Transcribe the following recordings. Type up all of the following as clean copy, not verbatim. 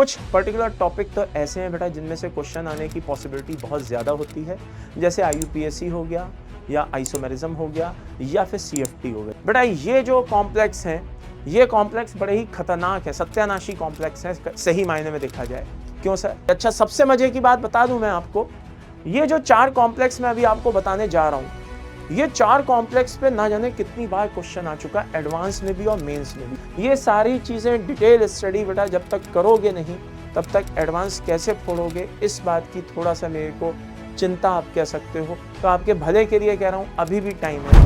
कुछ particular topic तो ऐसे हैं बेटा जिनमें से क्वेश्चन आने की पॉसिबिलिटी बहुत ज़्यादा होती है, जैसे IUPAC हो गया या आइसोमेरिज्म हो गया या फिर CFT हो गया। बेटा ये जो कॉम्प्लेक्स हैं, ये कॉम्प्लेक्स बड़े ही खतरनाक है, सत्यानाशी कॉम्प्लेक्स है सही मायने में देखा जाए। क्यों सर? अच्छा, सबसे मजे की बात बता दूं मैं आपको, ये जो 4 कॉम्प्लेक्स मैं अभी आपको बताने जा रहा हूं, ये 4 कॉम्प्लेक्स पे ना जाने कितनी बार क्वेश्चन आ चुका है, एडवांस में भी और मेंस में भी। ये सारी चीजें डिटेल स्टडी बेटा जब तक करोगे नहीं तब तक एडवांस कैसे फोड़ोगे, इस बात की थोड़ा सा मेरे को चिंता आप कह सकते हो। तो आपके भले के लिए कह रहा हूं, अभी भी टाइम है।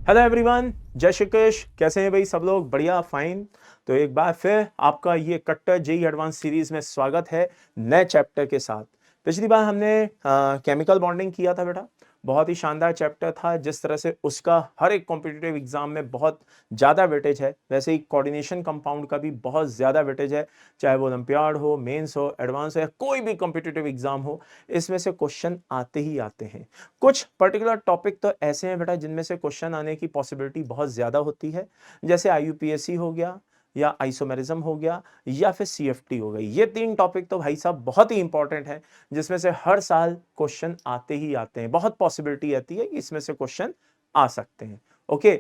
हेलो एवरीवन, जय श्री कृष्ण। कैसे हैं भाई सब लोग? बढ़िया, फाइन। तो एक बार फिर आपका ये कट्टर जेईई एडवांस सीरीज में स्वागत है नए चैप्टर के साथ। पिछली बार हमने केमिकल बॉन्डिंग किया था बेटा, बहुत ही शानदार चैप्टर था। जिस तरह से उसका हर एक कॉम्पिटिटिव एग्जाम में बहुत ज़्यादा वेटेज है, वैसे ही कोऑर्डिनेशन कंपाउंड का भी बहुत ज़्यादा वेटेज है। चाहे वो ओलंपियाड हो, मेंस हो, एडवांस हो या कोई भी कॉम्पिटिटिव एग्जाम हो, इसमें से क्वेश्चन आते ही आते हैं। कुछ पर्टिकुलर टॉपिक तो ऐसे हैं बेटा जिनमें से क्वेश्चन आने की पॉसिबिलिटी बहुत ज़्यादा होती है, जैसे IUPAC हो गया या आइसोमेरिज्म हो गया या फिर CFT हो गई। ये 3 टॉपिक तो भाई साहब बहुत ही इंपॉर्टेंट है, जिसमें से हर साल क्वेश्चन आते ही आते हैं। बहुत पॉसिबिलिटी आती है कि इसमें से क्वेश्चन आ सकते हैं। ओके,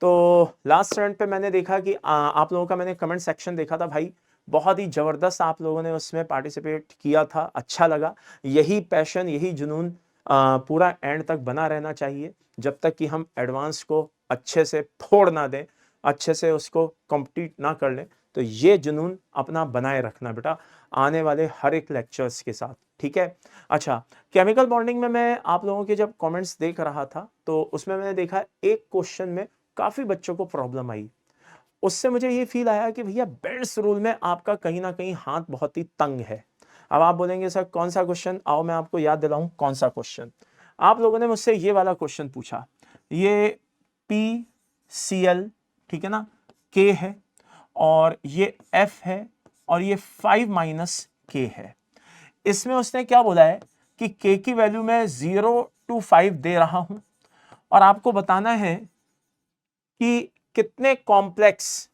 तो लास्ट रन पे मैंने देखा कि आप लोगों का मैंने कमेंट सेक्शन देखा था भाई, बहुत ही जबरदस्त आप लोगों ने उसमें पार्टिसिपेट किया था, अच्छा लगा। यही पैशन, यही जुनून पूरा एंड तक बना रहना चाहिए, जब तक कि हम एडवांस को अच्छे से फोड़ ना दें, अच्छे से उसको कंप्लीट ना कर लें। तो ये जुनून अपना बनाए रखना बेटा आने वाले हर एक लेक्चर्स के साथ, ठीक है? अच्छा, केमिकल बॉन्डिंग में मैं आप लोगों के जब कमेंट्स देख रहा था तो उसमें मैंने देखा एक क्वेश्चन में काफ़ी बच्चों को प्रॉब्लम आई। उससे मुझे ये फील आया कि भैया बेल्स रूल में आपका कहीं ना कहीं हाथ बहुत ही तंग है। अब आप बोलेंगे सर कौन सा क्वेश्चन, आओ मैं आपको याद दिलाऊं कौन सा क्वेश्चन। आप लोगों ने मुझसे ये वाला क्वेश्चन पूछा, ये PCl, ठीक है ना, K है और ये F है और ये 5 - K है। इसमें उसने क्या बोला है कि K की वैल्यू मैं 0 to 5 दे रहा हूं और आपको बताना है कि कितने कॉम्प्लेक्स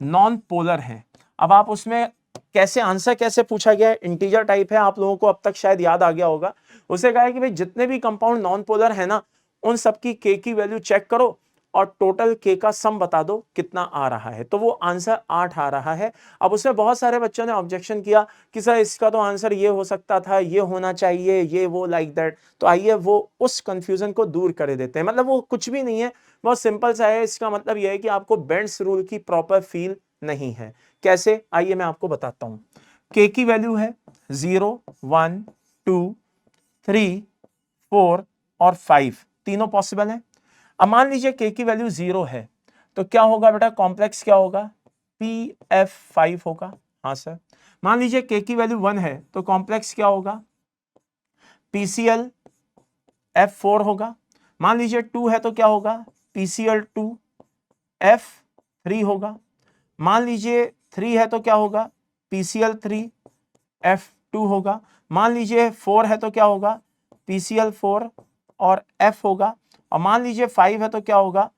नॉन पोलर हैं। अब आप उसमें कैसे आंसर कैसे पूछा गया है, इंटीजर टाइप है, आप लोगों को अब तक शायद याद आ गया होगा। उसे कहा है कि भाई जितने भी कंपाउंड नॉन पोलर है ना, उन सबकी K की वैल्यू चेक करो और टोटल K का सम बता दो कितना आ रहा है। तो वो आंसर 8 आ रहा है। अब उसमें बहुत सारे बच्चों ने ऑब्जेक्शन किया कि सर इसका तो आंसर ये हो सकता था, ये होना चाहिए, ये वो लाइक दैट। तो आइए वो उस कंफ्यूजन को दूर कर देते हैं। मतलब वो कुछ भी नहीं है, बहुत सिंपल सा है। इसका मतलब यह है कि आपको बेंड्स रूल की प्रॉपर फील नहीं है। कैसे, आइए मैं आपको बताता हूं। K की वैल्यू है 0, 1, 2, 3, 4 और 5, तीनों पॉसिबल है। अब मान लीजिए K की वैल्यू 0 है तो क्या होगा बेटा, कॉम्प्लेक्स क्या होगा, PF5 होगा। हाँ सर। मान लीजिए K की वैल्यू 1 है तो कॉम्प्लेक्स क्या होगा, PClF4 होगा। मान लीजिए 2 है तो क्या होगा, PCl2F3 होगा। मान लीजिए 3 है तो क्या होगा, PCl3F2 होगा। मान लीजिए 4 है तो क्या होगा, PCl4 और F होगा। और मान लीजिए 5 है तो क्या होगा,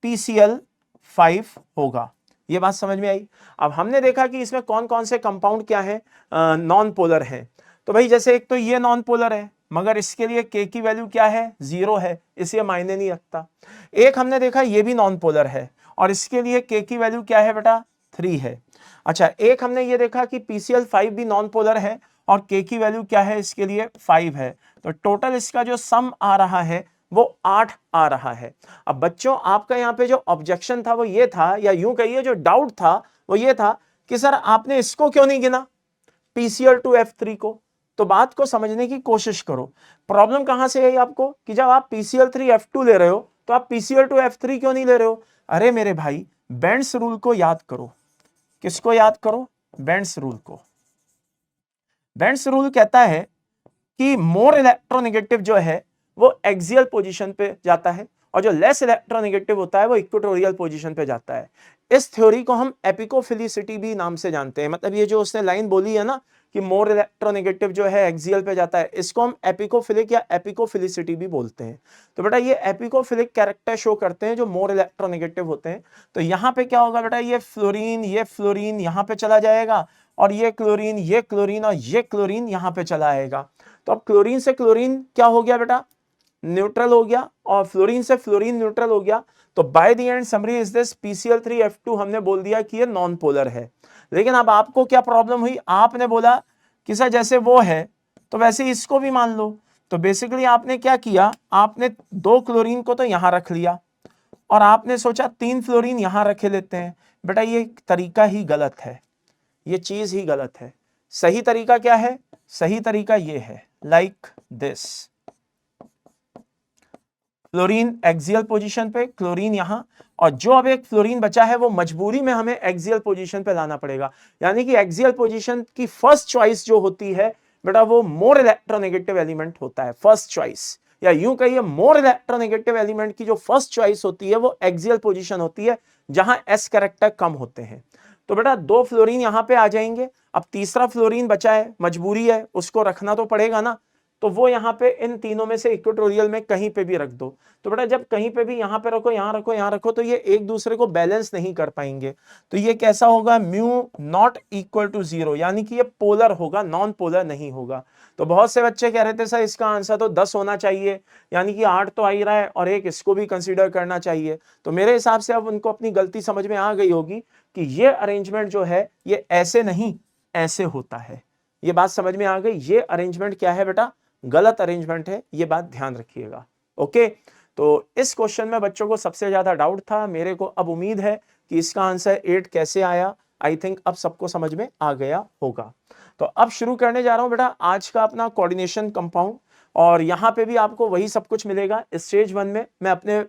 PCl5 होगा। ये बात समझ में आई? अब हमने देखा कि इसमें कौन कौन से कंपाउंड क्या है, नॉन पोलर है। तो भाई जैसे एक तो ये नॉन पोलर है, मगर इसके लिए K की वैल्यू क्या है, 0 है, इसलिए मायने नहीं रखता। एक हमने देखा ये भी नॉन पोलर है और इसके लिए K की वैल्यू क्या है बेटा, 3 है। अच्छा, एक हमने ये देखा कि PCl5 भी नॉन पोलर है और K की वैल्यू क्या है, इसके लिए 5 है। तो टोटल इसका जो सम आ रहा है वो 8 आ रहा है। अब बच्चों आपका यहाँ पे जो ऑब्जेक्शन था वो ये था, या यूं कहिए जो डाउट था वो ये था कि सर आपने इसको क्यों नहीं गिना, PCl2F3 को। तो बात को समझने की कोशिश करो, प्रॉब्लम कहां से है आपको कि जब आप PCl3F2 ले रहे हो तो आप PCl2F3 क्यों नहीं ले रहे हो। अरे मेरे भाई, बेंड्स रूल को याद करो। किसको याद करो, बेंड्स रूल को। बेंड्स रूल कहता है कि मोर इलेक्ट्रोनेगेटिव जो है वो एक्सियल पोजीशन पे जाता है और जो लेस इलेक्ट्रोनेगेटिव होता है वो इक्वेटोरियल पोजीशन पे जाता है। इस थ्योरी को हम एपिकोफिलिसिटी भी नाम से जानते हैं। मतलब ये जो उसने लाइन बोली है ना कि मोर इलेक्ट्रोनेगेटिव जो है एक्सियल पे जाता है, इसको हम एपिकोफिलिक या एपिकोफिलिसिटी भी बोलते हैं। तो बेटा ये एपिकोफिलिक कैरेक्टर शो करते हैं जो मोर इलेक्ट्रोनेगेटिव होते हैं। तो यहाँ पे क्या होगा बेटा, ये फ्लोरीन यहाँ पे चला जाएगा, और ये क्लोरीन और ये क्लोरीन यहाँ पे चला आएगा। तो अब क्लोरीन से क्लोरीन क्या हो गया बेटा, न्यूट्रल हो गया, और फ्लोरीन से फ्लोरीन न्यूट्रल हो गया। तो by the end summary is this PCl3F2 हमने बोल दिया कि ये नॉन पोलर है। लेकिन अब आपको क्या प्रॉब्लम हुई, आपने बोला कि सर जैसे वो है तो वैसे इसको भी मान लो। तो बेसिकली आपने क्या किया, आपने 2 क्लोरीन को तो यहां रख लिया और आपने सोचा 3 फ्लोरीन यहां रखे लेते हैं। बेटा ये तरीका ही गलत है, ये चीज ही गलत है। सही तरीका क्या है, सही तरीका ये है, like this, fluorine axial position पे, क्लोरीन यहां, और जो अब एक फ्लोरीन बचा है वो मजबूरी में हमें एक्सियल पोजीशन पे लाना पड़ेगा। यानी कि एक्सियल पोजीशन की फर्स्ट चॉइस जो होती है बेटा वो मोर इलेक्ट्रोनेगेटिव एलिमेंट होता है, फर्स्ट चॉइस, या यूं कहिए मोर इलेक्ट्रोनेगेटिव एलिमेंट की जो फर्स्ट चॉइस होती है वो एक्सियल पोजीशन होती है जहां S कैरेक्टर कम होते हैं। तो बेटा 2 फ्लोरीन यहां पे आ जाएंगे। अब तीसरा फ्लोरीन बचा है, मजबूरी है, उसको रखना तो पड़ेगा ना, तो वो यहाँ पे इन तीनों में से इक्वेटोरियल में कहीं पे भी रख दो। तो बेटा जब कहीं पे भी यहाँ पे रखो, यहाँ रखो, यहाँ रखो, तो ये एक दूसरे को बैलेंस नहीं कर पाएंगे। तो ये कैसा होगा, म्यू नॉट इक्वल टू 0, यानी कि ये पोलर होगा, नॉन पोलर नहीं होगा। तो बहुत से बच्चे कह रहे थे सर इसका आंसर तो 10 होना चाहिए, यानी कि 8 तो आ ही रहा है और एक इसको भी कंसिडर करना चाहिए। तो मेरे हिसाब से अब उनको अपनी गलती समझ में आ गई होगी कि ये अरेंजमेंट जो है ये ऐसे नहीं ऐसे होता है। ये बात समझ में आ गई, ये अरेंजमेंट क्या है बेटा, गलत अरेंजमेंट है, ये बात ध्यान रखिएगा। ओके, तो इस क्वेश्चन में बच्चों को सबसे ज्यादा डाउट था। मेरे को अब उम्मीद है कि इसका आंसर 8 कैसे आया, आई थिंक अब सबको समझ में आ गया होगा। तो अब शुरू करने जा रहा हूं बेटा आज का अपना कोऑर्डिनेशन कंपाउंड, और यहां पे भी आपको वही सब कुछ मिलेगा। स्टेज 1 में मैं अपने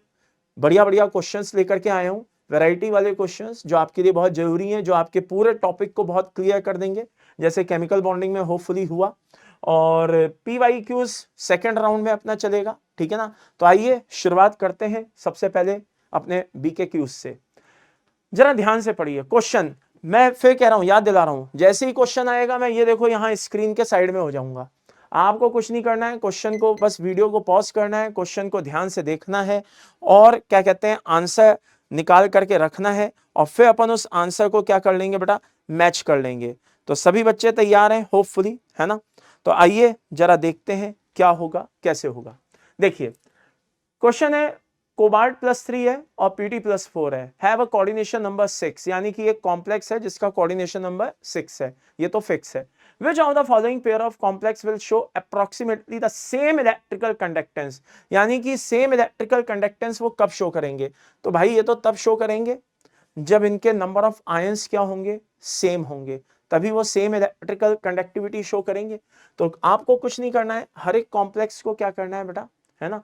बढ़िया बढ़िया क्वेश्चंस लेकर के आया हूं, वैरायटी वाले क्वेश्चंस जो आपके लिए बहुत जरूरी हैं, जो आपके पूरे टॉपिक को बहुत क्लियर कर देंगे, जैसे केमिकल बॉन्डिंग में होपफुली हुआ। और PYQs सेकेंड राउंड में अपना चलेगा, ठीक है ना। तो आइए शुरुआत करते हैं सबसे पहले अपने BKQs से। जरा ध्यान से पढ़िए क्वेश्चन, मैं फिर कह रहा हूं, याद दिला रहा हूं, जैसे ही क्वेश्चन आएगा मैं ये देखो यहां स्क्रीन के साइड में हो जाऊंगा। आपको कुछ नहीं करना है, क्वेश्चन को बस वीडियो को पॉज करना है, क्वेश्चन को ध्यान से देखना है और क्या कहते हैं आंसर निकाल करके रखना है, और फिर अपन उस आंसर को क्या कर लेंगे बेटा, मैच कर लेंगे। तो सभी बच्चे तैयार हैं होपफुली, है ना। तो आइए जरा देखते हैं क्या होगा कैसे होगा। देखिए क्वेश्चन है कोबाल्ट +3 है और Pt+4 है, हैव अ कोऑर्डिनेशन नंबर 6, यानी कि एक कॉम्प्लेक्स है जिसका कोऑर्डिनेशन नंबर 6 है, ये तो फिक्स है। Which of the following pair of complex will show approximately the same electrical conductance, यानी कि सेम इलेक्ट्रिकल कंडक्टेंस वो कब शो करेंगे। तो भाई ये तो तब शो करेंगे जब इनके नंबर ऑफ आयंस क्या होंगे, सेम होंगे, तभी वो सेम इलेक्ट्रिकल कंडक्टिविटी शो करेंगे। तो आपको कुछ नहीं करना है, हर एक कॉम्प्लेक्स को क्या करना है बेटा, है ना,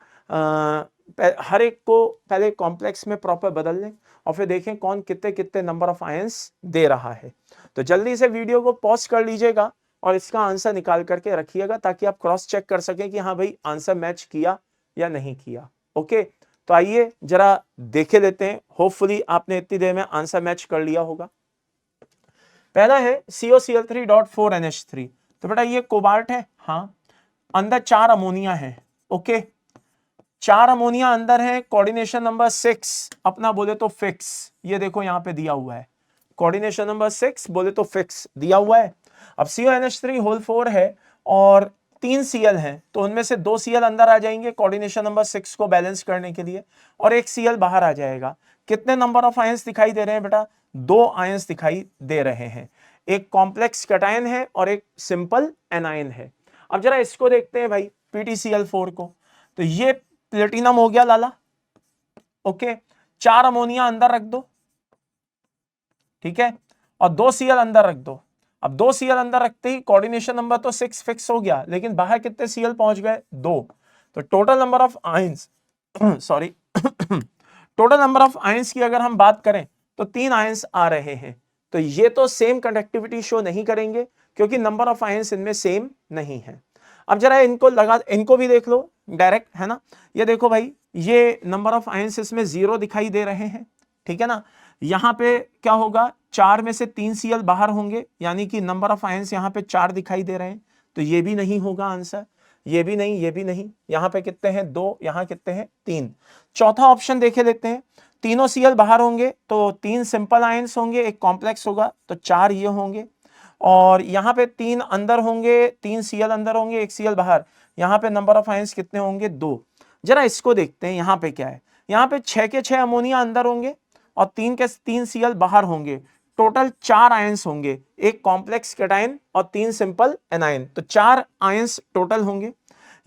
हर एक को पहले कॉम्प्लेक्स में प्रॉपर बदल लें और फिर देखें कौन कितने कितने नंबर ऑफ आयंस दे रहा है। तो जल्दी से वीडियो को पॉज कर लीजिएगा और इसका आंसर निकाल करके रखिएगा ताकि आप क्रॉस चेक कर सकें कि हाँ भाई आंसर मैच किया या नहीं किया। ओके, तो आइए जरा देखे लेते हैं, होपफुली आपने इतनी देर में आंसर मैच कर लिया होगा। पहला है COCl3.4NH3, तो बेटा ये कोबाल्ट है, हाँ, अंदर 4 अमोनिया है। ओके, 4 अमोनिया अंदर है, कोऑर्डिनेशन नंबर 6 अपना बोले तो फिक्स, ये देखो यहां पे दिया हुआ है, कोऑर्डिनेशन नंबर 6 बोले तो फिक्स दिया हुआ है। अब CONH3 है और 3 Cl हैं, तो उनमें से 2 Cl अंदर आ जाएंगे कोऑर्डिनेशन नंबर 6 को बैलेंस करने के लिए, और 1 Cl बाहर आ जाएगा। कितने नंबर ऑफ आयंस दिखाई दे रहे हैं बेटा, 2 आयंस दिखाई दे रहे हैं, एक कॉम्प्लेक्स कैटायन है और एक सिंपल एनायन है। अब जरा इसको देखते हैं भाई PtCl4 को, तो ये प्लेटिनम हो गया लाला। ओके, 4 अमोनिया अंदर रख दो, ठीक है, और 2 Cl अंदर रख दो। अब 2 Cl अंदर रखते ही कोऑर्डिनेशन नंबर तो 6 फिक्स हो गया, लेकिन बाहर कितने Cl पहुंच गए, 2। तो total number of ions sorry total number of ions की अगर हम बात करें तो 3 आयंस आ रहे हैं। तो ये तो सेम कंडक्टिविटी शो नहीं करेंगे क्योंकि नंबर ऑफ आयंस इनमें सेम नहीं है। अब जरा इनको भी देख लो डायरेक्ट, है ना। ये देखो भाई, ये नंबर ऑफ आयंस इसमें 0 दिखाई दे रहे हैं, ठीक है ना। यहाँ पे क्या होगा, 4 में से 3 Cl बाहर होंगे, यानी कि नंबर ऑफ आयंस यहाँ पे 4 दिखाई दे रहे हैं, तो ये भी नहीं होगा आंसर, ये भी नहीं, ये भी नहीं। यहाँ पे कितने हैं, 2, यहाँ कितने हैं, 3। चौथा ऑप्शन देखे लेते हैं, तीनों Cl बाहर होंगे तो 3 सिंपल आयंस होंगे, एक कॉम्प्लेक्स होगा, तो 4 ये होंगे, और यहाँ पे 3 अंदर होंगे, 3 Cl अंदर होंगे, एक Cl बाहर, यहाँ पे नंबर ऑफ आयंस कितने होंगे, 2। जरा इसको देखते हैं, यहाँ पे क्या है, यहाँ पे 6 के 6 अमोनिया अंदर होंगे और 3 के 3 Cl बाहर होंगे, टोटल 4 आयंस होंगे, एक कॉम्प्लेक्स कैटायन और 3 सिंपल एनायन, तो 4 आयंस टोटल होंगे।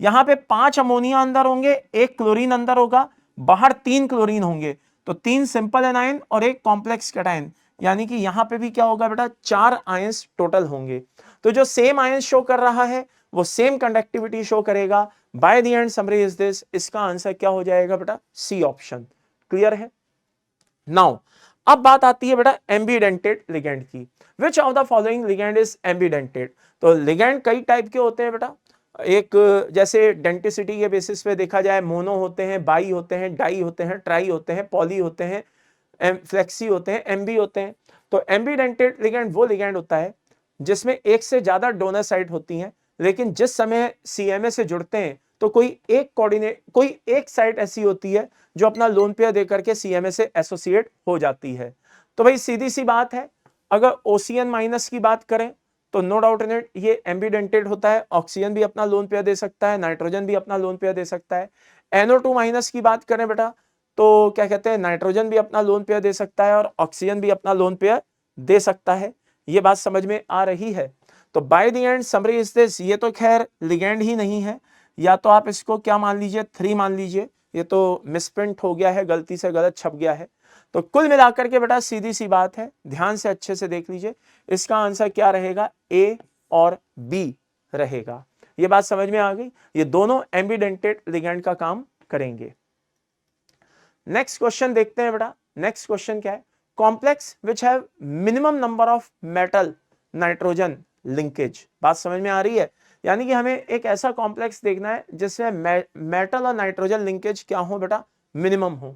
यहाँ पे 5 अमोनिया अंदर होंगे, एक क्लोरीन अंदर होगा, बाहर 3 क्लोरीन होंगे, तो 3 सिंपल एनायन और एक कॉम्प्लेक्स कैटायन, यानी कि यहाँ पे भी क्या होगा बेटा, 4 आयंस टोटल होंगे। तो जो सेम आयंस शो कर रहा है वो सेम कंडक्टिविटी शो करेगा। Bye the end summary is this, इसका आंसर क्या हो जाएगा बेटा, सी ऑप्शन। क्लियर है? नाउ अब बात आती है बेटा एम्बीडेंटेड लिगेंड की। विच of the following ligand is एम्बीडेंटेड? तो लिगेंड कई टाइप के होते हैं बेटा, एक जैसे डेंटिसिटी के बेसिस पे देखा जाए, मोनो होते हैं, बाई होते हैं, डाई होते हैं, ट्राई होते हैं, पॉली होते हैं, फ्लेक्सी होते हैं, एमबी होते हैं। तो एम्बीडेंटेड लिगेंड वो लिगेंड होता है जिसमें एक से ज्यादा डोनर साइट होती हैं, लेकिन जिस समय सीएमए से जुड़ते हैं तो कोई एक साइट ऐसी होती है जो अपना लोन पेयर देकर के सीएमए से एसोसिएट हो जाती है। तो भाई सीधी सी बात है, अगर ओसीएन माइनस की बात करें तो नो डाउट इन इट ये एम्बीडेंटेड होता है। ऑक्सीजन भी अपना लोन पेयर दे सकता है, नाइट्रोजन भी अपना लोन पेयर दे सकता है। NO2 माइनस की बात करें बेटा तो क्या कहते हैं, नाइट्रोजन भी अपना लोन पेयर दे सकता है और ऑक्सीजन भी अपना लोन पेयर दे सकता है। ये बात समझ में आ रही है? तो by the end summary is this, ये तो खैर लिगेंड ही नहीं है, या तो आप इसको क्या मान लीजिए, 3 मान लीजिए, ये तो मिसप्रिंट हो गया है, गलती से गलत छप गया है। तो कुल मिलाकर के बेटा सीधी सी बात है, ध्यान से अच्छे से देख लीजिए, इसका आंसर क्या रहेगा, ए और बी रहेगा। ये बात समझ में आ गई? ये दोनों एम्बीडेंटेड लिगेंड का काम करेंगे। नेक्स्ट क्वेश्चन देखते हैं बेटा। नेक्स्ट क्वेश्चन क्या है, complex which have minimum number of metal nitrogen linkage. बात समझ में आ रही है? यानी कि हमें एक ऐसा कॉम्प्लेक्स देखना है जिसमें मेटल और नाइट्रोजन लिंकेज क्या हो बेटा, मिनिमम हो।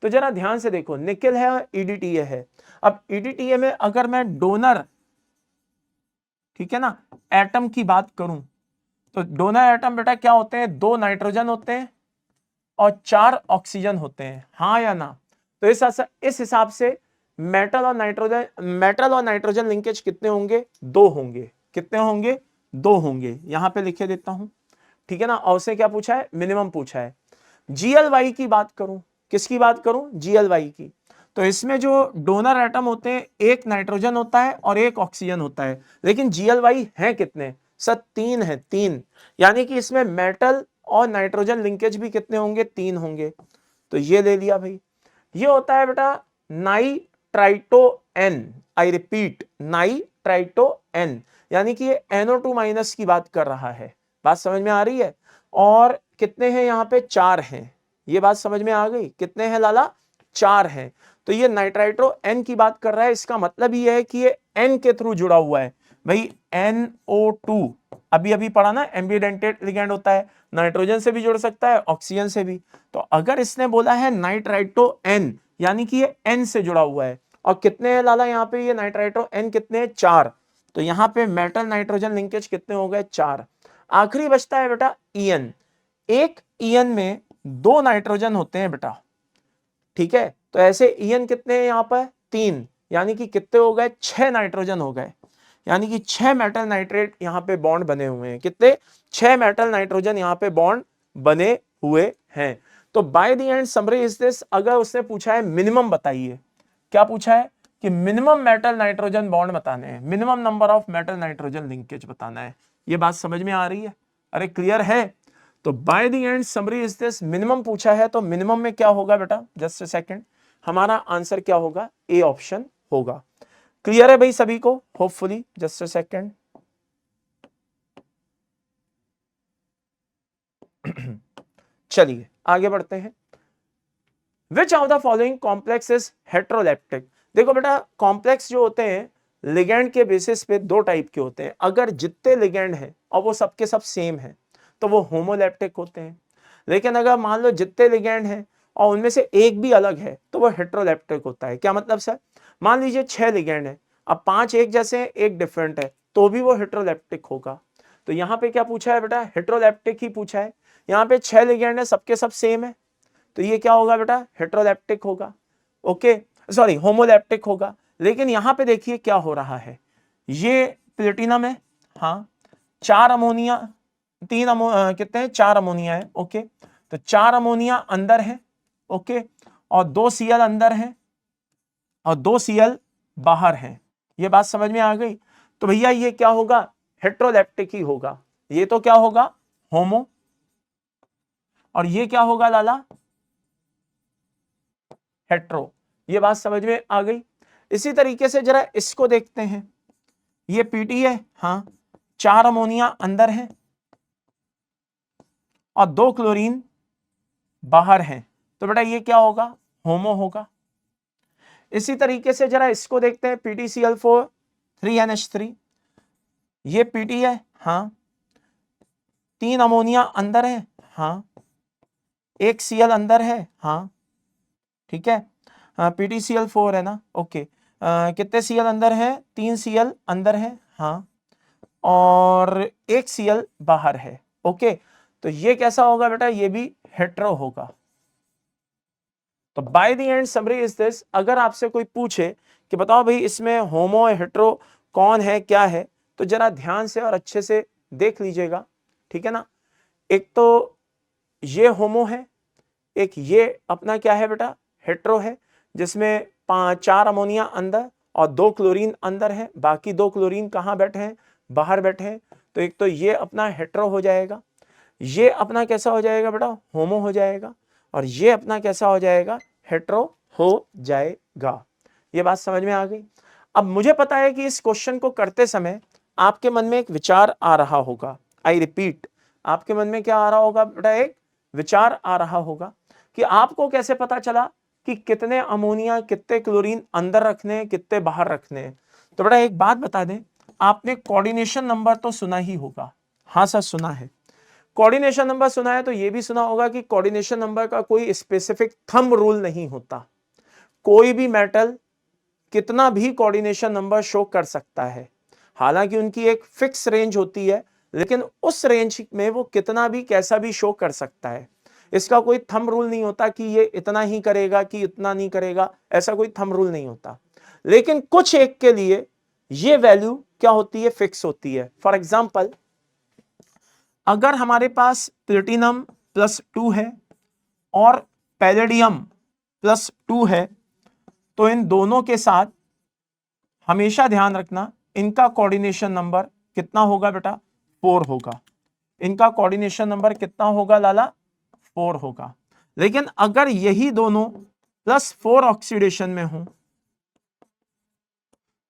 तो जरा ध्यान से देखो, निकेल है और EDTA है। अब EDTA में अगर मैं डोनर, ठीक है ना, एटम की बात करूं तो डोनर एटम बेटा क्या होते हैं, 2 नाइट्रोजन होते हैं और 4 ऑक्सीजन होते हैं, हाँ या ना? तो इस हिसाब से मेटल और नाइट्रोजन लिंकेज कितने होंगे, 2 होंगे। कितने होंगे, 2 होंगे। यहां पे लिखे देता हूं, ठीक है ना। और से क्या पूछा है, मिनिमम पूछा है। GLY की बात करूं, किसकी बात करूं, GLY की, तो इसमें जो डोनर एटम होते हैं, एक नाइट्रोजन होता है और एक ऑक्सीजन होता है, लेकिन GLY है कितने, सर 3 है, 3। यानी कि इसमें मेटल और नाइट्रोजन लिंकेज भी कितने होंगे, 3 होंगे। तो ये ले लिया भाई। ये होता है बेटा नाइट्राइटोएन, आई रिपीट नाइट्राइटोएन, यानी कि ये NO2 माइनस की बात कर रहा है। बात समझ में आ रही है? और कितने हैं यहाँ पे, 4 हैं। ये बात समझ में आ गई? कितने हैं लाला, 4 हैं। तो ये नाइट्राइटोएन की बात कर रहा है, इसका मतलब ये है कि ये N के थ्रू जुड़ा हुआ है भाई। NO2 अभी अभी पढ़ा ना, एम्बीडेंटेड लिगेंड होता है, नाइट्रोजन से भी जुड़ सकता है, ऑक्सीजन से भी। तो अगर इसने बोला है नाइट्राइटोएन, यानी कि ये N से जुड़ा हुआ है। और कितने हैं लाला यहाँ पे, ये नाइट्राइटोएन कितने हैं, 4। तो यहाँ पे मेटल नाइट्रोजन लिंकेज कितने हो गए, 4। आखिरी बचता है बेटा EN। एक EN में 2 नाइट्रोजन होते हैं बेटा, ठीक है। तो ऐसे EN कितने हैं यहाँ पर, 3, यानी कि कितने हो गए, 6 नाइट्रोजन हो गए, यानी कि 6 मेटल नाइट्रेट यहाँ पे बॉन्ड बने हुए हैं। कितने, 6 मेटल नाइट्रोजन यहाँ पे बॉन्ड बने हुए हैं। तो by the end summary is this, अगर उसने पूछा है मिनिमम बताइए, क्या पूछा है कि मिनिमम मेटल नाइट्रोजन बॉन्ड बताने हैं, minimum number of metal nitrogen linkage बताना है। ये बात समझ में आ रही है? अरे क्लियर है? तो by the end summary is this, minimum पूछा है तो मिनिमम में क्या होगा बेटा, जस्ट अ सेकंड, हमारा आंसर क्या होगा, ए ऑप्शन होगा। क्लियर है भाई सभी को? Hopefully, just a second. चलिए आगे बढ़ते हैं। विच of the following complex is heteroleptic? देखो बेटा कॉम्प्लेक्स जो होते हैं लिगेंड के बेसिस पे 2 टाइप के होते हैं। अगर जितने लिगेंड हैं और वो सबके सब सेम है तो वो होमोलेप्टिक होते हैं। लेकिन अगर मान लो जितने लिगेंड हैं और उनमें से एक भी अलग है तो वो हेट्रोलेप्टिक होता है। क्या मतलब सर? मान लीजिए 6 लिगेंड है, अब 5 एक जैसे हैं, एक डिफरेंट है, तो भी वो हेट्रोलेप्टिक होगा। तो यहाँ पे क्या पूछा है बेटा? हेट्रोलेप्टिक ही पूछा है। यहाँ पे 6 लिगेंड है, सबके सब सेम है, तो ये क्या होगा बेटा? हेट्रोलेप्टिक होगा। ओके, सॉरी होमोलेप्टिक होगा। लेकिन यहाँ पे देखिए क्या हो रहा है, ये प्लेटिनम है, हाँ, 4 अमोनिया, कितने हैं? 4 अमोनिया है। ओके, तो 4 अमोनिया अंदर है, ओके, और 2 Cl अंदर है और 2 Cl बाहर है। ये बात समझ में आ गई? तो भैया ये क्या होगा? हेट्रोलेप्टिक ही होगा। ये तो क्या होगा? होमो। और ये क्या होगा लाला? हेट्रो। ये बात समझ में आ गई? इसी तरीके से जरा इसको देखते हैं, ये पीटी है, हाँ, 4 अमोनिया अंदर है और 2 क्लोरीन बाहर है, तो बेटा ये क्या होगा? होमो होगा। इसी तरीके से जरा इसको देखते हैं, PtCl4 3NH3, ये पीटी है, हाँ, 3 अमोनिया अंदर है, हाँ, 1 Cl अंदर है, हाँ, ठीक है, PtCl4 है ना, ओके, कितने Cl अंदर है? 3 Cl अंदर है, हाँ, और 1 Cl बाहर है। ओके, तो ये कैसा होगा बेटा? ये भी हेट्रो होगा। तो by the end summary is this, अगर आपसे कोई पूछे कि बताओ भाई इसमें होमो हेट्रो कौन है, क्या है, तो जरा ध्यान से और अच्छे से देख लीजिएगा, ठीक है ना। एक तो ये होमो है, एक ये अपना क्या है बेटा? हेट्रो है, जिसमें 4 अमोनिया अंदर और 2 क्लोरीन अंदर है, बाकी 2 क्लोरीन कहाँ बैठे हैं? बाहर बैठे हैं। तो एक तो ये अपना हेट्रो हो जाएगा, ये अपना कैसा हो जाएगा बेटा? होमो हो जाएगा, और ये अपना कैसा हो जाएगा? हेट्रो हो जाएगा। ये बात समझ में आ गई? अब मुझे पता है कि इस क्वेश्चन को करते समय आपके मन में एक विचार आ रहा होगा, आई रिपीट, आपके मन में क्या आ रहा होगा बेटा? एक विचार आ रहा होगा कि आपको कैसे पता चला कि कितने अमोनिया, कितने क्लोरीन अंदर रखने हैं, कितने बाहर रखने हैं। तो बेटा एक बात बता दें, आपने कोऑर्डिनेशन नंबर तो सुना ही होगा। हाँ सर, सुना है। कोऑर्डिनेशन नंबर सुना है तो यह भी सुना होगा कि कोऑर्डिनेशन नंबर का कोई स्पेसिफिक थंब रूल नहीं होता। कोई भी मेटल कितना भी कोऑर्डिनेशन नंबर शो कर सकता है, हालांकि उनकी एक फिक्स रेंज होती है, लेकिन उस रेंज में वो कितना भी कैसा भी शो कर सकता है। इसका कोई थंब रूल नहीं होता कि ये इतना ही करेगा कि इतना नहीं करेगा, ऐसा कोई थंब रूल नहीं होता। लेकिन कुछ एक के लिए ये वैल्यू क्या होती है? फिक्स होती है। फॉर एग्जाम्पल, अगर हमारे पास प्लेटिनम +2 है और पैलेडियम +2 है, तो इन दोनों के साथ हमेशा ध्यान रखना इनका कोऑर्डिनेशन नंबर कितना होगा बेटा? 4 होगा। इनका कोऑर्डिनेशन नंबर कितना होगा लाला? 4 होगा। लेकिन अगर यही दोनों +4 ऑक्सीडेशन में हो,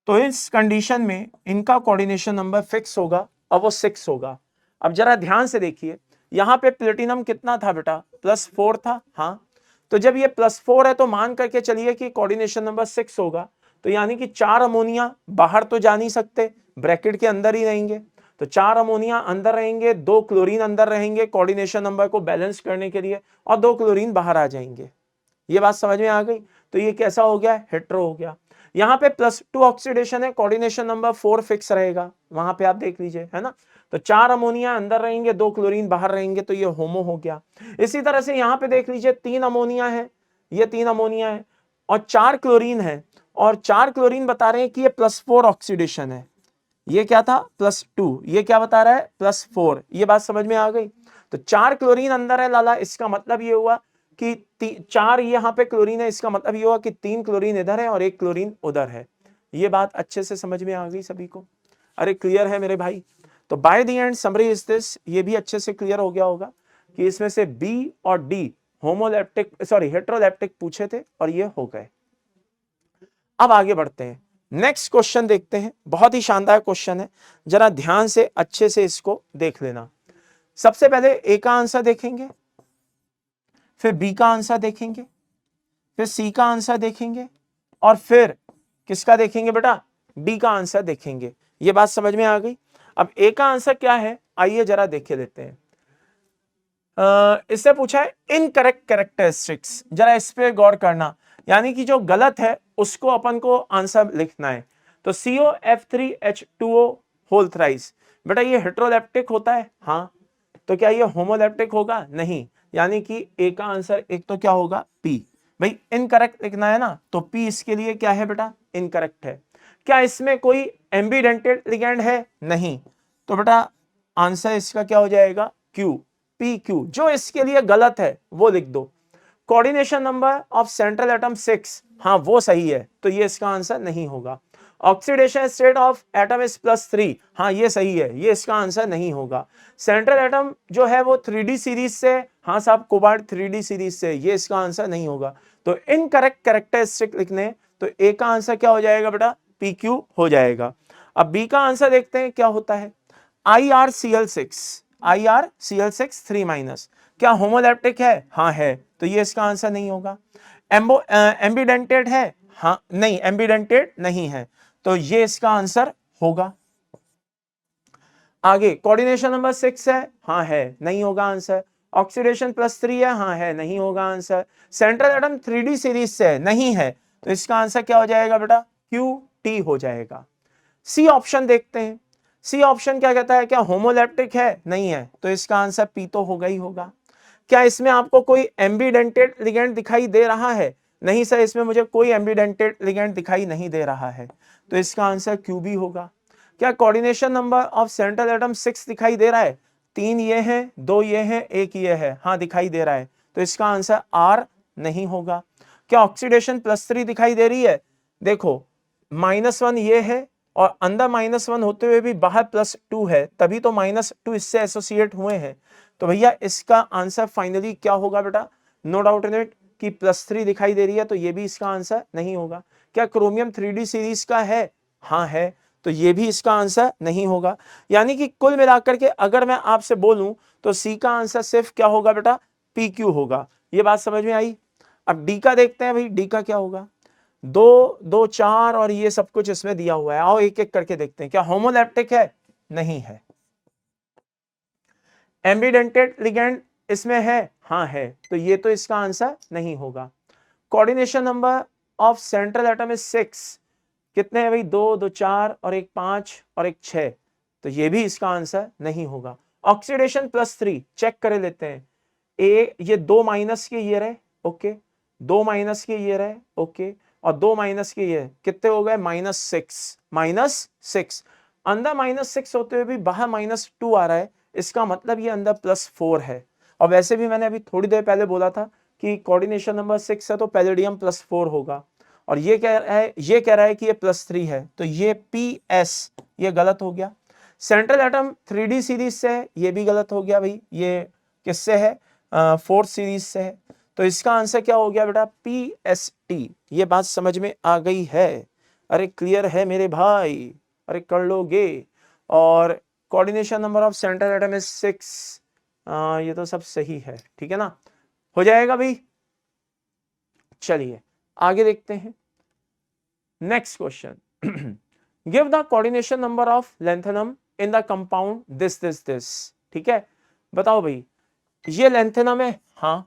तो इस कंडीशन में इनका कोऑर्डिनेशन नंबर फिक्स होगा और वो 6 होगा। अब जरा ध्यान से देखिए, यहां पे प्लेटिनम कितना था बेटा? +4 था, हाँ, तो जब ये +4 है तो मान करके चलिए कि कोऑर्डिनेशन नंबर 6 होगा, तो यानी कि 4 अमोनिया बाहर तो जा नहीं सकते, ब्रैकेट के अंदर ही रहेंगे, तो 4 अमोनिया अंदर रहेंगे, 2 क्लोरीन अंदर रहेंगे कोऑर्डिनेशन नंबर को बैलेंस करने के लिए, और 2 क्लोरीन बाहर आ जाएंगे। ये बात समझ में आ गई? तो ये कैसा हो गया? हेट्रो हो गया। यहाँ पे +2 ऑक्सीडेशन है, कोऑर्डिनेशन नंबर 4 फिक्स रहेगा, वहां पे आप देख लीजिए, है ना। तो 4 अमोनिया अंदर रहेंगे, 2 क्लोरीन बाहर रहेंगे, तो ये होमो हो गया। इसी तरह से यहाँ पे देख लीजिए, 3 अमोनिया है, ये 3 अमोनिया है और 4 क्लोरीन है, और 4 क्लोरीन बता रहे हैं कि ये +4 ऑक्सीडेशन है। ये क्या था? +2, ये क्या बता रहा है? +4। ये बात समझ में आ गई? तो 4 क्लोरीन अंदर है लाला, इसका मतलब ये हुआ कि 4 यहाँ पे क्लोरीन है, इसका मतलब ये हुआ कि 3 क्लोरीन इधर है और 1 क्लोरीन उधर है। ये बात अच्छे से समझ में आ गई सभी को? अरे क्लियर है मेरे भाई? तो by the end summary is this, ये भी अच्छे से क्लियर हो गया होगा कि इसमें से बी और डी होमोलेप्टिक, सॉरी हेट्रोलेप्टिक पूछे थे और ये हो गए। अब आगे बढ़ते हैं, नेक्स्ट क्वेश्चन देखते हैं। बहुत ही शानदार क्वेश्चन है, जरा ध्यान से अच्छे से इसको देख लेना। सबसे पहले ए का आंसर देखेंगे, फिर बी का आंसर देखेंगे, फिर सी का आंसर देखेंगे, और फिर किसका देखेंगे बेटा? डी का आंसर देखेंगे। ये बात समझ में आ गई? अब ए का आंसर क्या है, आइए जरा देख लेते हैं। इससे पूछा है इनकरेक्ट कैरेक्टरिस्टिक्स, जरा इस पे गौर करना, यानी कि जो गलत है उसको अपन को आंसर लिखना है। तो COF3H2O होल थ्राइस, बेटा ये हेटेरोलेप्टिक होता है, हाँ, तो क्या ये होमोलेप्टिक होगा? नहीं, यानी कि ए का आंसर एक तो क्या होगा? पी। भाई इनकरेक्ट लिखना है ना, तो पी इसके लिए क्या है बेटा? इनकरेक्ट है। क्या इसमें कोई एम्बीडेंटेड लिगैंड है? नहीं, तो बेटा आंसर इसका क्या हो जाएगा? Q, P Q. जो इसके लिए गलत है वो लिख दो। Coordination number of central atom 6, हाँ वो सही है, तो ये इसका आंसर नहीं होगा। Oxidation state of atom is +3, हाँ ये सही है, ये इसका आंसर नहीं होगा। सेंट्रल एटम जो है वो 3D सीरीज से, हाँ साहब कोबाल्ट 3D सीरीज से, ये इसका आंसर नहीं होगा। तो इनकरेक्ट कैरेक्टरिस्टिक लिखने, तो ए का आंसर क्या हो जाएगा बेटा? PQ हो जाएगा। अब बी का आंसर देखते हैं क्या होता है। IrCl6, IrCl6 3-, क्या होमोलैप्टिक है? हाँ है, तो ये इसका आंसर नहीं होगा। एम्बिडेंटेड है? हाँ नहीं, एम्बिडेंटेड नहीं है, तो ये इसका आंसर होगा। आगे कोऑर्डिनेशन नंबर 6 है, हाँ है, नहीं होगा आंसर। ऑक्सीडेशन +3 है, हाँ है, नहीं होगा answer. Central atom 3D series से नहीं है, तो इसका आंसर क्या हो जाएगा बेटा? QT हो जाएगा। सी ऑप्शन देखते हैं। सी ऑप्शन क्या कहता है? क्या होमोलैप्टिक है? नहीं है, तो इसका आंसर पी तो होगा ही होगा। क्या इसमें आपको कोई एम्बीडेंटेड लिगैंड दिखाई दे रहा है? नहीं सर, इसमें मुझे कोई एम्बीडेंटेड लिगैंड दिखाई नहीं दे रहा है, तो इसका आंसर क्यू भी होगा। क्या coordination number of central atom 6 दिखाई दे रहा है? 3 ये हैं, 2 ये हैं, 1 ये है, हाँ दिखाई दे रहा है, तो इसका आंसर आर नहीं होगा। क्या ऑक्सीडेशन +3 दिखाई दे रही है? देखो -1 ये है, और अंदर -1 होते हुए भी बाहर +2 है, तभी तो -2 इससे एसोसिएट हुए हैं। तो भैया इसका आंसर फाइनली क्या होगा बेटा? नो डाउट इन इट कि +3 दिखाई दे रही है, तो ये भी इसका आंसर नहीं होगा। क्या क्रोमियम 3D सीरीज का है? हाँ है, तो ये भी इसका आंसर नहीं होगा। यानी कि कुल मिलाकर के अगर मैं आपसे बोलूं तो सी का आंसर सिर्फ क्या होगा बेटा? PQ होगा। ये बात समझ में आई? अब डी का देखते हैं भाई, डी का क्या होगा। 2, 2, 4 और ये सब कुछ इसमें दिया हुआ है, आओ एक एक करके देखते हैं। क्या होमोलैप्टिक है? नहीं है। एम्बिडेंटेड लिगैंड इसमें है? हाँ है, तो ये तो इसका आंसर नहीं होगा। Coordination number of central atom is 6, कितने हैं भाई? 2, 2, 4 और 1 5 और 1 6, तो ये भी इसका आंसर नहीं होगा। ऑक्सीडेशन +3 चेक कर लेते हैं। ये 2 माइनस के ये रहे, ओके, 2 माइनस के ये रहे, ओके, और 2 माइनस के ये कितने हो गए? -6 अंदर -6 होते हुए भी बाहर -2 आ रहा है, इसका मतलब ये अंदर +4 है। और वैसे भी मैंने अभी थोड़ी देर पहले बोला था कि कोऑर्डिनेशन नंबर 6 है तो पैलेडियम +4 होगा, और ये कह रहा है कि ये +3 है, तो ये PS ये गलत हो गया। सेंट्रल एटम 3D सीरीज से है, ये भी गलत हो गया भाई, ये किससे है? 4th सीरीज से है, तो इसका आंसर क्या हो गया बेटा? PST। ये बात समझ में आ गई है? अरे क्लियर है मेरे भाई? अरे कर लोगे। और coordination number of central atom is 6, ये तो सब सही है, ठीक है ना, हो जाएगा भाई। चलिए आगे देखते हैं। Next question, give the coordination number of lanthanum in the compound this. ठीक है, बताओ भाई, ये लेंथेनम है, हाँ,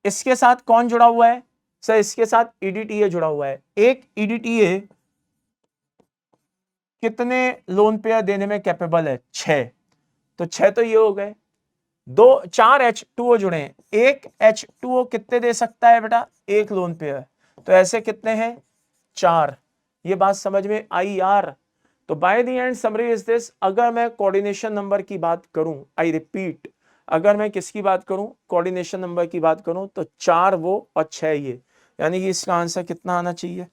इसके साथ कौन जुड़ा हुआ है? सर इसके साथ EDTA जुड़ा हुआ है। एक EDTA कितने लोन पेयर देने में कैपेबल है? 6, तो 6 तो ये हो गए। 4 H2O जुड़े हैं, एक H2O कितने दे सकता है बेटा? 1 लोन पेयर, तो ऐसे कितने हैं? 4। ये बात समझ में आई यार? तो by the end summary is this, अगर मैं कोऑर्डिनेशन नंबर की बात करूं, आई रिपीट, अगर मैं किसकी बात करूं? कोऑर्डिनेशन नंबर की बात करूं, तो 4 वो और 6 ये, यानी कि इसका आंसर कितना आना चाहिए?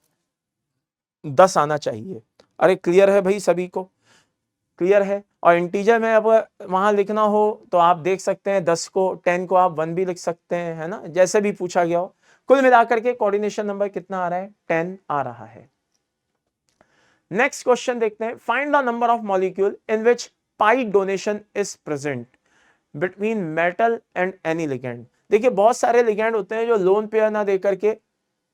10 आना चाहिए। अरे क्लियर है भाई सभी को? क्लियर है? और इंटीजर में अब वहां लिखना हो तो आप देख सकते हैं 10 को 10 को आप 1 भी लिख सकते हैं, है ना, जैसे भी पूछा गया हो। कुल मिलाकर के कोऑर्डिनेशन नंबर कितना आ रहा है? 10 आ रहा है। नेक्स्ट क्वेश्चन देखते हैं, find the number of molecule in which pi donation is present between metal and any ligand. देखिए बहुत सारे लिगैंड होते हैं जो लोन पेयर ना देकर के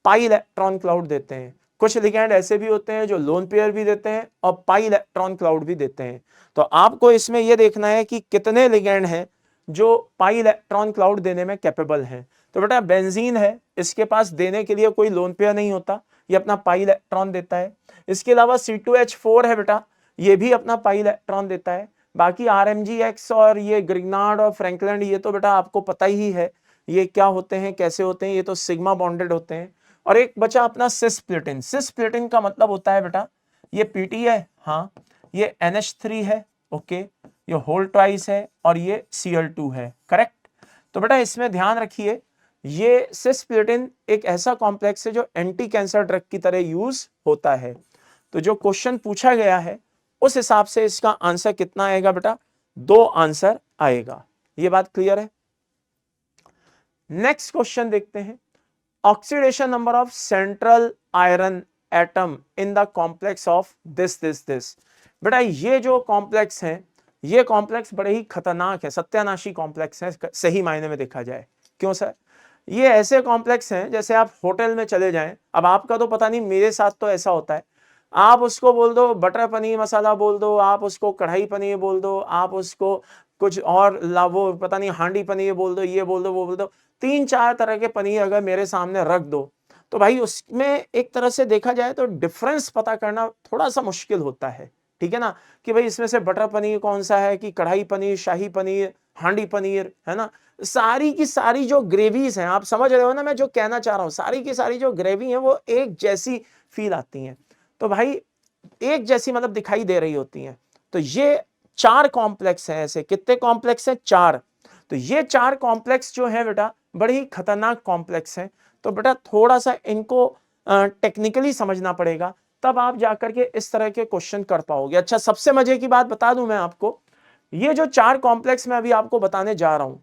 पाई इलेक्ट्रॉन क्लाउड देते हैं, कुछ लिगैंड ऐसे भी होते हैं जो लोन पेयर भी देते हैं और पाई इलेक्ट्रॉन क्लाउड भी देते हैं। तो आपको इसमें यह देखना है कि कितने लिगैंड हैं जो पाई इलेक्ट्रॉन क्लाउड देने में कैपेबल हैं। तो बेटा बेंजीन है, इसके पास देने के लिए कोई लोन पेयर नहीं होता, ये अपना पाई इलेक्ट्रॉन देता है। इसके अलावा C2H4 है बेटा, ये भी अपना पाई इलेक्ट्रॉन देता है। बाकी RMGX और ये ग्रिग्नार्ड और फ्रैंकलैंड ये तो बेटा आपको पता ही है ये क्या होते हैं, कैसे होते हैं, ये तो सिग्मा बॉन्डेड होते हैं। और एक बचा अपना सिस्प्लिटिन। सिस्प्लिटिन का मतलब होता है बेटा ये PT है, हाँ, ये NH3 है, ओके, ये होल ट्वाइस है और ये Cl2 है, करेक्ट। तो बेटा इसमें ध्यान रखिए ये सिस्प्लिटिन एक ऐसा कॉम्प्लेक्स है जो एंटी कैंसर ड्रग की तरह यूज होता है। तो जो क्वेश्चन पूछा गया है उस हिसाब से इसका आंसर कितना आएगा बेटा, 2 आंसर आएगा। ये बात क्लियर है। नेक्स्ट क्वेश्चन देखते हैं, oxidation number of central iron atom in the complex of this. बेटा ये जो कॉम्प्लेक्स है ये कॉम्प्लेक्स बड़े ही खतरनाक है, सत्यानाशी कॉम्प्लेक्स है सही मायने में देखा जाए। क्यों सर? ये ऐसे कॉम्प्लेक्स हैं जैसे आप होटल में चले जाएं, अब आपका तो पता नहीं, मेरे साथ तो ऐसा होता है, आप उसको बोल दो बटर पनीर मसाला बोल दो, आप उसको कढ़ाई पनीर बोल दो, आप उसको कुछ और वो पता नहीं हांडी पनीर बोल दो, ये बोल दो वो बोल दो, 3-4 तरह के पनीर अगर मेरे सामने रख दो तो भाई उसमें एक तरह से देखा जाए तो डिफरेंस पता करना थोड़ा सा मुश्किल होता है, ठीक है ना, कि भाई इसमें से बटर पनीर कौन सा है, कि कढ़ाई पनीर, शाही पनीर, हांडी पनीर, है ना। सारी की सारी जो ग्रेवीज हैं, आप समझ रहे हो ना मैं जो कहना चाह रहा हूं, सारी की सारी जो ग्रेवी है वो एक जैसी फील आती हैं, तो भाई एक जैसी मतलब दिखाई दे रही होती हैं। तो ये 4 कॉम्प्लेक्स हैं, ऐसे कितने कॉम्प्लेक्स हैं, 4। तो ये 4 कॉम्प्लेक्स जो है बेटा बड़ी ही खतरनाक कॉम्प्लेक्स हैं। तो बेटा थोड़ा सा इनको टेक्निकली समझना पड़ेगा, तब आप जाकर के इस तरह के क्वेश्चन कर पाओगे। अच्छा, सबसे मजे की बात बता दूं मैं आपको, ये जो 4 कॉम्प्लेक्स मैं अभी आपको बताने जा रहा हूं,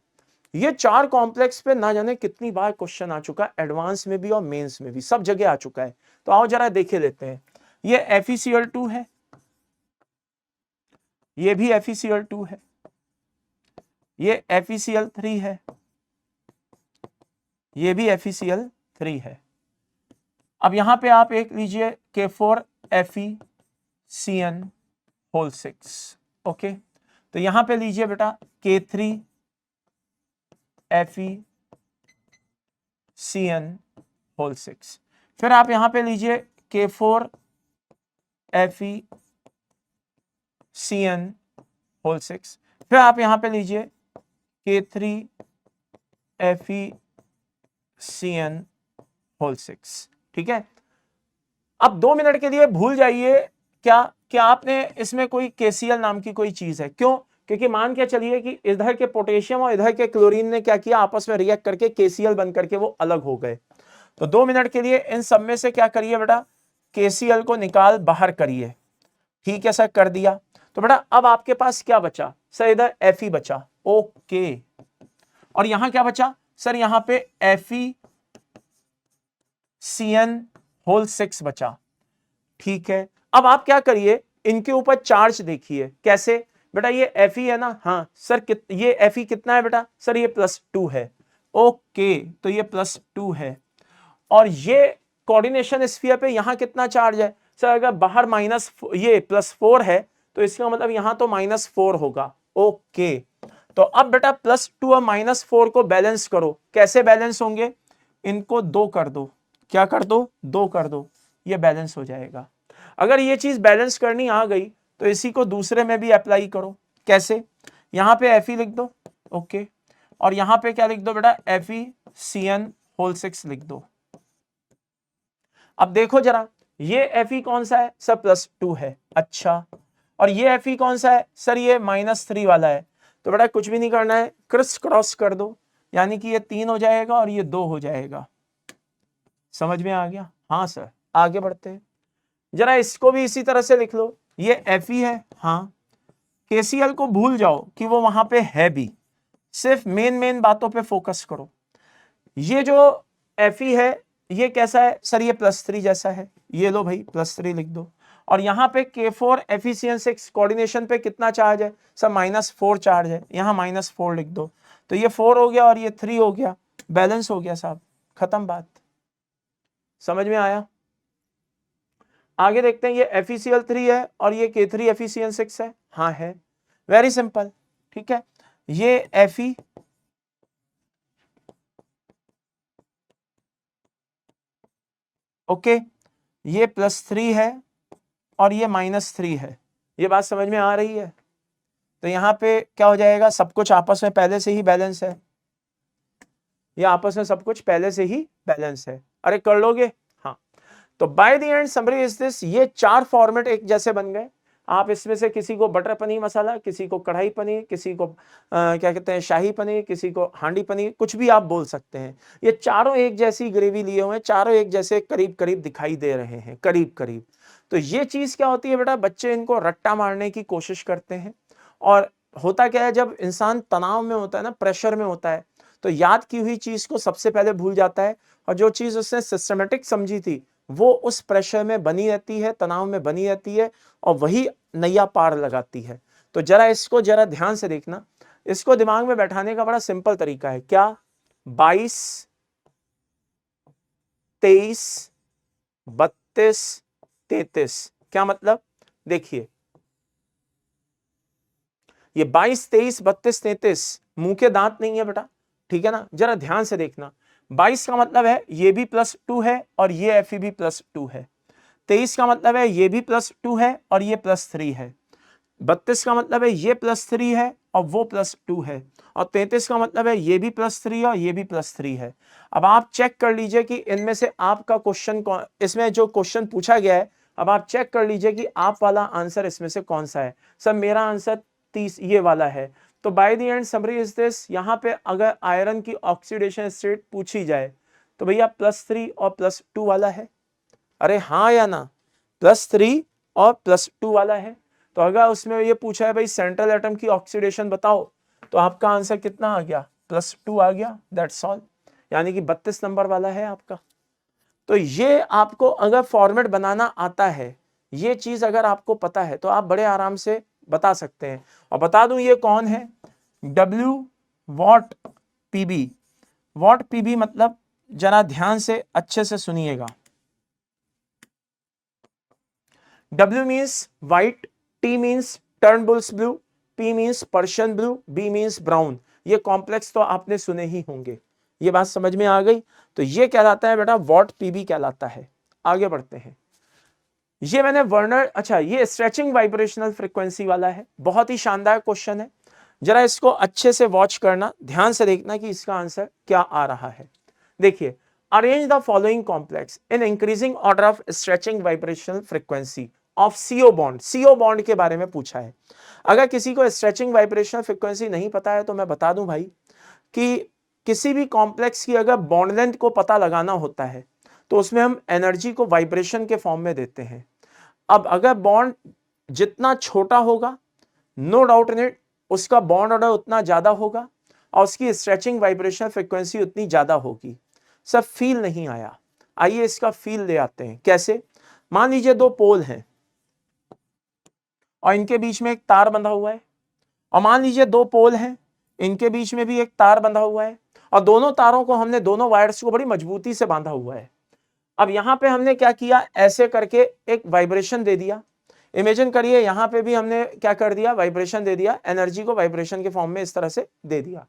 ये 4 कॉम्प्लेक्स पे ना जाने कितनी बार क्वेश्चन आ चुका है, एडवांस में भी और मेंस में भी, सब जगह आ चुका है। तो आओ जरा देखे लेते हैं। ये FeCl2 है, ये भी FeCl2 है, ये FeCl3 है, ये भी FeCl3 है। अब यहां पे आप एक लीजिए K4FeCN6, ओके। तो यहां पे लीजिए बेटा K3FeCN6, फिर आप यहां पे लीजिए K4FeCN6, फिर आप यहां पे लीजिए K3FeCN6, ठीक है। अब 2 मिनट के लिए भूल जाइए क्या आपने इसमें कोई KCl नाम की कोई चीज है, क्यों? क्योंकि मान के चलिए कि इधर के पोटेशियम और इधर के क्लोरीन ने क्या किया, आपस में रिएक्ट करके KCl बन करके वो अलग हो गए। तो 2 मिनट के लिए इन सब में से क्या करिए बेटा, KCl को निकाल बाहर करिए, ठीक है सर, कर दिया। तो बेटा अब आपके पास क्या बचा सर, इधर Fe बचा, ओके, और यहां क्या बचा सर, यहां पे FeCN6 बचा, ठीक है। अब आप क्या करिए, इनके ऊपर चार्ज देखिए कैसे, बेटा ये Fe है ना, हाँ सर ये Fe कितना है बेटा, सर ये +2 है, ओके, तो ये +2 है। और ये कोऑर्डिनेशन स्फीयर पे यहां कितना चार्ज है सर, अगर बाहर ये +4 है तो इसका मतलब यहां तो -4 होगा, ओके। तो अब बेटा +2 और -4 को बैलेंस करो, कैसे बैलेंस होंगे, इनको 2 कर दो, क्या कर दो, 2 कर दो, ये बैलेंस हो जाएगा। अगर ये चीज बैलेंस करनी आ गई तो इसी को दूसरे में भी अप्लाई करो, कैसे, यहां पे Fe लिख दो, ओके, और यहां पे क्या लिख दो बेटा, FeCN6 लिख दो। अब देखो जरा, ये Fe कौन सा है सर, +2 है, अच्छा, और ये Fe कौन सा है सर, ये -3 वाला है। तो बेटा कुछ भी नहीं करना है, क्रिस क्रॉस कर दो, यानी कि ये 3 हो जाएगा और ये 2 हो जाएगा। समझ में आ गया? हाँ सर, आगे बढ़ते हैं, जरा इसको भी इसी तरह से लिख लो, ये Fe है, हाँ, KCl को भूल जाओ कि वो वहां पे है भी, सिर्फ मेन बातों पे फोकस करो। ये जो Fe है ये कैसा है सर, ये +3 जैसा है, ये लो भाई +3 लिख दो। और यहाँ पे K4FeCN6 कोऑर्डिनेशन पे कितना चार्ज है सर, -4 चार्ज है, यहाँ -4 लिख दो। तो ये 4 हो गया और ये 3 हो गया, बैलेंस हो गया साहब, खत्म बात। समझ में आया? आगे देखते हैं, ये FeCl3 है और ये K3FeCl6 है। हाँ है, वेरी सिंपल, ठीक है। ये Fe ओके, ये +3 है और ये -3 है। ये बात समझ में आ रही है? तो यहाँ पे क्या हो जाएगा, सब कुछ आपस में पहले से ही बैलेंस है, ये आपस में सब कुछ पहले से ही बैलेंस है। अरे कर लोगे? हाँ। तो by the end summary is this, ये 4 फॉर्मेट एक जैसे बन गए। आप इसमें से किसी को बटर पनीर मसाला, किसी को कढ़ाई पनीर, किसी को क्या कहते हैं शाही पनीर, किसी को हांडी पनीर, कुछ भी आप बोल सकते हैं। ये चारों एक जैसी ग्रेवी लिए हुए हैं, चारों एक जैसे करीब करीब दिखाई दे रहे हैं, करीब करीब। तो ये चीज क्या होती है बेटा, बच्चे इनको रट्टा मारने की कोशिश करते हैं। और होता क्या है, जब इंसान तनाव में होता है ना, प्रेशर में होता है, तो याद की हुई चीज को सबसे पहले भूल जाता है, और जो चीज उसने सिस्टमेटिक समझी थी वो उस प्रेशर में बनी रहती है, तनाव में बनी रहती है, और वही नैया पार लगाती है। तो जरा इसको जरा ध्यान से देखना, इसको दिमाग में बैठाने का बड़ा सिंपल तरीका है। क्या? 22, 23, 32, 33। क्या मतलब? देखिए, ये 22, 23, 32, 33 मुंह के दांत नहीं है बेटा, ठीक है ना, जरा ध्यान से देखना। 22 का मतलब है ये भी +2 है और ये Fe भी +2 है। 23 का मतलब है ये भी +2 है और ये +3 है। 32 का मतलब है ये +3 है और वो +2 है। और 33 का मतलब है ये भी +3 है और ये भी +3 है। अब आप चेक कर लीजिए कि इनमें से आपका क्वेश्चन कौन, इसमें जो क्वेश्चन पूछा गया है, अब आप चेक कर लीजिए कि आप वाला आंसर इसमें से कौन सा है। सर मेरा आंसर 30 ये वाला है। तो by the end summary is this, यहाँ पे अगर आयरन की ऑक्सीडेशन स्टेट पूछी जाए तो भैया +3 और +2 वाला है। अरे हाँ या ना, +3 और +2 वाला है। तो अगर उसमें ये पूछा है भाई सेंट्रल एटम की ऑक्सीडेशन बताओ, तो आपका आंसर कितना आ गया? +2 आ गया, दैट्स ऑल। यानी कि 32 नंबर वाला है आपका। तो ये आपको अगर फॉर्मेट बनाना आता है, ये चीज अगर आपको पता है, तो आप बड़े आराम से बता सकते हैं। और बता दूं ये कौन है, W what PB। What PB मतलब, जरा ध्यान से अच्छे से सुनिएगा। W means white, T means turnbull's blue, P means Persian blue, B means brown। ये कॉम्प्लेक्स तो आपने सुने ही होंगे, ये बात समझ में आ गई। तो ये कहलाता है बेटा वॉट PB कहलाता है। आगे बढ़ते हैं, ये मैंने वर्नर, अच्छा ये स्ट्रेचिंग वाइब्रेशनल फ्रीक्वेंसी वाला है, बहुत ही शानदार क्वेश्चन है। जरा इसको अच्छे से वॉच करना, ध्यान से देखना कि इसका आंसर क्या आ रहा है। देखिए, arrange the following complex in increasing order of stretching vibrational frequency of CO bond. CO bond के बारे में पूछा है। अगर किसी को स्ट्रेचिंग वाइब्रेशनल फ्रीक्वेंसी नहीं पता है तो मैं बता दूं भाई कि किसी भी कॉम्प्लेक्स की अगर बॉन्ड लेंथ को पता लगाना होता है तो उसमें हम एनर्जी को वाइब्रेशन के फॉर्म में देते हैं। अब अगर बॉन्ड जितना छोटा होगा, नो डाउट इन इट, उसका बॉन्ड ऑर्डर उतना ज्यादा होगा और उसकी स्ट्रेचिंग वाइब्रेशन फ्रीक्वेंसी उतनी ज्यादा होगी। सब फील नहीं आया, आइए इसका फील ले आते हैं। कैसे? मान लीजिए दो पोल हैं और इनके बीच में एक तार बंधा हुआ है, और मान लीजिए दो पोल हैं, इनके बीच में भी एक तार बंधा हुआ है, और दोनों तारों को हमने, दोनों वायर्स को बड़ी मजबूती से बांधा हुआ है। अब यहां पे हमने क्या किया, ऐसे करके एक वाइब्रेशन दे दिया। इमेजिन करिए यहां पे भी हमने क्या कर दिया, वाइब्रेशन दे दिया, एनर्जी को वाइब्रेशन के फॉर्म में इस तरह से दे दिया।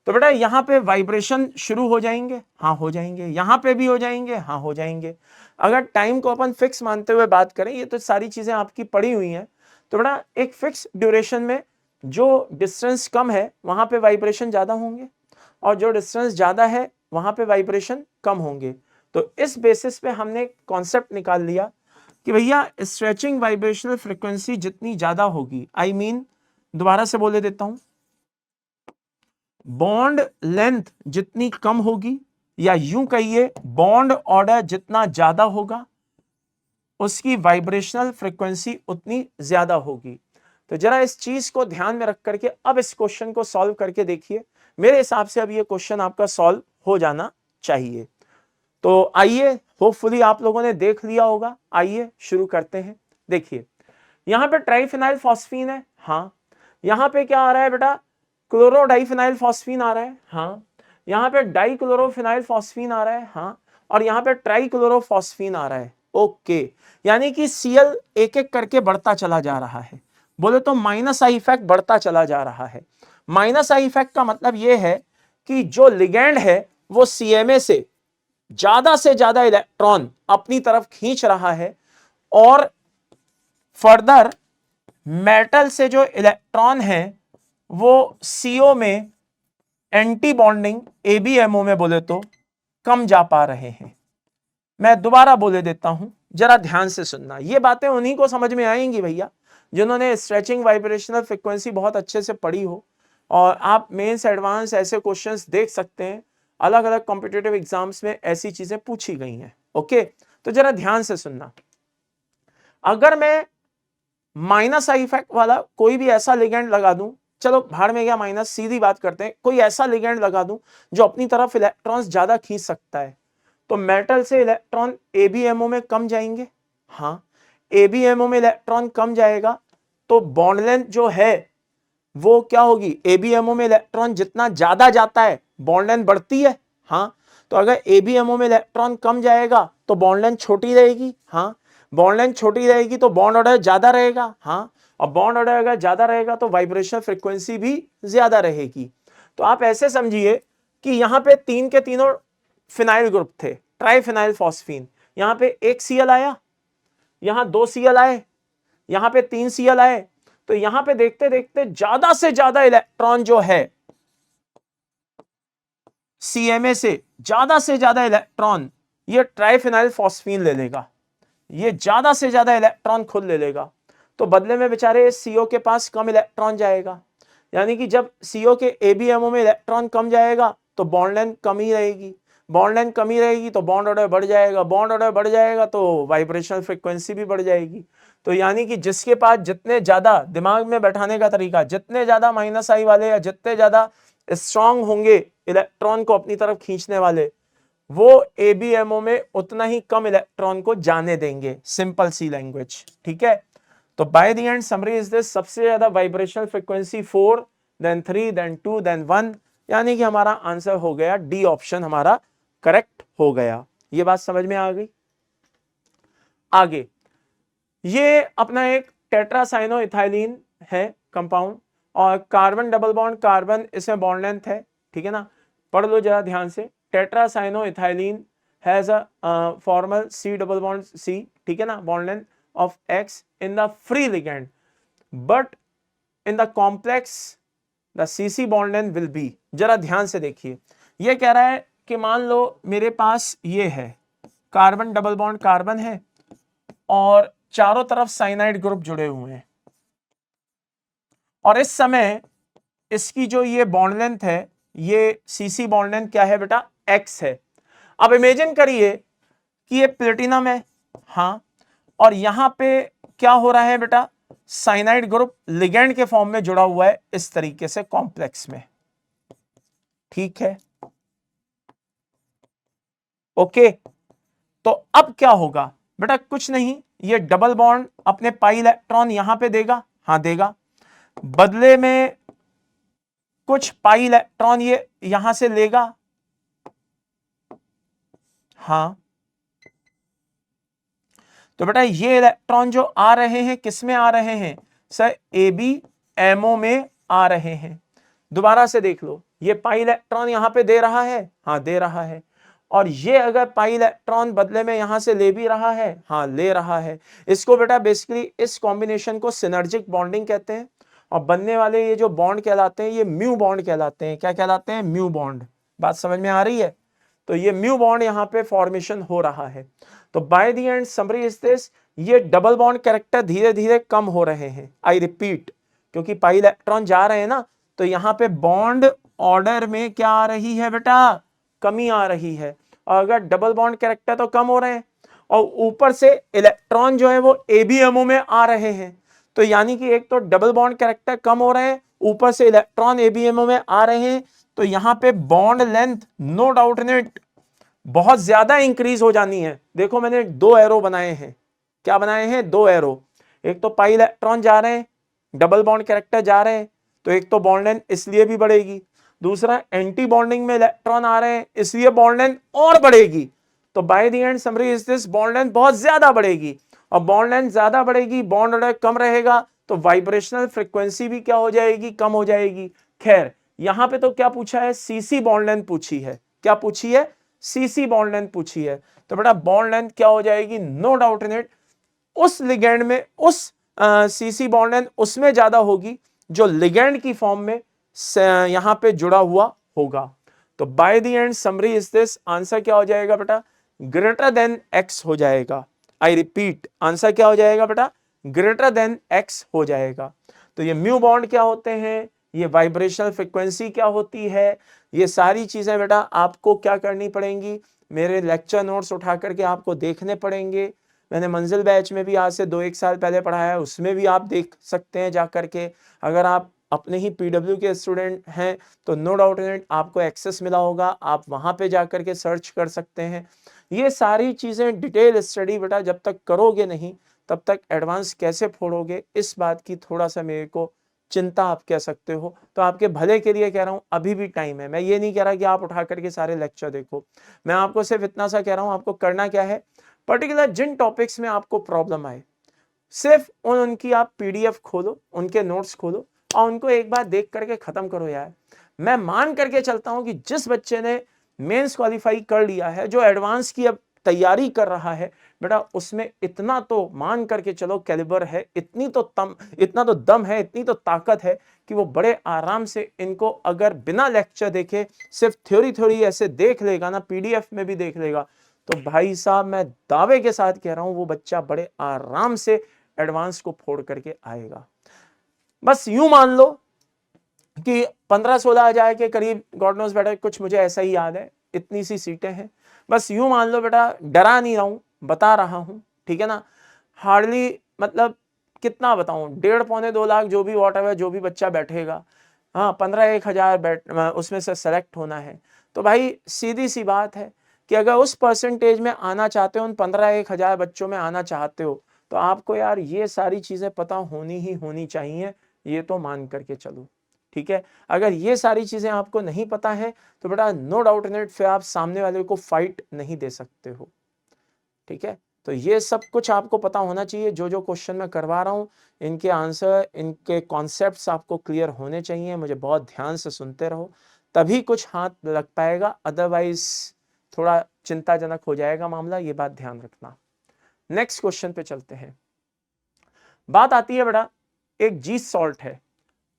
तो बेटा यहाँ पे वाइब्रेशन शुरू हो जाएंगे, हाँ हो जाएंगे, यहाँ पे भी हो जाएंगे, हाँ हो जाएंगे। अगर टाइम को अपन फिक्स मानते हुए बात करें, ये तो सारी चीजें आपकी पड़ी हुई हैं, तो बेटा एक फिक्स ड्यूरेशन में जो डिस्टेंस कम है वहां पे वाइब्रेशन ज्यादा होंगे, और जो डिस्टेंस ज्यादा है वहां पे वाइब्रेशन कम होंगे। तो इस बेसिस पे हमने कॉन्सेप्ट निकाल लिया कि भैया स्ट्रेचिंग वाइब्रेशनल फ्रीक्वेंसी जितनी ज्यादा होगी, आई मीन दोबारा से बोले देता हूं, बॉन्ड लेंथ जितनी कम होगी, या यूं कहिए बॉन्ड ऑर्डर जितना ज्यादा होगा, उसकी वाइब्रेशनल फ्रीक्वेंसी उतनी ज्यादा होगी। तो जरा इस चीज को ध्यान में रख करके अब इस क्वेश्चन को सॉल्व करके देखिए। मेरे हिसाब से अब ये क्वेश्चन आपका सॉल्व हो जाना चाहिए। तो आइए, होपफुली आप लोगों ने देख लिया होगा। आइए शुरू करते हैं। देखिए, यहां पे ट्राइफिनाइल फॉस्फीन है, हाँ। यहां पे क्या आ रहा है बेटा, क्लोरोडाइफिनाइल फॉस्फीन आ रहा है, हाँ। यहाँ पे डाइक्लोरोफिनाइल फॉस्फीन आ रहा है, हाँ। और यहाँ पे ट्राइक्लोरोफॉस्फीन आ रहा है, ओके, यानी कि Cl एक एक करके बढ़ता चला जा रहा है, बोले तो माइनस आई इफेक्ट बढ़ता चला जा रहा है। माइनस आई इफेक्ट का मतलब यह है कि जो लिगैंड है वो CMA से ज्यादा इलेक्ट्रॉन अपनी तरफ खींच रहा है, और फर्दर मेटल से जो इलेक्ट्रॉन है वो CO में एंटी बॉन्डिंग ABMO में बोले तो कम जा पा रहे हैं। मैं दोबारा बोले देता हूं, जरा ध्यान से सुनना, ये बातें उन्हीं को समझ में आएंगी भैया जिन्होंने स्ट्रेचिंग वाइब्रेशनल फ्रीक्वेंसी बहुत अच्छे से पढ़ी हो, और आप मेंस एडवांस ऐसे क्वेश्चंस देख सकते हैं, अलग अलग कॉम्पिटिटिव एग्जाम्स में ऐसी चीजें पूछी गई हैं। ओके, तो जरा ध्यान से सुनना, अगर मैं माइनस आई इफेक्ट वाला कोई भी ऐसा लिगेंड लगा दूं, चलो भाड़ में गया माइनस, सीधी बात करते हैं, कोई ऐसा लिगेंड लगा दूं जो अपनी तरफ इलेक्ट्रॉन्स ज्यादा खींच सकता है, तो मेटल से इलेक्ट्रॉन ABMO में कम जाएंगे। हाँ, ABMO में इलेक्ट्रॉन कम जाएगा तो बॉन्ड लेंथ जो है वो क्या होगी, ABMO में इलेक्ट्रॉन जितना ज्यादा जाता है बॉन्ड लेंथ बढ़ती है। हाँ, तो अगर ABMO में इलेक्ट्रॉन कम जाएगा तो बॉन्ड लेंथ छोटी रहेगी। हाँ, बॉन्ड लेंथ छोटी रहेगी तो बॉन्ड ऑर्डर ज्यादा रहेगा। हाँ, और बॉन्ड ऑर्डर अगर ज्यादा रहेगा तो वाइब्रेशनल फ्रीक्वेंसी भी ज्यादा रहेगी। तो आप ऐसे समझिए कि यहाँ पे तीन के तीनों फिनाइल ग्रुप थे, ट्राइफिनाइल फॉस्फीन, यहाँ पे एक Cl आया, यहाँ 2 Cl आए, यहाँ पे 3 Cl आए, तो यहाँ पे देखते देखते ज्यादा से ज्यादा इलेक्ट्रॉन जो है CMA से ज्यादा इलेक्ट्रॉन ये ट्राइफिनाइल फॉस्फीन ले लेगा, ये ज्यादा से ज्यादा इलेक्ट्रॉन खुद ले लेगा, तो बदले में बेचारे CO के पास कम इलेक्ट्रॉन जाएगा। यानी कि जब CO के ABMO में इलेक्ट्रॉन कम जाएगा तो बॉन्ड लेंथ कम ही रहेगी, बॉन्ड लेंथ कमी रहेगी तो बॉन्ड ऑर्डर बढ़ जाएगा, बॉन्ड ऑर्डर बढ़ जाएगा तो वाइब्रेशनल फ्रीक्वेंसी भी बढ़ जाएगी। तो यानी कि जिसके पास जितने ज्यादा, दिमाग में बैठाने का तरीका, जितने ज्यादा माइनस आई वाले या जितने ज्यादा स्ट्रांग होंगे इलेक्ट्रॉन को अपनी तरफ खींचने वाले, वो ABMO में उतना ही कम इलेक्ट्रॉन को जाने देंगे। सिंपल सी लैंग्वेज, ठीक है। तो by the end summary is this, सबसे ज्यादा vibrational frequency 4, then 3, then 2, then 1, यानी कि हमारा आंसर हो गया डी ऑप्शन हमारा करेक्ट हो गया। ये बात समझ में आ गई। आगे ये अपना एक टेट्रासाइनोइथाइलिन है कंपाउंड, और कार्बन डबल बॉन्ड कार्बन इसमें बॉन्ड लेंथ है, ठीक है ना, पढ़ लो जरा ध्यान से। Tetracyanoethylene has a formal C double bond C, ठीक है ना, bond length of X in the free ligand, but in the complex the CC bond length will be। जरा ध्यान से देखिए, ये कह रहा है कि मान लो मेरे पास ये है कार्बन डबल बॉन्ड कार्बन है और चारों तरफ साइनाइड ग्रुप जुड़े हुए हैं, और इस समय इसकी जो ये बॉन्ड लेंथ है, ये CC बॉन्ड लेंथ क्या है बेटा, X है। अब इमेजिन करिए कि ये प्लेटिनम है, हाँ, और यहां पे क्या हो रहा है बेटा, साइनाइड ग्रुप लिगेंड के फॉर्म में जुड़ा हुआ है इस तरीके से कॉम्प्लेक्स में, ठीक है, ओके। तो अब क्या होगा बेटा, कुछ नहीं, ये डबल बॉन्ड अपने पाई इलेक्ट्रॉन यहां पे देगा, हाँ देगा, बदले में कुछ पाई इलेक्ट्रॉन ये यहां से लेगा, हाँ। तो बेटा ये इलेक्ट्रॉन जो आ रहे हैं किस में आ रहे हैं सर, ABMO में आ रहे हैं। दोबारा से देख लो, ये पाई इलेक्ट्रॉन यहां पे दे रहा है, हाँ दे रहा है, और ये अगर पाई इलेक्ट्रॉन बदले में यहां से ले भी रहा है, हाँ ले रहा है। इसको बेटा बेसिकली इस कॉम्बिनेशन को सिनर्जिक बॉन्डिंग कहते हैं, और बनने वाले ये जो बॉन्ड कहलाते हैं ये म्यू बॉन्ड कहलाते हैं। क्या कहलाते हैं, म्यू बॉन्ड। बात समझ में आ रही है। तो ये म्यू बॉन्ड यहाँ पे फॉर्मेशन हो रहा है। तो by the end summary is this, ये डबल बॉन्ड कैरेक्टर धीरे धीरे कम हो रहे हैं। आई रिपीट, क्योंकि पाई इलेक्ट्रॉन जा रहे हैं ना, तो यहाँ पे बॉन्ड ऑर्डर में क्या आ रही है बेटा, कमी आ रही है। और अगर डबल बॉन्ड कैरेक्टर तो कम हो रहे हैं, और ऊपर से इलेक्ट्रॉन जो है वो ABMO में आ रहे हैं, तो यानी कि एक तो डबल बॉन्ड कैरेक्टर कम हो रहे हैं, ऊपर से इलेक्ट्रॉन ABMO में आ रहे हैं, तो यहाँ पे bond length no doubt net बहुत ज्यादा इंक्रीज हो जानी है। देखो मैंने 2 एरो बनाए हैं, क्या बनाए हैं, 2 एरो। एक तो पाई इलेक्ट्रॉन जा रहे हैं, डबल बॉन्ड कैरेक्टर जा रहे हैं, तो एक तो बॉन्ड लेंथ इसलिए भी बढ़ेगी, दूसरा एंटी बॉन्डिंग में इलेक्ट्रॉन आ रहे हैं इसलिए बॉन्ड लेंथ और बढ़ेगी। तो by the end summary is this bond length बहुत ज्यादा बढ़ेगी, और बॉन्ड लेंथ ज्यादा बढ़ेगी, बॉन्ड ऑर्डर कम रहेगा, तो वाइब्रेशनल फ्रीक्वेंसी भी क्या हो जाएगी, कम हो जाएगी। खैर यहां पे तो क्या पूछा है, सीसी बॉन्ड लेंथ पूछी है, क्या पूछी है, सीसी बॉन्ड लेंथ पूछी है। तो बेटा बॉन्ड लेंथ क्या हो जाएगी, नो डाउट इन इट, उस लिगेंड में उस सीसी बॉन्ड लेंथ उसमें ज्यादा होगी जो लिगेंड की फॉर्म में यहां पे जुड़ा हुआ होगा। तो by the end summary is this, answer क्या हो जाएगा बेटा, ग्रेटर देन एक्स हो जाएगा। आई रिपीट, आंसर क्या हो जाएगा बेटा, ग्रेटर देन एक्स हो जाएगा। तो ये म्यू बॉन्ड क्या होते हैं, ये वाइब्रेशनल फ्रीक्वेंसी क्या होती है, ये सारी चीजें बेटा आपको क्या करनी पड़ेंगी, मेरे लेक्चर नोट्स उठा करके आपको देखने पड़ेंगे। मैंने मंजिल बैच में भी आज से 2-1 साल पहले पढ़ाया है, उसमें भी आप देख सकते हैं जा करके। अगर आप अपने ही पीडब्ल्यू के स्टूडेंट हैं तो नो डाउट इन इट आपको एक्सेस मिला होगा, आप वहां पे जा करके सर्च कर सकते हैं। ये सारी चीजें डिटेल स्टडी बेटा जब तक करोगे नहीं तब तक एडवांस कैसे फोड़ोगे, इस बात की थोड़ा सा मेरे को चिंता आप कह सकते हो। तो आपके भले के लिए कह रहा हूं, अभी भी टाइम है। मैं ये नहीं कह रहा कि आप उठा करके सारे लेक्चर देखो, मैं आपको सिर्फ इतना सा कह रहा हूं, आपको करना क्या है, पर्टिकुलर जिन टॉपिक्स में आपको प्रॉब्लम आए सिर्फ उनकी आप पीडीएफ खोलो, उनके नोट्स खोलो और उनको एक बार देख करके खत्म करो यार। मैं मान करके चलता हूं कि जिस बच्चे ने मेंस क्वालिफाई कर लिया है, जो एडवांस की अब तैयारी कर रहा है बेटा, उसमें इतना तो मान करके चलो कैलिबर है, इतना तो दम है, इतनी तो ताकत है कि वो बड़े आराम से इनको अगर बिना लेक्चर देखे सिर्फ थ्योरी थ्योरी ऐसे देख लेगा ना, पीडीएफ में भी देख लेगा, तो भाई साहब मैं दावे के साथ कह रहा हूं वो बच्चा बड़े आराम से एडवांस को फोड़ करके आएगा। बस यूं मान लो कि 15-16 हजार के करीब, गॉड नोस बेटा, कुछ मुझे ऐसा ही याद है, इतनी सी सीटें हैं। बस यूं मान लो बेटा, डरा नहीं रहा हूं, बता रहा हूं, ठीक है ना। हार्डली मतलब कितना बताऊं, 1.5-2 लाख जो भी वॉट एवर जो भी बच्चा बैठेगा, हाँ 15-1 हजार बैठ उसमें से सेलेक्ट होना है। तो भाई सीधी सी बात है कि अगर उस परसेंटेज में आना चाहते हो, उन 15-1 हजार बच्चों में आना चाहते हो, तो आपको यार ये सारी चीजें पता होनी ही होनी चाहिए, ये तो मान करके चलो, ठीक है। अगर ये सारी चीजें आपको नहीं पता है तो बेटा नो डाउट इन इट फिर आप सामने वाले को फाइट नहीं दे सकते हो, ठीक है। तो ये सब कुछ आपको पता होना चाहिए, जो जो क्वेश्चन मैं करवा रहा हूँ इनके आंसर, इनके कॉन्सेप्ट्स आपको क्लियर होने चाहिए। मुझे बहुत ध्यान से सुनते रहो, तभी कुछ हाथ लग पाएगा, अदरवाइज थोड़ा चिंताजनक हो जाएगा मामला, ये बात ध्यान रखना। नेक्स्ट क्वेश्चन पे चलते हैं। बात आती है बेटा, एक जी सॉल्ट है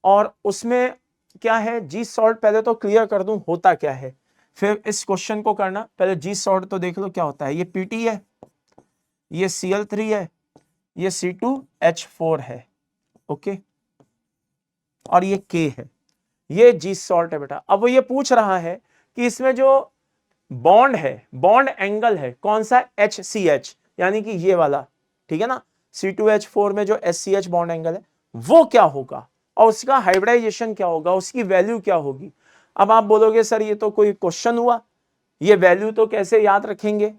और उसमें क्या है, जी सॉल्ट पहले तो क्लियर कर दूं होता क्या है, फिर इस क्वेश्चन को करना। पहले जी सॉल्ट तो देख लो क्या होता है। ये पीटी है, ये Cl3 है, ये C2H4 है, ओके, और ये K है, ये जी सॉल्ट है बेटा। अब वो ये पूछ रहा है कि इसमें जो बॉन्ड है, बॉन्ड एंगल है कौन सा, HCH, यानी कि ये वाला, ठीक है ना, C2H4 में जो SCH बॉन्ड एंगल है वो क्या होगा और उसका हाइब्रिडाइजेशन क्या होगा, उसकी वैल्यू क्या होगी। अब आप बोलोगे सर ये तो कोई क्वेश्चन हुआ, ये वैल्यू तो कैसे याद रखेंगे,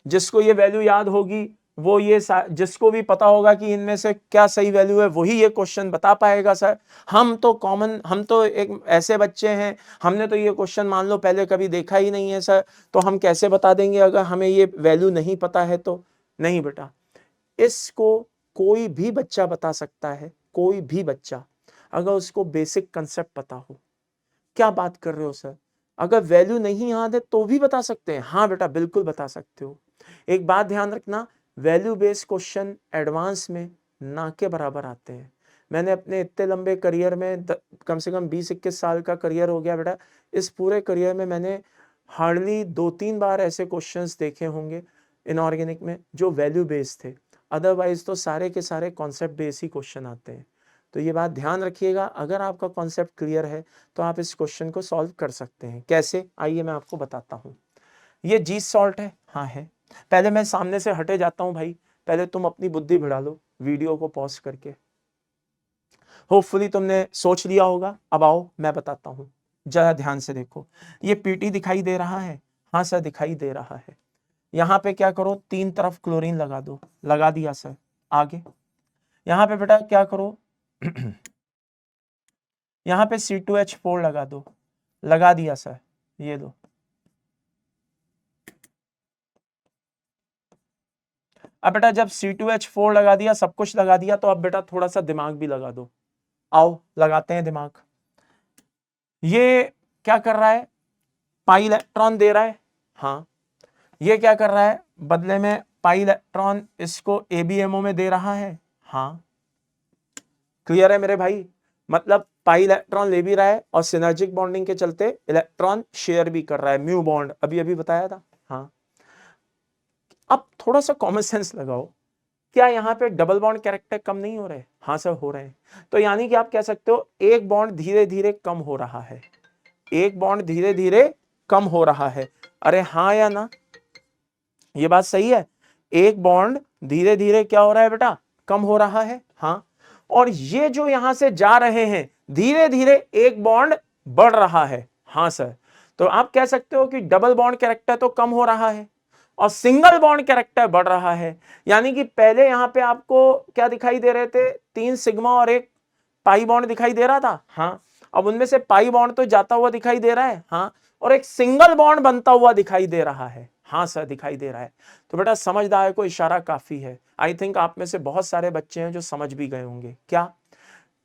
जिसको ये वैल्यू याद होगी वो ये जिसको भी पता होगा कि इनमें से क्या सही वैल्यू है वही ये क्वेश्चन बता पाएगा सर। हम तो एक ऐसे बच्चे हैं, हमने तो ये क्वेश्चन मान लो पहले कभी देखा ही नहीं है सर, तो हम कैसे बता देंगे अगर हमें ये वैल्यू नहीं पता है तो। नहीं बेटा, इसको कोई भी बच्चा बता सकता है, कोई भी बच्चा, अगर उसको बेसिक कंसेप्ट पता हो। क्या बात कर रहे हो सर, अगर वैल्यू नहीं याद है तो भी बता सकते हैं? हाँ बेटा बिल्कुल बता सकते हो। एक बात ध्यान रखना, वैल्यू बेस्ड क्वेश्चन एडवांस में ना के बराबर आते हैं। मैंने अपने इतने लंबे करियर में कम से कम 20-21 साल का करियर हो गया बेटा, इस पूरे करियर में मैंने हार्डली 2-3 बार ऐसे क्वेश्चंस देखे होंगे इनऑर्गेनिक में जो वैल्यू बेस्ड थे, अदरवाइज तो सारे के सारे कॉन्सेप्ट बेस्ड ही क्वेश्चन आते हैं। तो ये बात ध्यान रखिएगा, अगर आपका कॉन्सेप्ट क्लियर है तो आप इस क्वेश्चन को सॉल्व कर सकते हैं। कैसे, आइए मैं आपको बताता हूँ। ये जी सॉल्ट है, हाँ है। पहले मैं सामने से हटे जाता हूँ भाई, पहले तुम अपनी बुद्धि बढ़ा लो वीडियो को पॉज करके। होपफुली तुमने सोच लिया होगा। अब आओ मैं बताता हूँ, जरा ध्यान से देखो। ये पीटी दिखाई दे रहा है, हाँ सर दिखाई दे रहा है। यहाँ पे क्या करो, 3 तरफ क्लोरीन लगा दो, लगा दिया सर। आगे यहाँ पे बेटा क्या करो यहाँ पे C2H4 लगा दो, लगा दिया सर, ये लो। अब बेटा जब C2H4 लगा दिया, सब कुछ लगा दिया, तो अब बेटा थोड़ा सा दिमाग भी लगा दो। आओ लगाते हैं दिमाग। ये क्या कर रहा है, पाई इलेक्ट्रॉन दे रहा है, हाँ। ये क्या कर रहा है, बदले में पाई इलेक्ट्रॉन इसको ABMO में दे रहा है, हाँ। क्लियर है मेरे भाई? मतलब पाई इलेक्ट्रॉन ले भी रहा है और सिनर्जिक बॉन्डिंग के चलते इलेक्ट्रॉन शेयर भी कर रहा है, म्यू बॉन्ड अभी अभी बताया था, हाँ। अब थोड़ा सा कॉमन सेंस लगाओ, क्या यहाँ पे डबल बॉन्ड कैरेक्टर कम नहीं हो रहे? हाँ सर हो रहे हैं। तो यानी कि आप कह सकते हो एक बॉन्ड धीरे धीरे कम हो रहा है, एक बॉन्ड धीरे धीरे कम हो रहा है। अरे हाँ या ना, ये बात सही है? एक बॉन्ड धीरे धीरे क्या हो रहा है बेटा, कम हो रहा है, हाँ। और ये जो यहां से जा रहे हैं धीरे धीरे एक बॉन्ड बढ़ रहा है, हाँ सर। तो आप कह सकते हो कि डबल बॉन्ड कैरेक्टर तो कम हो रहा है और सिंगल बॉन्ड कैरेक्टर बढ़ रहा है। यानी कि पहले यहां पे आपको क्या दिखाई दे रहे थे, 3 सिग्मा और एक पाई बॉन्ड दिखाई दे रहा था, हाँ। अब उनमें से पाई बॉन्ड तो जाता हुआ दिखाई दे रहा है, हाँ, और एक सिंगल बॉन्ड बनता हुआ दिखाई दे रहा है, हाँ सर दिखाई दे रहा है। तो बेटा समझदार को इशारा काफी है। आई थिंक आप में से बहुत सारे बच्चे हैं जो समझ भी गए होंगे क्या,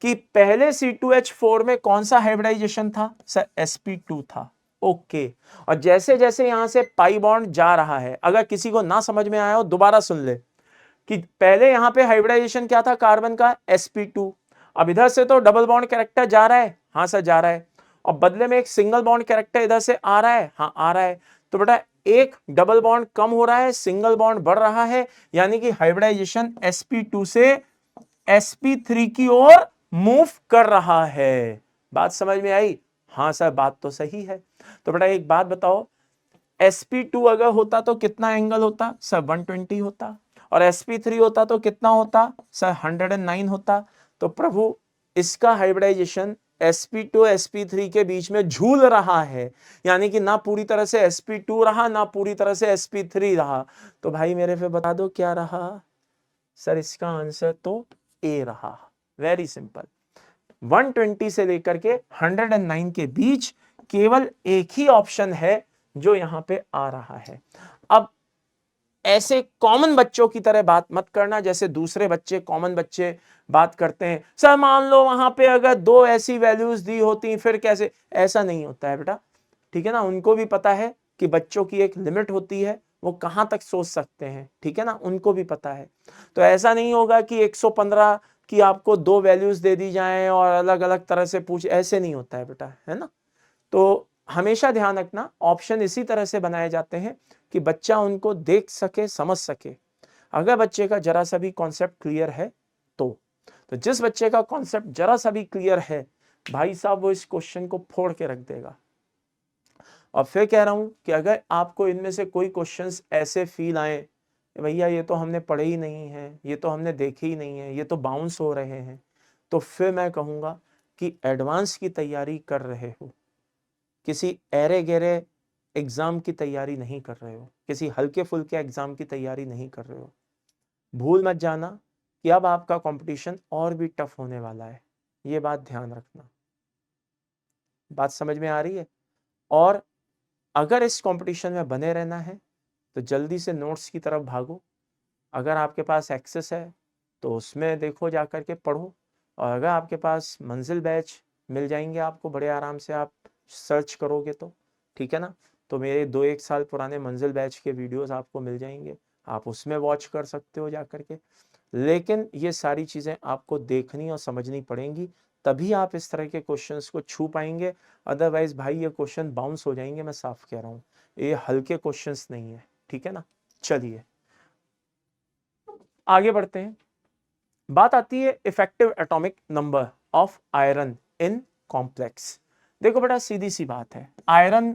कि पहले C2H4 में कौन सा हाइब्रिडाइजेशन था सर, sp2 था, ओके। और जैसे जैसे यहां से पाई बॉन्ड जा रहा है, अगर किसी को ना समझ में आया हो दोबारा सुन ले, कि पहले यहां पे हाइब्रिडाइजेशन क्या था कार्बन का, sp2। अब इधर से तो डबल बॉन्ड कैरेक्टर जा रहा है, हाँ सर जा रहा है, और बदले में एक सिंगल बॉन्ड कैरेक्टर इधर से आ रहा है, हाँ आ रहा है। तो बेटा एक डबल बॉन्ड कम हो रहा है, सिंगल बॉन्ड बढ़ रहा है, यानी कि हाइब्रिडाइजेशन sp2 से sp3 की ओर मूव कर रहा है। बात समझ में आई? हाँ सर बात तो सही है। तो बेटा एक बात बताओ, sp2 अगर होता तो कितना एंगल होता सर, 120 होता, और sp3 होता तो कितना होता सर, 109 होता। तो प्रभु इसका हाइब्रिडाइजेशन sp2 sp3 के बीच में झूल रहा है, यानी कि ना पूरी तरह से sp2 रहा ना पूरी तरह से sp3 रहा। तो भाई मेरे पे बता दो क्या रहा सर, इसका आंसर तो ए रहा। वेरी सिंपल, 120 से लेकर के 109 के बीच केवल एक ही ऑप्शन है जो यहां पे आ रहा है। अब ऐसे कॉमन बच्चों की तरह बात मत करना जैसे दूसरे बच्चे कॉमन बच्चे बात करते हैं, सर मान लो वहां पे अगर 2 ऐसी वैल्यूज दी होती फिर कैसे, ऐसा नहीं होता है बेटा, ठीक है ना। उनको भी पता है कि बच्चों की एक लिमिट होती है, वो कहां तक सोच सकते हैं, ठीक है ना, उनको भी पता है। तो ऐसा नहीं होगा कि 115 की आपको 2 वैल्यूज दे दी जाएं और अलग अलग तरह से पूछ, ऐसे नहीं होता है बेटा, है ना। तो हमेशा ध्यान रखना ऑप्शन इसी तरह से बनाए जाते हैं कि बच्चा उनको देख सके, समझ सके। अगर बच्चे का जरा सा भी कॉन्सेप्ट क्लियर है तो जिस बच्चे का कॉन्सेप्ट जरा सा भी क्लियर है भाई साहब, वो इस क्वेश्चन को फोड़ के रख देगा। और फिर कह रहा हूं कि अगर आपको इनमें से कोई क्वेश्चंस ऐसे फील आए, भैया ये तो हमने पढ़े ही नहीं है, ये तो हमने देखे ही नहीं है, ये तो बाउंस हो रहे हैं, तो फिर मैं कहूंगा कि एडवांस की तैयारी कर रहे हो, किसी ऐरे गहरे एग्जाम की तैयारी नहीं कर रहे हो, किसी हल्के फुल्के एग्जाम की तैयारी नहीं कर रहे हो। भूल मत जाना कि अब आपका कंपटीशन और भी टफ होने वाला है, ये बात ध्यान रखना। बात समझ में आ रही है? और अगर इस कंपटीशन में बने रहना है तो जल्दी से नोट्स की तरफ भागो। अगर आपके पास एक्सेस है तो उसमें देखो, जा करके पढ़ो। और अगर आपके पास मंजिल बैच मिल जाएंगे आपको बड़े आराम से, आप सर्च करोगे तो, ठीक है ना। तो मेरे 2-1 साल पुराने मंजिल बैच के वीडियोस आपको मिल जाएंगे, आप उसमें वॉच कर सकते हो जा करके। लेकिन ये सारी चीज़ें आपको देखनी और समझनी पड़ेंगी, तभी आप इस तरह के क्वेश्चंस को छू पाएंगे। अदरवाइज भाई ये क्वेश्चन बाउंस हो जाएंगे, मैं साफ कह रहा हूँ, ये हल्के क्वेश्चंस नहीं है, ठीक है ना। चलिए आगे बढ़ते हैं। बात आती है effective atomic number of iron in complex. देखो बेटा सीधी सी बात है, आयरन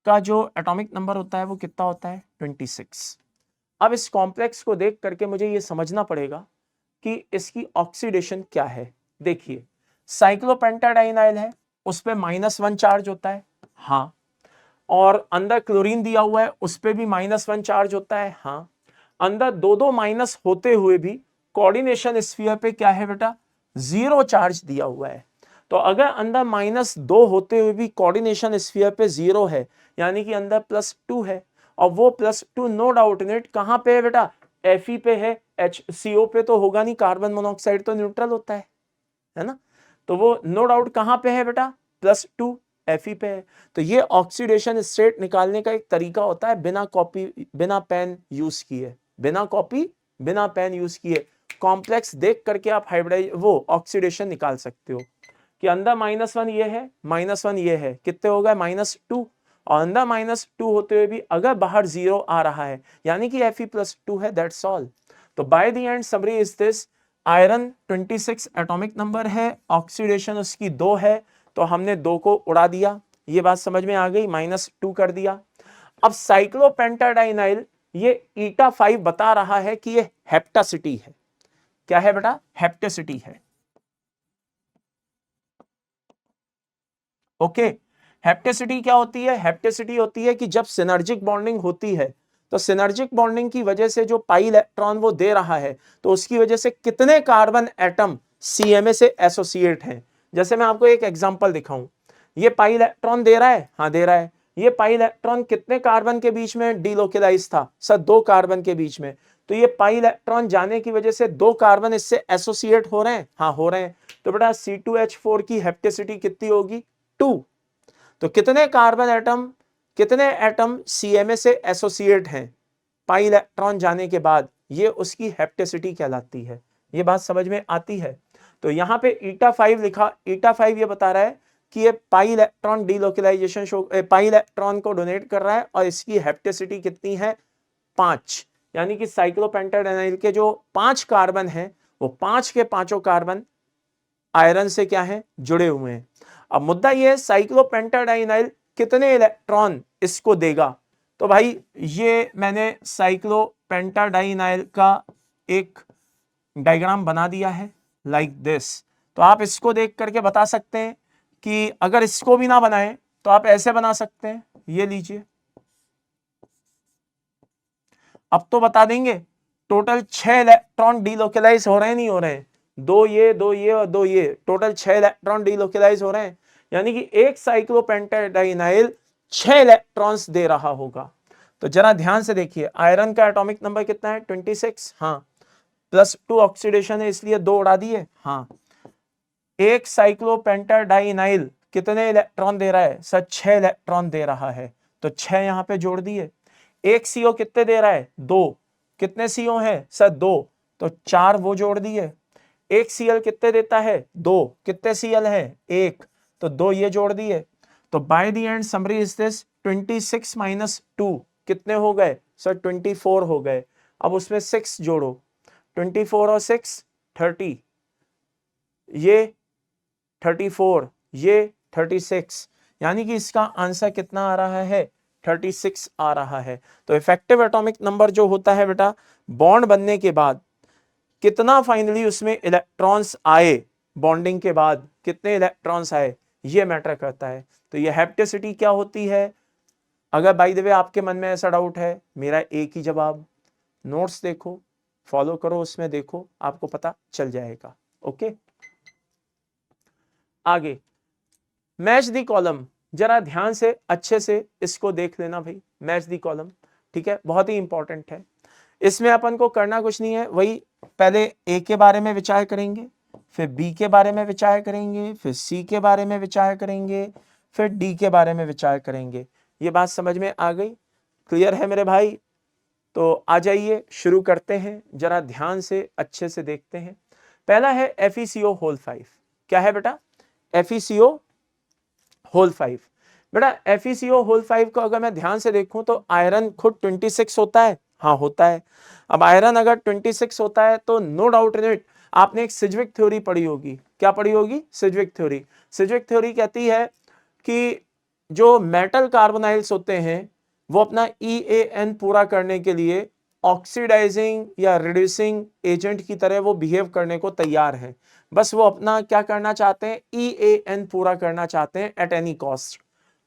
का जो एटॉमिक नंबर होता है वो कितना होता है, 26। अब इस कॉम्प्लेक्स को देख करके मुझे ये समझना पड़ेगा कि इसकी ऑक्सीडेशन क्या है। देखिए साइक्लोपेंटाडाइनाइल है, उस पे -1 चार्ज होता है, हाँ। और अंदर क्लोरीन दिया हुआ है, उस पे भी -1 चार्ज होता है, हाँ। अंदर 2-2 माइनस होते हुए भी कोऑर्डिनेशन स्फीयर पे क्या है बेटा, 0 चार्ज दिया हुआ है। तो अगर अंदर -2 होते हुए भी कोऑर्डिनेशन स्फीयर पे 0 है, यानी कि अंदर +2 है, और वो +2 नो डाउट इन इट कहां पे है बेटा, Fe पे है, HCO पे तो होगा नहीं, कार्बन मोनोऑक्साइड तो न्यूट्रल होता है ना। तो वो नो डाउट कहाँ पे है बेटा, +2 Fe पे है। तो ये ऑक्सीडेशन स्टेट निकालने का एक तरीका होता है बिना कॉपी बिना पेन यूज किए, बिना कॉपी बिना पेन यूज किए कॉम्प्लेक्स देख करके आप हाइब्रिडाइज वो ऑक्सीडेशन निकाल सकते हो कि अंदर -1 ये है, -1 ये है, कितने हो गए -2, और अंदर -2 होते हुए भी अगर बाहर 0 आ रहा है यानी कि Fe+2 है, दैट्स ऑल। तो by the end summary is this, iron 26 atomic number है, ऑक्सीडेशन उसकी 2 है, तो हमने 2 को उड़ा दिया, ये बात समझ में आ गई, -2 कर दिया। अब साइक्लोपेंटाडाइनाइल ये ईटा 5 बता रहा है कि ये हेप्टासिटी है। क्या है बेटा, हेप्टासिटी है। ओके, हेप्टेसिटी क्या होती है, हेप्टेसिटी होती है कि जब सिनर्जिक बॉन्डिंग होती है, तो सिनर्जिक बॉन्डिंग की वजह से जो पाई इलेक्ट्रॉन वो दे रहा है, तो उसकी वजह से कितने कार्बन एटम CMA से एसोसिएट हैं। जैसे मैं आपको एक एग्जांपल दिखाऊं, ये पाई इलेक्ट्रॉन दे रहा है, हाँ दे रहा है, ये पाई इलेक्ट्रॉन कितने कार्बन के बीच में डीलोकेलाइज था सर, 2 कार्बन के बीच में, तो ये पाई इलेक्ट्रॉन जाने की वजह से 2 कार्बन इससे एसोसिएट हो रहे हैं, हाँ हो रहे हैं, तो बेटा C2H4 की हेप्टेसिटी कितनी होगी, 2। तो कितने कार्बन एटम, कितने एटम CMA से एसोसिएट हैं पाई इलेक्ट्रॉन जाने के बाद, ये उसकी हेप्टेसिटी कहलाती है। ये बात समझ में आती है। तो यहाँ पे ईटा 5 लिखा, ईटा 5 ये बता रहा है कि ये pi electron delocalisation show, pi electron को डोनेट कर रहा है और इसकी हेप्टेसिटी कितनी है, 5। यानी कि साइक्लोपेंटाडाइनाइल के जो 5 कार्बन हैं वो 5 के 5 कार्बन आयरन से क्या है, जुड़े हुए हैं। अब मुद्दा ये है साइक्लोपेंटाडाइनाइल कितने इलेक्ट्रॉन इसको देगा, तो भाई ये मैंने साइक्लोपेंटाडाइनाइल का एक डायग्राम बना दिया है लाइक दिस। तो आप इसको देख करके बता सकते हैं कि अगर इसको भी ना बनाएं तो आप ऐसे बना सकते हैं, ये लीजिए। अब तो बता देंगे टोटल 6 इलेक्ट्रॉन डीलोकेलाइज हो रहे हैं, नहीं हो रहे हैं, 2 ये 2 ये और 2 ये, टोटल 6 इलेक्ट्रॉन डीलोकेलाइज हो रहे हैं, यानी कि एक साइक्लोपेंटाडाइनाइल 6 इलेक्ट्रॉन्स दे रहा होगा। तो जरा ध्यान से देखिए, आयरन का एटॉमिक नंबर कितना है, 26, हाँ, +2 ऑक्सीडेशन है इसलिए 2 उड़ा दिए, हाँ। एक साइक्लोपेंटाडाइनाइल कितने इलेक्ट्रॉन दे रहा है सर, 6 इलेक्ट्रॉन दे रहा है, तो 6 यहां पे जोड़ दिए। एक CO कितने दे रहा है, 2, कितने CO है सर, 2, तो 4 वो जोड़ दिए। एक Cl कितने देता है, 2, कितने Cl है, 1, तो 2 ये जोड़ दिए। तो by the end summary is this, 26 - 2 कितने हो गए सर, 24 हो गए। अब उसमें 6 जोड़ो, 24 और 6 30, ये 34, ये 36, यानी कि इसका आंसर कितना आ रहा है, 36 आ रहा है। तो इफेक्टिव एटॉमिक नंबर जो होता है बेटा, बॉन्ड बनने के बाद कितना फाइनली उसमें इलेक्ट्रॉन्स आए, बॉन्डिंग के बाद कितने इलेक्ट्रॉन्स आए, ये मैटर करता है। तो ये हेप्टेसिटी क्या होती है। अगर बाय द वे आपके मन में ऐसा डाउट है, मेरा एक ही जवाब, नोट्स देखो, फॉलो करो, उसमें देखो, आपको पता चल जाएगा। ओके, आगे मैच दी कॉलम, जरा ध्यान से अच्छे से इसको देख लेना भाई, मैच दी कॉलम, ठीक है, बहुत ही इंपॉर्टेंट है। इसमें अपन को करना कुछ नहीं है, वही पहले ए के बारे में विचार करेंगे, फिर बी के बारे में विचार करेंगे, फिर सी के बारे में विचार करेंगे, फिर डी के बारे में विचार करेंगे। ये बात समझ में आ गई, क्लियर है मेरे भाई। तो आ जाइए शुरू करते हैं, जरा ध्यान से अच्छे से देखते हैं। पहला है FeCO5। क्या है बेटा, FeCO5। बेटा FeCO5 को अगर मैं ध्यान से देखूं तो आयरन खुद 26 होता है, हाँ होता है। अब आयरन अगर 26 होता है तो नो डाउट इन इट, आपने एक सिज्विक थ्योरी पढ़ी होगी, क्या पढ़ी होगी, सिज्विक थ्योरी। सिज्विक थ्योरी कहती है कि जो मेटल कार्बोनाइल्स होते हैं वो अपना EAN पूरा करने के लिए ऑक्सीडाइजिंग या रिड्यूसिंग एजेंट की तरह वो बिहेव करने को तैयार है, बस वो अपना क्या करना चाहते हैं, EAN पूरा करना चाहते हैं एट एनी कॉस्ट।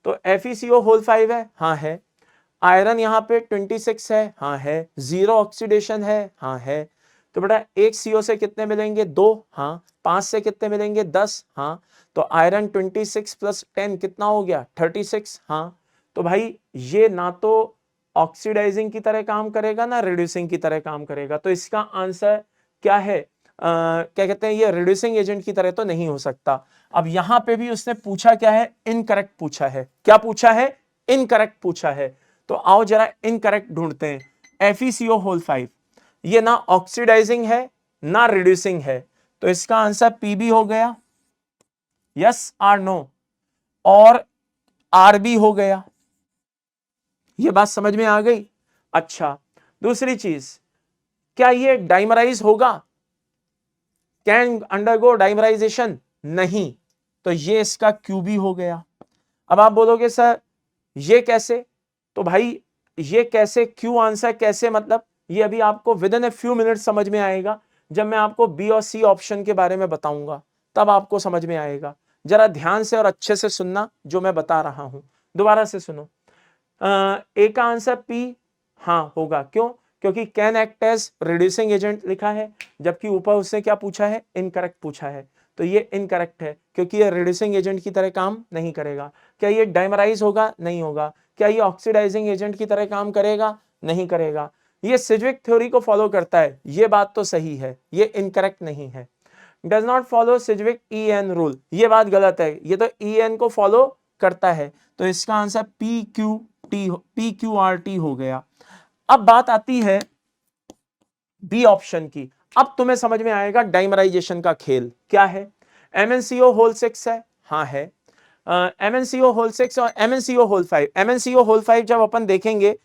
तो FeCO5 है, हाँ है। आयरन यहाँ पे 26 है, हाँ है। 0 ऑक्सीडेशन है, हाँ है। तो बेटा एक CO से कितने मिलेंगे, 2, हाँ। 5 से कितने मिलेंगे, 10, हाँ। तो आयरन 26 + 10 कितना हो गया, 36, हाँ। तो भाई ये ना तो ऑक्सीडाइजिंग की तरह काम करेगा ना रिड्यूसिंग की तरह काम करेगा। तो इसका आंसर क्या है? क्या कहते हैं, ये रिड्यूसिंग एजेंट की तरह तो नहीं हो सकता। अब यहां पे भी उसने पूछा क्या है? इनकरेक्ट पूछा है। क्या पूछा है? इनकरेक्ट पूछा है। तो आओ जरा इनकरेक्ट ढूंढते हैं। FeCO5 ये ना ऑक्सीडाइजिंग है ना रिड्यूसिंग है, तो इसका आंसर पीबी हो गया, यस और नो, और आरबी हो गया। ये बात समझ में आ गई? अच्छा, दूसरी चीज, क्या ये डाइमराइज होगा? Can undergo dimerisation? नहीं, तो ये इसका क्यूबी हो गया। अब आप बोलोगे सर ये कैसे? तो भाई ये कैसे, क्यों आंसर कैसे, मतलब ये अभी आपको with in a few minute समझ में आएगा, जब मैं आपको बी और सी ऑप्शन के बारे में बताऊंगा तब आपको समझ में आएगा। जरा ध्यान से और अच्छे से सुनना जो मैं बता रहा हूं, दोबारा से सुनो। ए का आंसर पी हाँ होगा। क्यों? क्योंकि can act as reducing agent लिखा है, जबकि ऊपर उसने क्या पूछा है? इनकरेक्ट पूछा है। तो ये इनकरेक्ट है क्योंकि ये रिड्यूसिंग एजेंट की तरह काम नहीं करेगा। क्या ये डाइमराइज होगा? नहीं होगा। क्या ये ऑक्सीडाइजिंग एजेंट की तरह काम करेगा? नहीं करेगा। ये सिज्विक थ्योरी को फॉलो करता है, ये बात तो सही है, ये इनकरेक्ट नहीं है। Does not follow Sidgwick EN rule, ये बात गलत है, ये तो EN को फॉलो करता है। तो इसका आंसर PQRT हो गया। अब बात आती है बी ऑप्शन की। अब तुम्हें समझ में आएगा डाइमराइजेशन का खेल क्या है। MnCO होल 6 है, हाँ है। MnCO होल 6 और MnCO होल 5, MnCO होल 5 जब अपन देखेंगे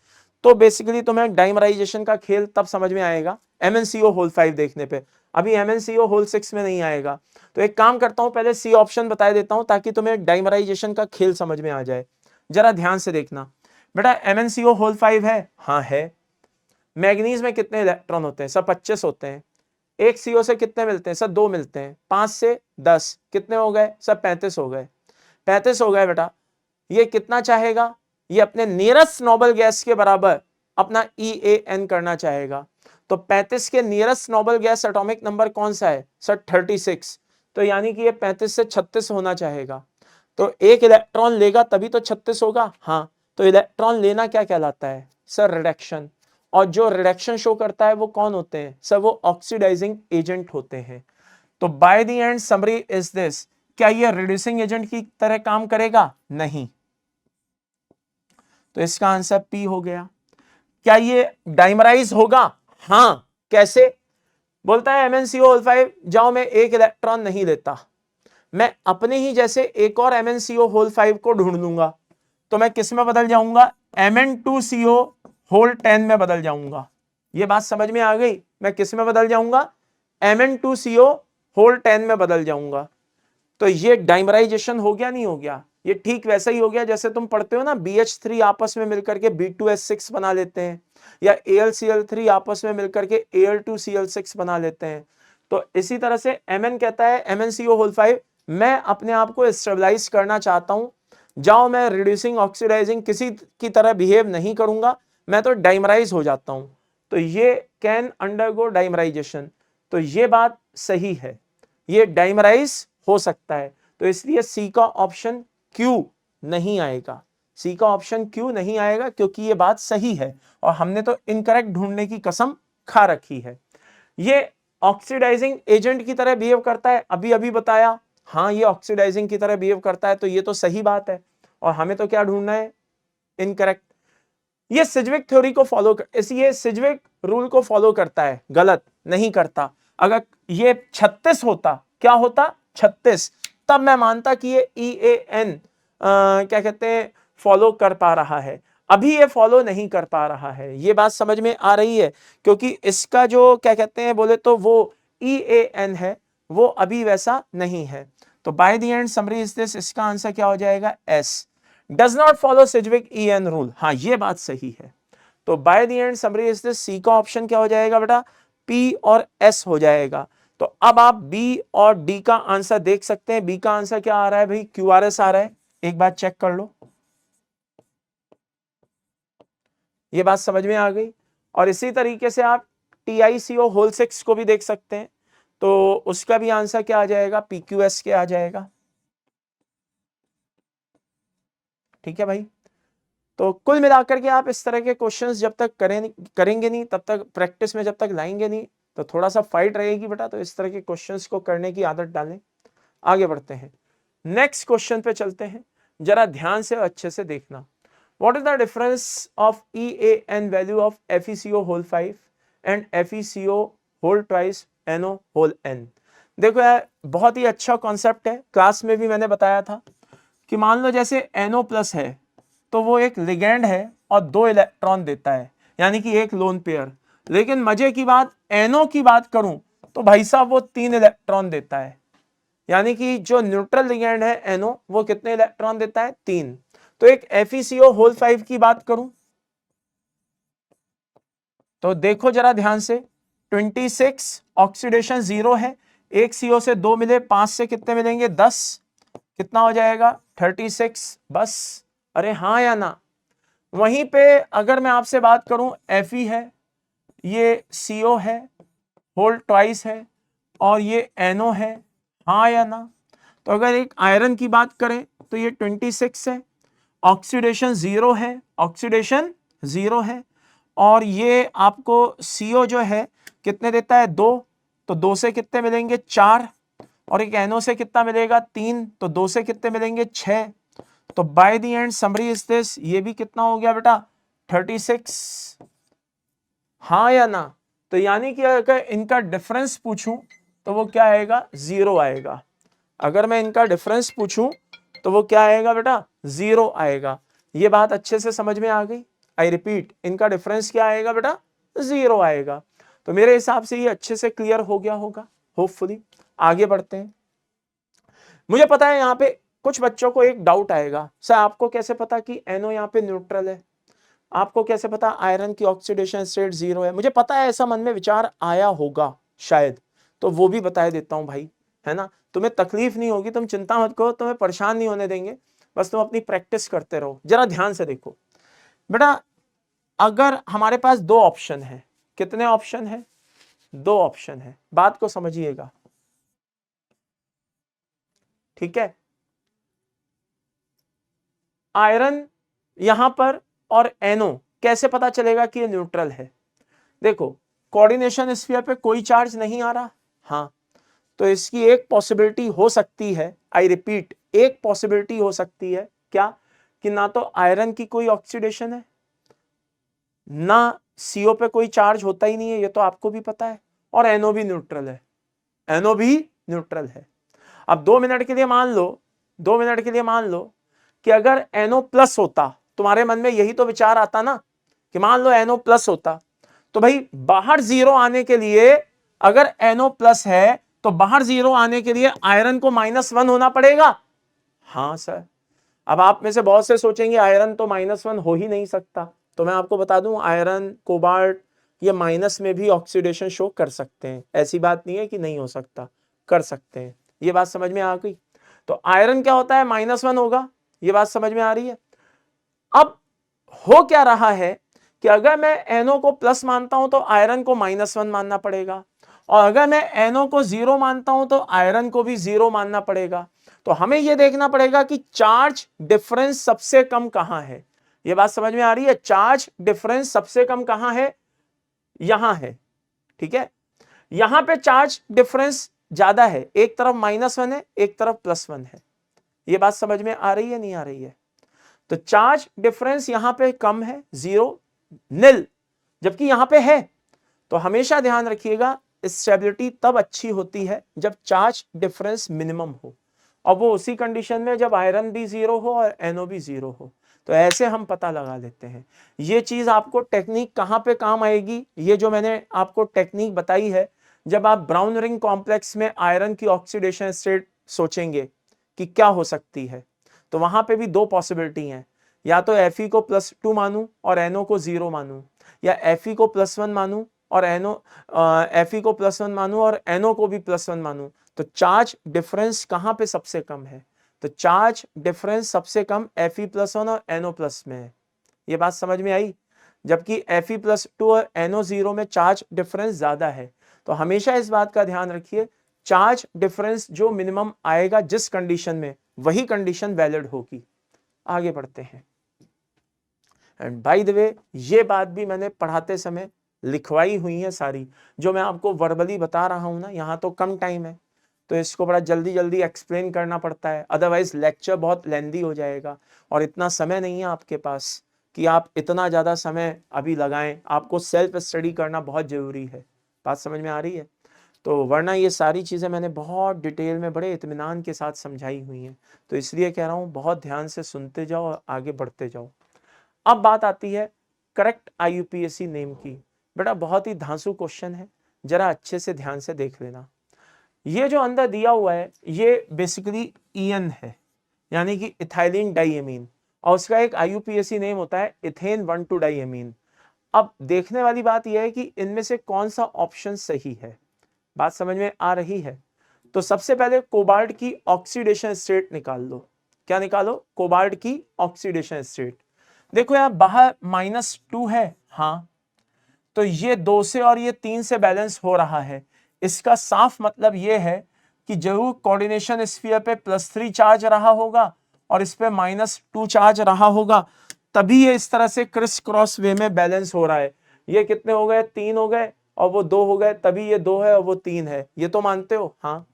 तो बेसिकली तुम्हें डाइमराइजेशन का खेल तब समझ में आएगा MnCO होल 5 देखने पे। अभी MnCO होल 6 में नहीं आएगा। तो एक काम करता हूं, पहले सी ऑप्शन बता देता हूं ताकि तुम्हें डाइमराइजेशन का खेल समझ में आ जाए। जरा ध्यान से देखना बेटा, MnCO होल 5 है, हाँ है। मैग्नीज में कितने इलेक्ट्रॉन होते हैं? सब 25 होते हैं। एक CO से कितने मिलते हैं? सब 2 मिलते हैं। 5 से 10 कितने हो गए? सब 35 हो गए। 35 हो गए बेटा। ये कितना चाहेगा? ये अपने नियरेस्ट नोबल गैस के बराबर अपना EAN करना चाहेगा। तो 35 के nearest noble gas atomic number कौन सा है सर? 36। तो यानी कि ये 35 से 36 होना चाहेगा। तो एक इलेक्ट्रॉन लेगा तभी तो 36 होगा। हाँ, तो इलेक्ट्रॉन लेना क्या कहलाता है सर? रिडक्शन। और जो रिडक्शन शो करता है वो कौन होते हैं सर? वो ऑक्सीडाइजिंग एजेंट होते हैं। तो by the end summary is this, क्या ये रिड्यूसिंग एजेंट की तरह काम करेगा? नहीं। तो इसका आंसर पी हो गया। क्या ये डाइमराइज होगा? हाँ। कैसे? बोलता है MnCO5 जाओ मैं एक इलेक्ट्रॉन नहीं लेता, मैं अपने ही जैसे एक और MnCO होल 5 को ढूंढ लूंगा। तो मैं किस में बदल जाऊंगा? Mn2CO होल 10 में बदल जाऊंगा। ये बात समझ में आ गई? मैं किस में बदल जाऊंगा? Mn2CO होल 10 में बदल जाऊंगा। तो ये डाइमराइजेशन हो गया नहीं हो गया? ये ठीक वैसा ही हो गया जैसे तुम पढ़ते हो ना BH3 आपस में मिलकर के B2S6 बना लेते हैं, या AlCl3 आपस में मिलकर के Al2Cl6 बना लेते हैं। तो इसी तरह से Mn कहता है MnCO होल 5 मैं अपने आप को स्टेबलाइज करना चाहता हूं, जाओ मैं रिड्यूसिंग ऑक्सीडाइजिंग किसी की तरह बिहेव नहीं करूंगा, मैं तो डाइमराइज हो जाता हूं। तो ये कैन अंडरगो डाइमराइजेशन, तो ये बात सही है, ये डाइमराइज हो सकता है। तो इसलिए सी का ऑप्शन क्यू नहीं आएगा। सी का ऑप्शन क्यू नहीं आएगा क्योंकि ये बात सही है और हमने तो इनकरेक्ट ढूंढने की कसम खा रखी है। ये ऑक्सीडाइजिंग एजेंट की तरह बिहेव करता है, अभी अभी बताया, हाँ ये ऑक्सीडाइजिंग की तरह बिहेव करता है, तो ये तो सही बात है और हमें तो क्या ढूंढना है? इनकरेक्ट। ये सिज्विक थ्योरी को फॉलो ये सिज्विक रूल को फॉलो करता है, गलत नहीं करता। अगर ये 36 होता, क्या होता? 36, तब मैं मानता कि ये EAN क्या कहते हैं फॉलो कर पा रहा है। अभी ये फॉलो नहीं कर पा रहा है। ये बात समझ में आ रही है? क्योंकि इसका जो क्या कहते हैं बोले तो वो EAN है, वो अभी वैसा नहीं है। तो by the end summary is this, इसका आंसर क्या हो जाएगा? S। Does not follow Sidgwick EN rule, हाँ ये बात सही है। तो by the end summary is this, C का ऑप्शन क्या हो जाएगा बेटा? P और S हो जाएगा। तो अब आप B और D का आंसर देख सकते हैं। B का आंसर क्या आ रहा है भाई? QRS आ रहा है। एक बात चेक कर लो, ये बात समझ में आ गई। और इसी तरीके से आप TiCO होल 6 को भी देख सकते हैं, तो उसका भी आंसर क्या आ जाएगा? PQS के आ जाएगा। ठीक है भाई। तो कुल मिलाकर के आप इस तरह के क्वेश्चंस जब तक करेंगे नहीं, तब तक प्रैक्टिस में जब तक लाएंगे नहीं, तो थोड़ा सा फाइट रहेगी बेटा। तो इस तरह के क्वेश्चंस को करने की आदत डालें। आगे बढ़ते हैं, नेक्स्ट क्वेश्चन पे चलते हैं। जरा ध्यान से अच्छे से देखना। What is the difference of EAN value of FeCO whole 5 and FeCO whole twice NO whole N। देखो यार, बहुत ही अच्छा कॉन्सेप्ट है। क्लास में भी मैंने बताया था कि मान लो जैसे NO प्लस है तो वो एक लिगेंड है और 2 इलेक्ट्रॉन देता है, यानी कि एक लोन पेयर। लेकिन मजे की बात, NO की बात करूं तो भाई साहब वो 3 इलेक्ट्रॉन देता है, यानी कि जो न्यूट्रल लिगेंड है NO वो कितने इलेक्ट्रॉन देता है? 3। तो एक FeCO होल 5 की बात करूं तो देखो जरा ध्यान से, 26 ऑक्सीडेशन 0 है, एक CO से 2 मिले, 5 से कितने मिलेंगे? 10। कितना हो जाएगा? 36। बस, अरे हाँ या ना? वहीं पे अगर मैं आपसे बात करूं, Fe है, ये CO है, होल ट्वाइस है, और ये NO है, हाँ या ना? तो अगर एक आयरन की बात करें तो ये 26 है, ऑक्सीडेशन 0 है, ऑक्सीडेशन 0 है, और ये आपको CO जो है कितने देता है? 2। तो 2 से कितने मिलेंगे? 4। और एक NO से कितना मिलेगा? 3। तो 2 से कितने मिलेंगे? 6। तो by the end summary is this, ये भी कितना हो गया बेटा? 36। हाँ या ना? तो यानी कि अगर इनका डिफरेंस पूछूं तो वो क्या आएगा? 0 आएगा। अगर मैं इनका डिफरेंस पूछूं तो वो क्या आएगा बेटा? 0 आएगा। ये बात अच्छे से समझ में आ गई? आई रिपीट, इनका डिफरेंस क्या आएगा बेटा? 0 आएगा। तो मेरे हिसाब से ये अच्छे से क्लियर हो गया होगा, होपफुली। आगे बढ़ते हैं। मुझे पता है यहाँ पे कुछ बच्चों को एक डाउट आएगा, सर आपको कैसे पता कि NO यहाँ पे न्यूट्रल है? आपको कैसे पता आयरन की ऑक्सीडेशन स्टेट 0 है? मुझे पता है ऐसा मन में विचार आया होगा शायद, तो वो भी बता देता हूं भाई, है ना? तुम्हें तकलीफ नहीं होगी, तुम चिंता मत करो, तुम्हें परेशान नहीं होने देंगे, बस तुम अपनी प्रैक्टिस करते रहो। जरा ध्यान से देखो बेटा, अगर हमारे पास 2 ऑप्शन है, कितने ऑप्शन है? 2 ऑप्शन है, बात को समझिएगा, ठीक है? आयरन यहां पर और NO, कैसे पता चलेगा कि ये न्यूट्रल है? देखो, कोऑर्डिनेशन स्फीयर पे कोई चार्ज नहीं आ रहा, हाँ, तो इसकी एक पॉसिबिलिटी हो सकती है, आई रिपीट, एक पॉसिबिलिटी हो सकती है, क्या? कि ना तो आयरन की कोई ऑक्सीडेशन है, ना CO पे कोई चार्ज होता ही नहीं है, ये तो आपको भी पता है, और NO भी न्यूट्रल है, NO भी न्यूट्रल है। अब 2 मिनट के लिए मान लो, 2 मिनट के लिए मान लो कि अगर NO प्लस होता, तुम्हारे मन में यही तो विचार आता ना कि मान लो NO प्लस होता, तो भाई बाहर 0 आने के लिए, अगर NO प्लस है तो बाहर 0 आने के लिए आयरन को -1 होना पड़ेगा। हाँ सर। अब आप में से बहुत से सोचेंगे आयरन तो -1 हो ही नहीं सकता, तो मैं आपको बता दूं, आयरन, कोबाल्ट, ये माइनस में भी ऑक्सीडेशन शो कर सकते हैं, ऐसी बात नहीं है कि नहीं हो सकता, कर सकते हैं। ये बात समझ में आ गई? तो आयरन क्या होता है? -1 होगा, ये बात समझ में आ रही है? अब हो क्या रहा है कि अगर मैं NO को प्लस मानता हूं तो आयरन को -1 मानना पड़ेगा, और अगर मैं NO को 0 मानता हूं तो आयरन को भी 0 मानना पड़ेगा। तो हमें यह देखना पड़ेगा कि चार्ज डिफरेंस सबसे कम कहां है। यह बात समझ में आ रही है? चार्ज डिफरेंस सबसे कम कहां है? यहां है, ठीक है? यहां पे चार्ज डिफरेंस ज्यादा है, एक तरफ -1 है, एक तरफ +1 है। यह बात समझ में आ रही है, नहीं आ रही है? तो चार्ज डिफरेंस यहां पे कम है, 0, निल, जबकि यहां पे है। तो हमेशा ध्यान रखिएगा, स्टेबिलिटी तब अच्छी होती है जब चार्ज डिफरेंस मिनिमम हो, और वो उसी कंडीशन में जब आयरन भी 0 हो और NO भी 0 हो। तो ऐसे हम पता लगा लेते हैं। ये चीज आपको टेक्निक कहां पे काम आएगी? ये जो मैंने आपको टेक्निक बताई है, जब आप ब्राउन रिंग कॉम्प्लेक्स में आयरन की ऑक्सीडेशन स्टेट सोचेंगे कि क्या हो सकती है, तो वहां पे भी 2 पॉसिबिलिटी हैं, या तो Fe को +2 मानूं और NO को 0 मानूं, या Fe को +1 मानूं और Fe को +1 मानूं और NO को भी +1 मानूं। तो चार्ज डिफरेंस कहां पे सबसे कम है? तो चार्ज डिफरेंस सबसे कम Fe+1 और NO+ में है। ये बात समझ में आई? जबकि Fe+2 और NO0 में चार्ज डिफरेंस ज्यादा है। तो हमेशा इस बात का ध्यान रखिए, चार्ज डिफरेंस जो मिनिमम आएगा जिस कंडीशन में, वही कंडीशन वैलिड होगी। आगे बढ़ते हैं। एंड बाय द वे ये बात भी मैंने पढ़ाते समय लिखवाई हुई है सारी, जो मैं आपको वर्बली बता रहा हूँ ना, यहाँ तो कम टाइम है तो इसको बड़ा जल्दी जल्दी एक्सप्लेन करना पड़ता है, अदरवाइज लेक्चर बहुत लेंदी हो जाएगा और इतना समय नहीं है आपके पास कि आप इतना ज़्यादा समय अभी लगाएं। आपको सेल्फ स्टडी करना बहुत ज़रूरी है। बात समझ में आ रही है? तो वरना ये सारी चीज़ें मैंने बहुत डिटेल में बड़े इत्मीनान के साथ समझाई हुई हैं, तो इसलिए कह रहा हूँ बहुत ध्यान से सुनते जाओ और आगे बढ़ते जाओ। अब बात आती है करेक्ट IUPAC नेम की। बेटा बहुत ही धांसू क्वेश्चन है, जरा अच्छे से ध्यान से देख लेना। ये जो अंदर दिया हुआ है ये बेसिकली EN है, यानी कि इथाइलिन डाइएमीन, और उसका एक IUPAC नेम होता है इथेन 1,2 डाइएमीन। अब देखने वाली बात यह है कि इनमें से कौन सा ऑप्शन सही है। बात समझ में आ रही है? तो सबसे पहले कोबाल्ट की ऑक्सीडेशन स्टेट निकाल लो। क्या निकालो? कोबाल्ट की ऑक्सीडेशन स्टेट। देखो यहाँ बाहर -2 है, हाँ, तो ये 2 से और ये 3 से बैलेंस हो रहा है। इसका साफ मतलब ये है कि जरूर कोऑर्डिनेशन स्फीयर पे +3 चार्ज रहा होगा और इस पे -2 चार्ज रहा होगा, तभी ये इस तरह से क्रिस क्रॉस वे में बैलेंस हो रहा है। ये कितने हो गए? 3 हो गए और वो 2 हो गए, तभी ये 2 है और वो 3 है। ये तो मानते हो? हाँ।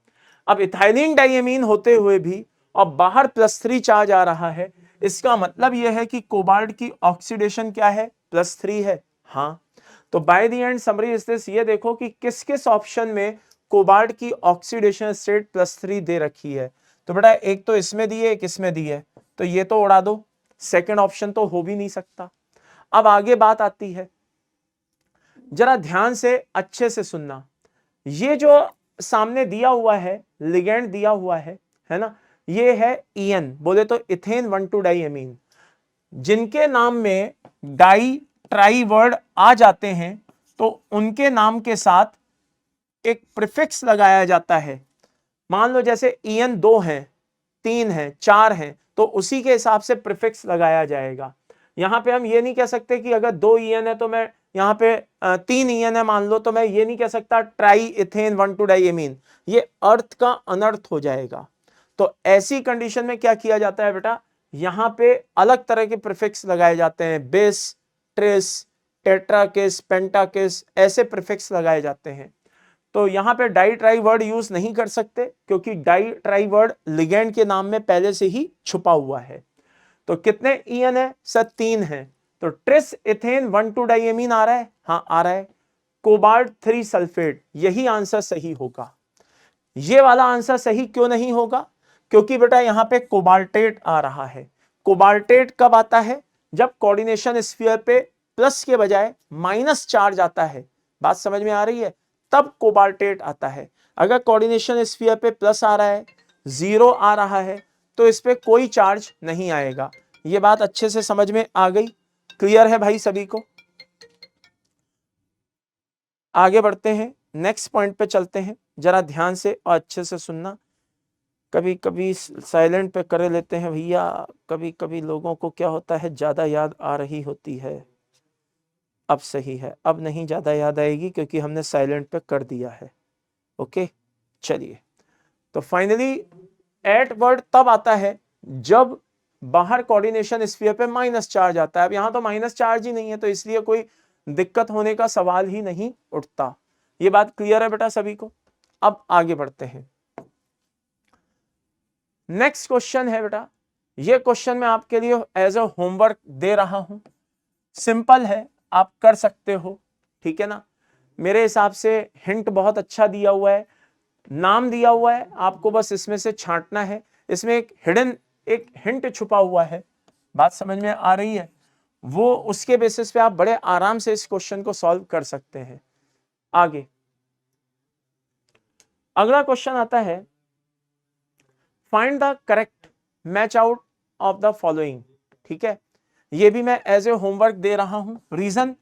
अब इथाइलिन डाइएमीन होते हुए भी और बाहर +3 चार्ज आ रहा है, इसका मतलब यह है कि कोबाल्ट की ऑक्सीडेशन क्या है? +3 है। हाँ, तो by the end summary is this, ये देखो कि किस किस ऑप्शन में कोबाल्ट की ऑक्सीडेशन स्टेट +3 दे रखी है। तो बेटा एक तो इसमें दी है, एक इसमें दी है, तो ये तो उड़ा दो, सेकंड ऑप्शन तो हो भी नहीं सकता। अब आगे बात आती है, जरा ध्यान से अच्छे से सुनना। ये जो सामने दिया हुआ है, लिगेंड दिया हुआ है ना, ये है EN, बोले तो इथेन 1,2 डाइएमीन। जिनके नाम में डाई ट्राई वर्ड आ जाते हैं तो उनके नाम के साथ एक प्रीफिक्स लगाया जाता है। मान लो जैसे EN 2 है, 3 है, 4 है, तो उसी के हिसाब से प्रीफिक्स लगाया जाएगा। यहां पे हम ये नहीं कह सकते कि अगर 2 EN है तो मैं यहाँ पे 3 EN है मान लो, तो मैं ये नहीं कह सकता ट्राई इथेन 1,2 डाइएमीन, ये अर्थ का अनर्थ हो जाएगा। तो ऐसी कंडीशन में क्या किया जाता है बेटा, यहां पे अलग तरह के प्रीफिक्स लगाए जाते हैं, बेस, ट्रेस, टेट्राकिस, पेंटाकिस, ऐसे प्रीफिक्स लगाए जाते हैं। तो यहां पे डाई ट्राई वर्ड यूज नहीं कर सकते क्योंकि डाई ट्राई वर्ड लिगेंड के नाम में पहले से ही छुपा हुआ है। तो कितने EN है सर? 3 है। तो ट्रिस इथेन 1,2 डाइएमीन आ रहा है, हाँ आ रहा है। कोबाल्ट 3 सल्फेट, यही आंसर सही होगा। ये वाला आंसर सही क्यों नहीं होगा? क्योंकि बेटा यहां पे कोबाल्टेट आ रहा है। कोबाल्टेट कब आता है? जब कोऑर्डिनेशन स्फीयर पे प्लस के बजाय माइनस चार्ज आता है। बात समझ में आ रही है? तब कोबाल्टेट आता है। अगर कोऑर्डिनेशन स्फीयर पे प्लस आ रहा है, 0 आ रहा है, तो इस पे कोई चार्ज नहीं आएगा। ये बात अच्छे से समझ में आ गई? क्लियर है भाई सभी को? आगे बढ़ते हैं, नेक्स्ट पॉइंट पे चलते हैं, जरा ध्यान से और अच्छे से सुनना। कभी कभी साइलेंट पे कर लेते हैं भैया, कभी कभी लोगों को क्या होता है ज्यादा याद आ रही होती है। अब सही है, अब नहीं ज्यादा याद आएगी क्योंकि हमने साइलेंट पे कर दिया है। ओके, चलिए। तो फाइनली एट वर्ड तब आता है जब बाहर कोऑर्डिनेशन स्फीयर पे माइनस चार्ज आता है। अब यहां तो माइनस चार्ज ही नहीं है, तो इसलिए कोई दिक्कत होने का सवाल ही नहीं उठता। ये बात क्लियर है बेटा सभी को? अब आगे बढ़ते हैं। नेक्स्ट क्वेश्चन है बेटा, ये क्वेश्चन मैं आपके लिए एज अ होमवर्क दे रहा हूं। सिंपल है, आप कर सकते हो, ठीक है ना। मेरे हिसाब से हिंट बहुत अच्छा दिया हुआ है, नाम दिया हुआ है, आपको बस इसमें से छांटना है। इसमें एक हिडन एक हिंट छुपा हुआ है। बात समझ में आ रही है? वो उसके बेसिस पे आप बड़े आराम से इस क्वेश्चन को सॉल्व कर सकते हैं। आगे अगला क्वेश्चन आता है, find the correct match out of the following. ठीक है, ये भी मैं एज ए होमवर्क दे रहा हूं। रीजन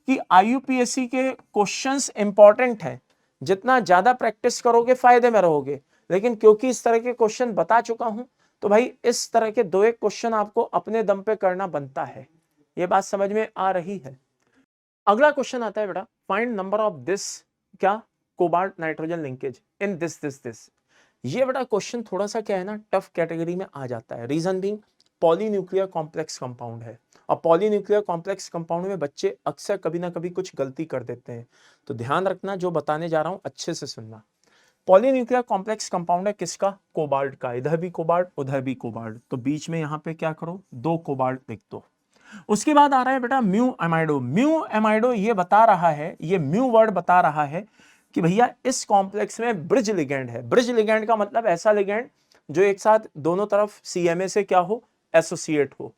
कि IUPAC के क्वेश्चंस इंपॉर्टेंट हैं, जितना ज्यादा प्रैक्टिस करोगे फायदे में रहोगे। लेकिन क्योंकि इस तरह के क्वेश्चन बता चुका हूं, तो भाई इस तरह के 2 एक क्वेश्चन आपको अपने दम पे करना बनता है। ये बात समझ में आ रही है? अगला क्वेश्चन आता है बेटा, फाइंड नंबर ऑफ दिस, क्या, cobalt nitrogen linkage in this. ये बेटा क्वेश्चन थोड़ा सा क्या है ना, टफ कैटेगरी में आ जाता है। Reason being polynuclear complex compound है। और पॉलीन्यूक्लियर कॉम्प्लेक्स कंपाउंड में बच्चे अक्सर कभी ना कभी कुछ गलती कर देते हैं, तो ध्यान रखना, जो बताने जा रहा हूं अच्छे से सुनना। पॉलीन्यूक्लियर कॉम्प्लेक्स कंपाउंड है किसका? कोबाल्ट का। इधर भी कोबाल्ट, उधर भी कोबाल्ट, तो बीच में यहां पे क्या करो, 2 कोबाल्ट लिख दो। उसके बाद आ रहा है बेटा म्यू एमाइडो। म्यू एमाइडो ये बता रहा है, ये म्यू वर्ड बता रहा है कि भैया इस कॉम्प्लेक्स में ब्रिज लिगेंड है। ब्रिज लिगेंड का मतलब ऐसा लिगेंड जो एक साथ दोनों तरफ सीएमए से क्या हो, एसोसिएट हो।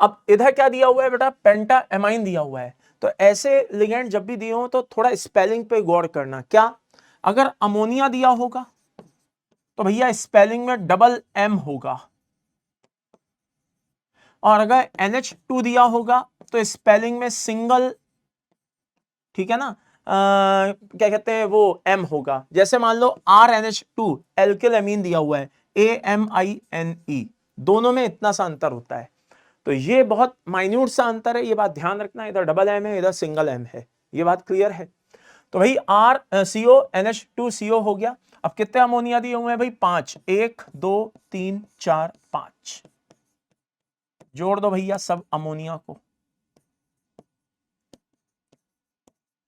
अब इधर क्या दिया हुआ है बेटा, पेंटा एमाइन दिया हुआ है। तो ऐसे लिगेंड जब भी दिए हो तो थोड़ा स्पेलिंग पे गौर करना। क्या, अगर अमोनिया दिया होगा तो भैया स्पेलिंग में डबल एम होगा, और अगर NH2 दिया होगा तो स्पेलिंग में सिंगल, ठीक है ना, क्या कहते हैं वो, एम होगा। जैसे मान लो RNH2 एल्किल एमीन दिया हुआ है, AMINE, दोनों में इतना सा अंतर होता है। तो ये बहुत माइन्यूट सा अंतर है, ये बात ध्यान रखना। इधर डबल एम है, इधर सिंगल एम है, ये बात क्लियर है। तो भाई CO NH2CO हो गया। अब कितने अमोनिया दिए हुए हैं भाई, 5, 1 2 3 4 5, जोड़ दो भैया सब अमोनिया को,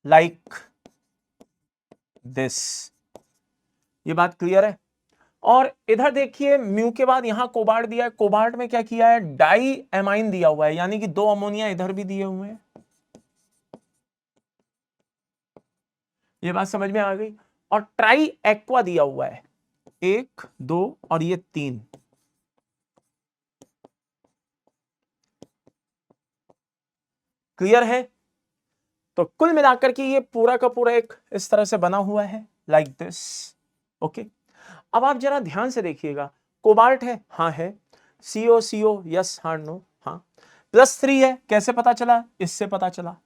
लाइक दिस। ये बात क्लियर है। और इधर देखिए म्यू के बाद यहां कोबाल्ट दिया है। कोबाल्ट में क्या किया है, डाई एमाइन दिया हुआ है, यानी कि 2 अमोनिया इधर भी दिए हुए हैं। ये बात समझ में आ गई। और ट्राई एक्वा दिया हुआ है, 1 2 और ये 3। क्लियर है। तो कुल मिलाकर के ये पूरा का पूरा एक इस तरह से बना हुआ है, लाइक दिस। ओके, अब आप जरा ध्यान से देखिएगा। कोबाल्ट है, हाँ है। CO यस हाँ नो, हाँ। +3 है, कैसे पता चला, इससे पता चला।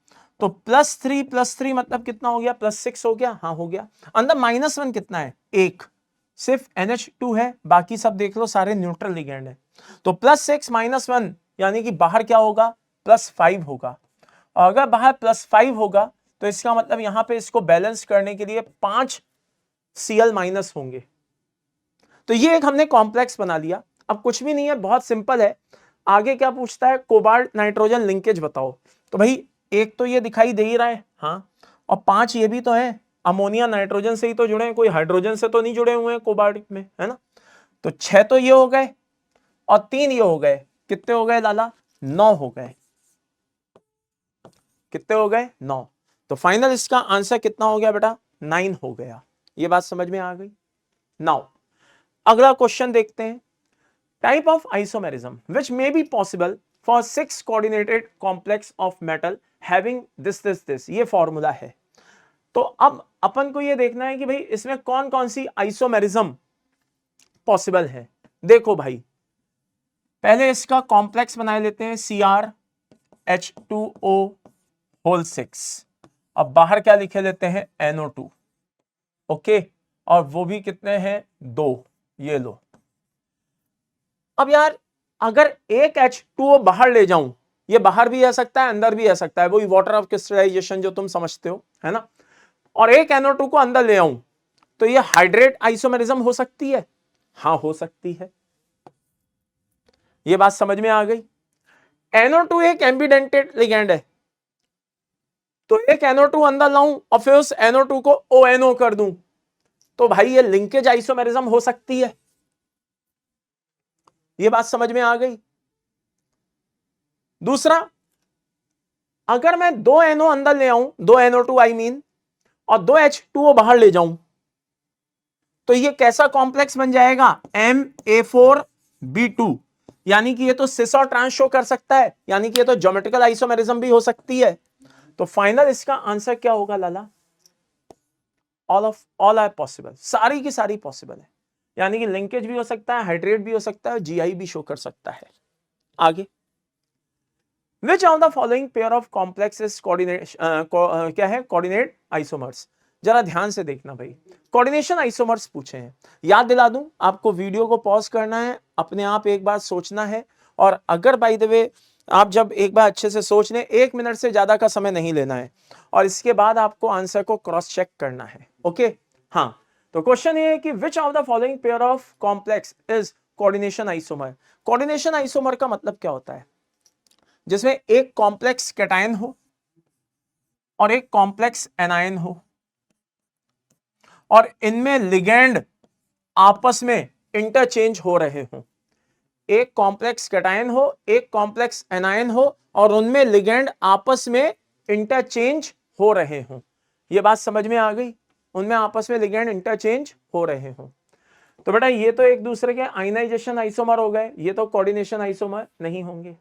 तो +3 मतलब कितना हो गया, +6 हो गया, हाँ हो गया। अंदर -1 कितना है, 1। सिर्फ NH2 है, बाकी सब देख लो सारे न्यूट्रल लिगेंड है। तो +6 -1 यानी कि बाहर क्या होगा, +5 होगा। और अगर बाहर +5 होगा तो इसका मतलब यहां पे इसको बैलेंस करने के लिए 5 Cl- होंगे। तो ये एक हमने कॉम्प्लेक्स बना लिया। अब कुछ भी नहीं है, बहुत सिंपल है। आगे क्या पूछता है, कोबाल्ट नाइट्रोजन लिंकेज बताओ। तो भाई एक तो ये दिखाई दे ही रहा है, हाँ, और 5 ये भी तो है। अमोनिया नाइट्रोजन से ही तो जुड़े हैं, कोई हाइड्रोजन से तो नहीं जुड़े हुए हैं कोबाल्ट में, है ना। तो 6 तो ये हो गए और 3 ये हो गए। कितने हो गए लाला, 9 हो गए। कितने हो गए, 9। तो फाइनल इसका आंसर कितना हो गया बेटा, 9 हो गया। ये बात समझ में आ गई। नाउ अगला क्वेश्चन देखते हैं। Type of isomerism which may be possible for 6 coordinated complex of metal having this। ये फॉर्मूला है। तो अब अपन को ये देखना है कि भाई इसमें कौन कौन सी आइसोमेरिज्म पॉसिबल है। देखो भाई, पहले इसका कॉम्प्लेक्स बना लेते हैं, CrH2O6। अब बाहर क्या लिखे लेते हैं, NO2। ओके, और वो भी कितने हैं, 2। ये लो। अब यार अगर एक H2O बाहर ले जाऊं, ये बाहर भी आ सकता है अंदर भी आ सकता है, वही वाटर ऑफ क्रिस्टलाइजेशन जो तुम समझते हो, है ना। और एक NO2 को अंदर ले आऊं तो ये हाइड्रेट आइसोमेरिज्म हो सकती है, हाँ हो सकती है। ये बात समझ में आ गई। NO2 एक एम्बिडेंटेड लिगेंड है, तो एक NO2 अंदर लाऊं और फिर उस NO2 को ONO कर दूं, तो भाई ये लिंकेज आइसोमेरिज्म हो सकती है। ये बात समझ में आ गई। दूसरा, अगर मैं 2 NO अंदर ले आऊं, 2 NO2 आई मीन, और 2 H2O बाहर ले जाऊं, तो ये कैसा कॉम्प्लेक्स बन जाएगा, MA4B2। यानी कि ये तो सिस और ट्रांस शो कर सकता है, यानी कि ये तो ज्योमेट्रिकल आइसोमेरिज्म भी हो सकती है। तो फाइनल इसका आंसर क्या होगा लाला, ऑल आर पॉसिबल, सारी की सारी पॉसिबल है। यानी कि लिंकेज भी हो सकता है, हाइड्रेट भी हो सकता है, GI भी शो कर सकता है। आगे, Which of the following pair of complexes क्या है, कोऑर्डिनेट आइसोमर्स। जरा ध्यान से देखना भाई, कोऑर्डिनेशन आइसोमर्स पूछे हैं। याद दिला दूं आपको, वीडियो को पॉज करना है, अपने आप एक बार सोचना है। और अगर बाय द वे आप जब एक बार अच्छे से सोच लें, 1 मिनट से ज्यादा का समय नहीं लेना है, और इसके बाद आपको आंसर को क्रॉस चेक करना है। ओके, हाँ। तो क्वेश्चन ये है कि विच of the following pair of complex is coordination isomer. Coordination isomer का मतलब क्या होता है? जिसमें एक कॉम्प्लेक्स कैटायन हो और एक कॉम्प्लेक्स एनायन हो और इनमें लिगेंड आपस में इंटरचेंज हो रहे हों। एक कॉम्प्लेक्स कैटायन हो, एक कॉम्प्लेक्स एनायन हो और उनमें लिगेंड आपस में इंटरचेंज हो रहे हों। यह बात समझ में आ गई? उनमें आपस में लिगेंड इंटरचेंज हो रहे हों। तो बेटा ये तो एक दूसरे के आयनाइजेशन आइसोमर हो गए, ये तो कोऑर्डिनेशन आइसोमर नहीं होंगे।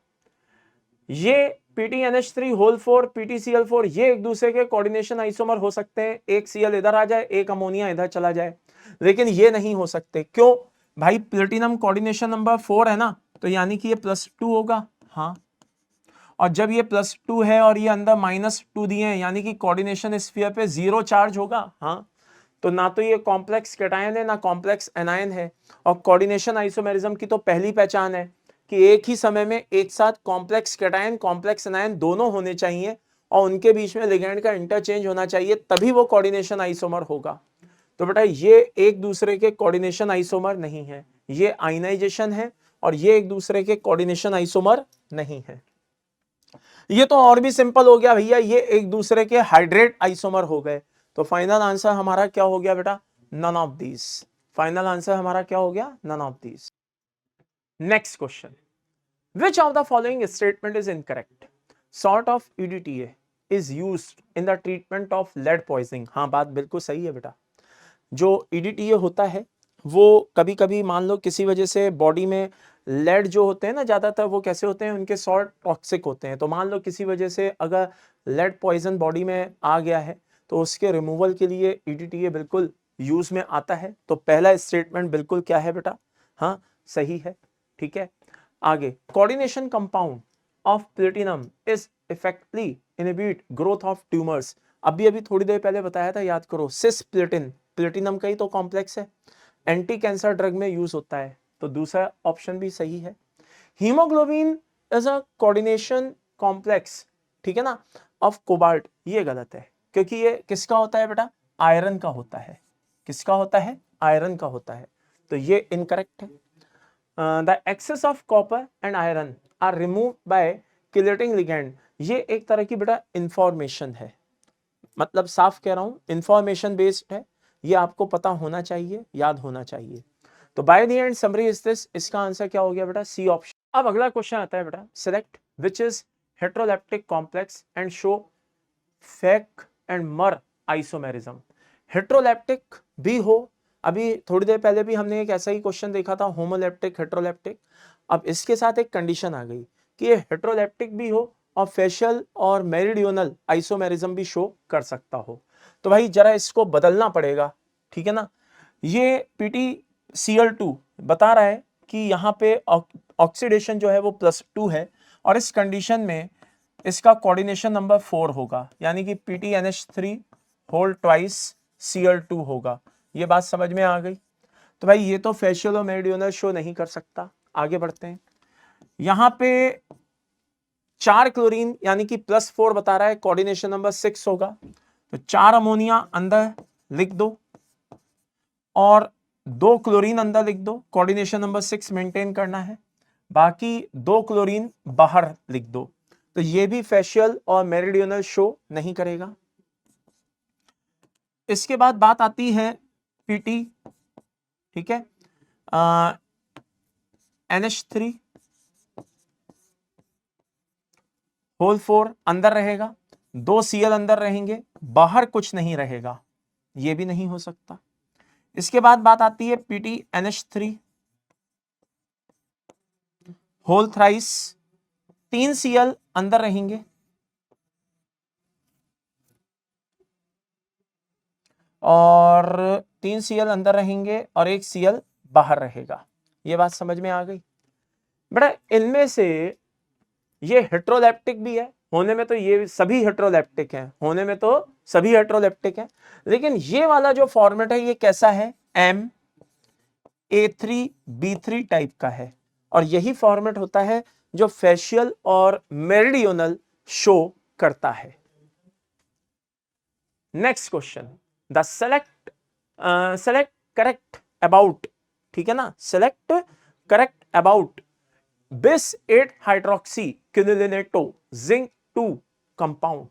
ये PTNH3 होल 4 PTCl4 ये एक दूसरे के कोऑर्डिनेशन आइसोमर हो सकते हैं, एक Cl इधर आ जाए, एक अमोनिया इधर चला जाए, लेकिन ये नहीं हो सकते। क्यों भाई? प्लेटिनम कोऑर्डिनेशन नंबर 4 है ना, तो यानी कि ये +2 होगा। हाँ, और जब ये +2 है और ये अंदर -2 दिए हैं, यानी कि कोऑर्डिनेशन स्फीयर पे 0 चार्ज होगा। हाँ, तो ना तो ये कॉम्प्लेक्स कैटायन है ना कॉम्प्लेक्स एनायन है। और कोऑर्डिनेशन आइसोमेरिज्म की तो पहली पहचान है कि एक ही समय में एक साथ कॉम्प्लेक्स कैटायन कॉम्प्लेक्स एनायन दोनों होने चाहिए और उनके बीच में लिगेंड का इंटरचेंज होना चाहिए, तभी वो कोऑर्डिनेशन आइसोमर होगा। तो बेटा ये एक दूसरे के कोऑर्डिनेशन आइसोमर नहीं है, ये आयनाइजेशन है और ये एक दूसरे के कोऑर्डिनेशन आइसोमर नहीं है। ये तो और भी सिंपल हो गया भैया, ये एक दूसरे के हाइड्रेट आइसोमर हो गए। तो फाइनल आंसर हमारा क्या हो गया बेटा? None of these. Final answer हमारा क्या हो गया? None of these. Next question, which of the following statement is incorrect? Sort of EDTA is used in the treatment of lead poisoning। हाँ, बात बिल्कुल सही है बेटा। जो EDTA होता है वो कभी कभी मान लो किसी वजह से बॉडी में लेड जो होते हैं ना, ज्यादातर वो कैसे होते हैं, उनके सॉल्ट टॉक्सिक होते हैं। तो मान लो किसी वजह से अगर लेड पॉइजन बॉडी में आ गया है तो उसके रिमूवल के लिए EDTA बिल्कुल यूज में आता है। तो पहला स्टेटमेंट बिल्कुल क्या है बेटा? हाँ, सही है। ठीक है, आगे, coordination compound of platinum is effectively inhibit growth of tumours. अभी अभी थोड़ी देर पहले बताया था, याद करो, सिस प्लेटिन, प्लेटिनम का ही तो कॉम्प्लेक्स है, एंटी कैंसर ड्रग में यूज होता है। तो दूसरा ऑप्शन भी सही है। Haemoglobin is a coordination complex, ठीक है ना, ऑफ कोबाल्ट। ये गलत है, क्योंकि ये किसका होता है बेटा? आयरन का होता है। किसका होता है? आयरन का होता है। तो ये इनकरेक्ट है। The excess of copper and iron are remove by chelating ligand. ये एक तरह की बेटा इंफॉर्मेशन है, मतलब साफ कह रहा हूं, इंफॉर्मेशन बेस्ड है। ये आपको पता होना चाहिए, याद होना चाहिए। तो by the end summary is this, इसका आंसर क्या हो गया बेटा? C option. अब अगला क्वेश्चन आता है बेटा, select which is heteroleptic complex and show fac and mer isomerism. Heteroleptic भी हो, अभी थोड़ी देर पहले भी हमने एक ऐसा ही क्वेश्चन देखा था, होमोलेप्टिक हेट्रोलेप्टिक। अब इसके साथ एक कंडीशन आ गई कि ये हेट्रोलेप्टिक भी हो और फेशियल और मेरिडियोनल आइसोमेरिज्म भी शो कर सकता हो। तो भाई जरा इसको बदलना पड़ेगा, ठीक है ना। ये PTCl2 बता रहा है कि यहाँ पे ऑक्सीडेशन जो है वो +2 है और इस कंडीशन में इसका कोऑर्डिनेशन नंबर 4 होगा, यानी कि PTNH3 होल ट्वाइस Cl2 होगा। ये बात समझ में आ गई? तो भाई ये तो फेशियल और मेरिडियोनल शो नहीं कर सकता। आगे बढ़ते हैं, यहां पे 4 क्लोरीन यानी कि +4 बता रहा है, कोऑर्डिनेशन नंबर 6 होगा। तो 4 अमोनिया अंदर लिख दो और 2 क्लोरीन अंदर लिख दो, कोऑर्डिनेशन नंबर 6 मेंटेन करना है। बाकी 2 क्लोरीन बाहर लिख दो। तो ये भी फेशियल और मेरिडियोनल शो नहीं करेगा। इसके बाद बात आती है PT, ठीक है, NH3 होल 4 अंदर रहेगा, 2 Cl अंदर रहेंगे, बाहर कुछ नहीं रहेगा, ये भी नहीं हो सकता। इसके बाद बात आती है PTNH3 होल थ्राइस, 3 Cl अंदर रहेंगे और 3 Cl अंदर रहेंगे और 1 Cl बाहर रहेगा। ये बात समझ में आ गई बेटा? इनमें से ये हेट्रोलेप्टिक भी है, होने में तो ये सभी हेट्रोलेप्टिक हैं, होने में तो सभी हेट्रोलेप्टिक हैं, लेकिन ये वाला जो फॉर्मेट है ये कैसा है? MA3B3 टाइप का है और यही फॉर्मेट होता है जो फेशियल और मेरिडियोनल शो करता है। Next question, the select correct about, ठीक है ना, select correct about bis 8 hydroxy quinolinato zinc 2 compound.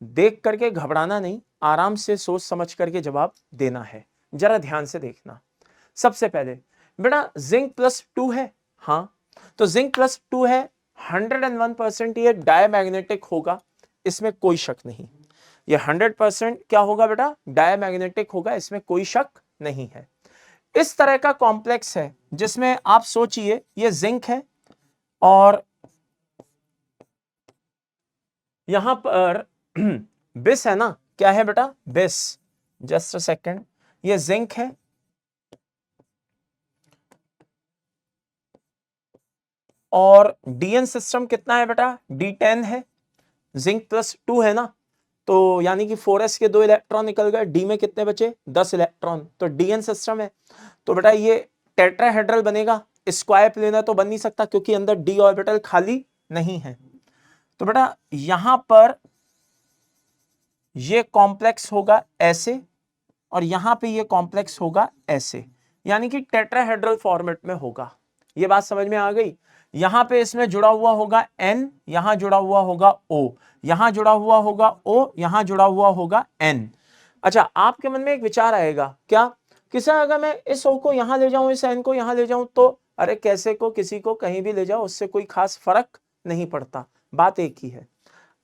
देख करके घबराना नहीं, आराम से सोच समझ करके जवाब देना है। जरा ध्यान से देखना। सबसे पहले बेटा जिंक प्लस 2 है, हाँ, तो जिंक प्लस 2 है, 101% ये डायमैग्नेटिक होगा, इसमें कोई शक नहीं। ये 100% क्या होगा बेटा, डायमैग्नेटिक होगा, इसमें कोई शक नहीं है। इस तरह का कॉम्प्लेक्स है जिसमें आप सोचिए ये जिंक है और यहां पर बिस है ना, क्या है बेटा, बिस, जस्ट अ सेकेंड, ये जिंक है और डीएन सिस्टम कितना है बेटा, D10 है, जिंक प्लस 2 है ना, तो यानी कि 4s के 2 इलेक्ट्रॉन निकल गए, डी में कितने बचे, 10 इलेक्ट्रॉन, तो डीएन सिस्टम है। तो बेटा ये टेट्राहेड्रल बनेगा, स्क्वायर प्लेनर तो बन नहीं सकता क्योंकि अंदर डी ऑर्बिटल खाली नहीं है। तो बेटा यहां पर ये कॉम्प्लेक्स होगा ऐसे और यहां पे ये कॉम्प्लेक्स होगा ऐसे, यानी कि टेट्राहेड्रल फॉर्मेट में होगा। ये बात समझ में आ गई। यहां पे इसमें जुड़ा हुआ होगा N, यहां जुड़ा हुआ होगा O, यहां जुड़ा हुआ होगा O, यहां जुड़ा हुआ होगा N। अच्छा, आपके मन में एक विचार आएगा क्या कि सर अगर मैं इस O को यहां ले जाऊं, इस N को यहां ले जाऊं, तो अरे कैसे को किसी को कहीं भी ले जाओ, उससे कोई खास फर्क नहीं पड़ता, बात एक ही है।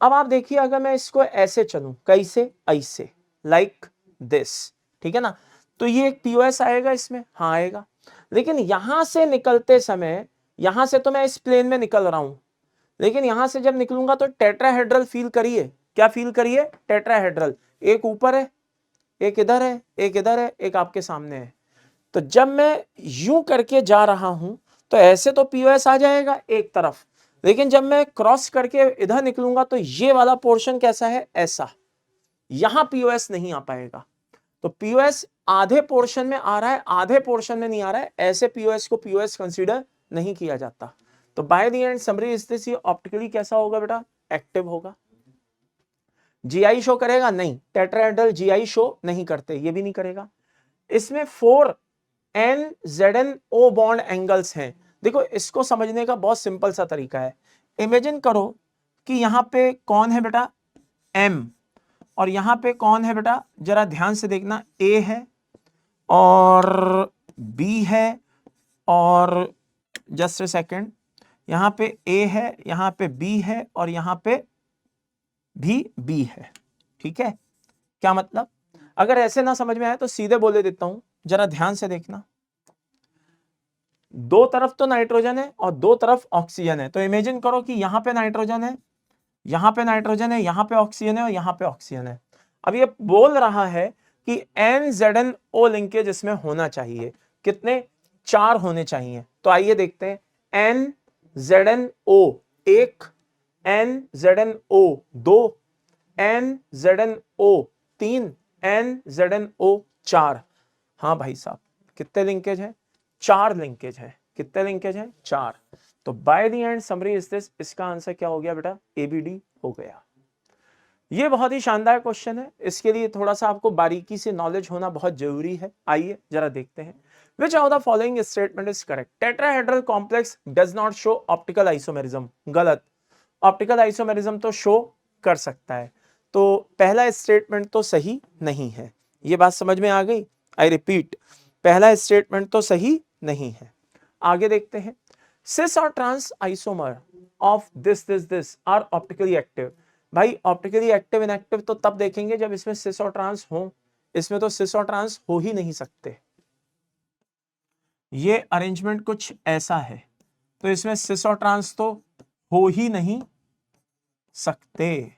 अब आप देखिए अगर मैं इसको ऐसे चलूं, कैसे, ऐसे, लाइक दिस, ठीक है ना, तो ये एक पीओएस आएगा इसमें, हाँ आएगा। लेकिन यहां से निकलते समय, यहां से तो मैं इस प्लेन में निकल रहा हूं, लेकिन यहां से जब निकलूंगा तो टेट्राहेड्रल फील करिए, क्या फील करिए, टेट्राहेड्रल, एक ऊपर है, एक इधर है, एक इधर है, एक आपके सामने है। तो जब मैं यूं करके जा रहा हूं तो ऐसे तो पीओएस आ जाएगा एक तरफ, लेकिन जब मैं क्रॉस करके इधर निकलूंगा तो ये वाला पोर्शन कैसा है, ऐसा, यहां पीओएस नहीं आ पाएगा। तो पीओएस आधे पोर्शन में आ रहा है, आधे पोर्शन में नहीं आ रहा है, ऐसे पीओएस को पीओएस कंसीडर नहीं किया जाता। तो by the end summary is this, ये ऑप्टिकली कैसा होगा बेटा, एक्टिव होगा। जीआई शो करेगा, नहीं, टेट्राहेड्रल जीआई शो नहीं करते, ये भी नहीं करेगा। इसमें 4 NZNO बॉन्ड एंगल्स हैं। देखो इसको समझने का बहुत सिंपल सा तरीका है। इमेजिन करो कि यहां पे कौन है बेटा, M, और यहां पे कौन है बेटा, जरा ध्यान से देखना, A है और B है और जस्ट अ सेकेंड, यहां पे A है, यहां पे B है और यहां पे भी B है, ठीक है। क्या मतलब, अगर ऐसे ना समझ में आए तो सीधे बोले देता हूं, जरा ध्यान से देखना, दो तरफ तो नाइट्रोजन है और दो तरफ ऑक्सीजन है। तो इमेजिन करो कि यहां पे नाइट्रोजन है, यहां पे नाइट्रोजन है, यहां पे ऑक्सीजन है और यहां पे ऑक्सीजन है। अब ये बोल रहा है कि NZNO लिंकेज इसमें होना चाहिए, कितने, 4 होने चाहिए। तो आइए देखते हैं, NZNO 1, NZNO 2, NZNO 3, NZNO 4। हाँ भाई साहब, कितने लिंकेज है, 4 लिंकेज है। कितने लिंकेज है, 4। तो by the end summary is this, इसका आंसर क्या हो गया बेटा, ABD हो गया। ये बहुत ही शानदार क्वेश्चन है, इसके लिए थोड़ा सा आपको बारीकी से नॉलेज होना बहुत जरूरी है। आइए जरा देखते हैं, विच of the following statement is correct, tetrahedral complex does not show optical isomerism. गलत, ऑप्टिकल आइसोमेरिज्म तो शो कर सकता है। तो पहला स्टेटमेंट तो सही नहीं है, ये बात समझ में आ गई। आई रिपीट, पहला स्टेटमेंट तो सही नहीं है। आगे देखते हैं, सिस और trans isomer of this are optically active. भाई ऑप्टिकली एक्टिव इनएक्टिव तो तब देखेंगे जब इसमें सिस और ट्रांस हो, इसमें तो सिस और ट्रांस हो ही नहीं सकते। ये अरेंजमेंट कुछ ऐसा है, तो इसमें सिस और ट्रांस तो हो ही नहीं सकते।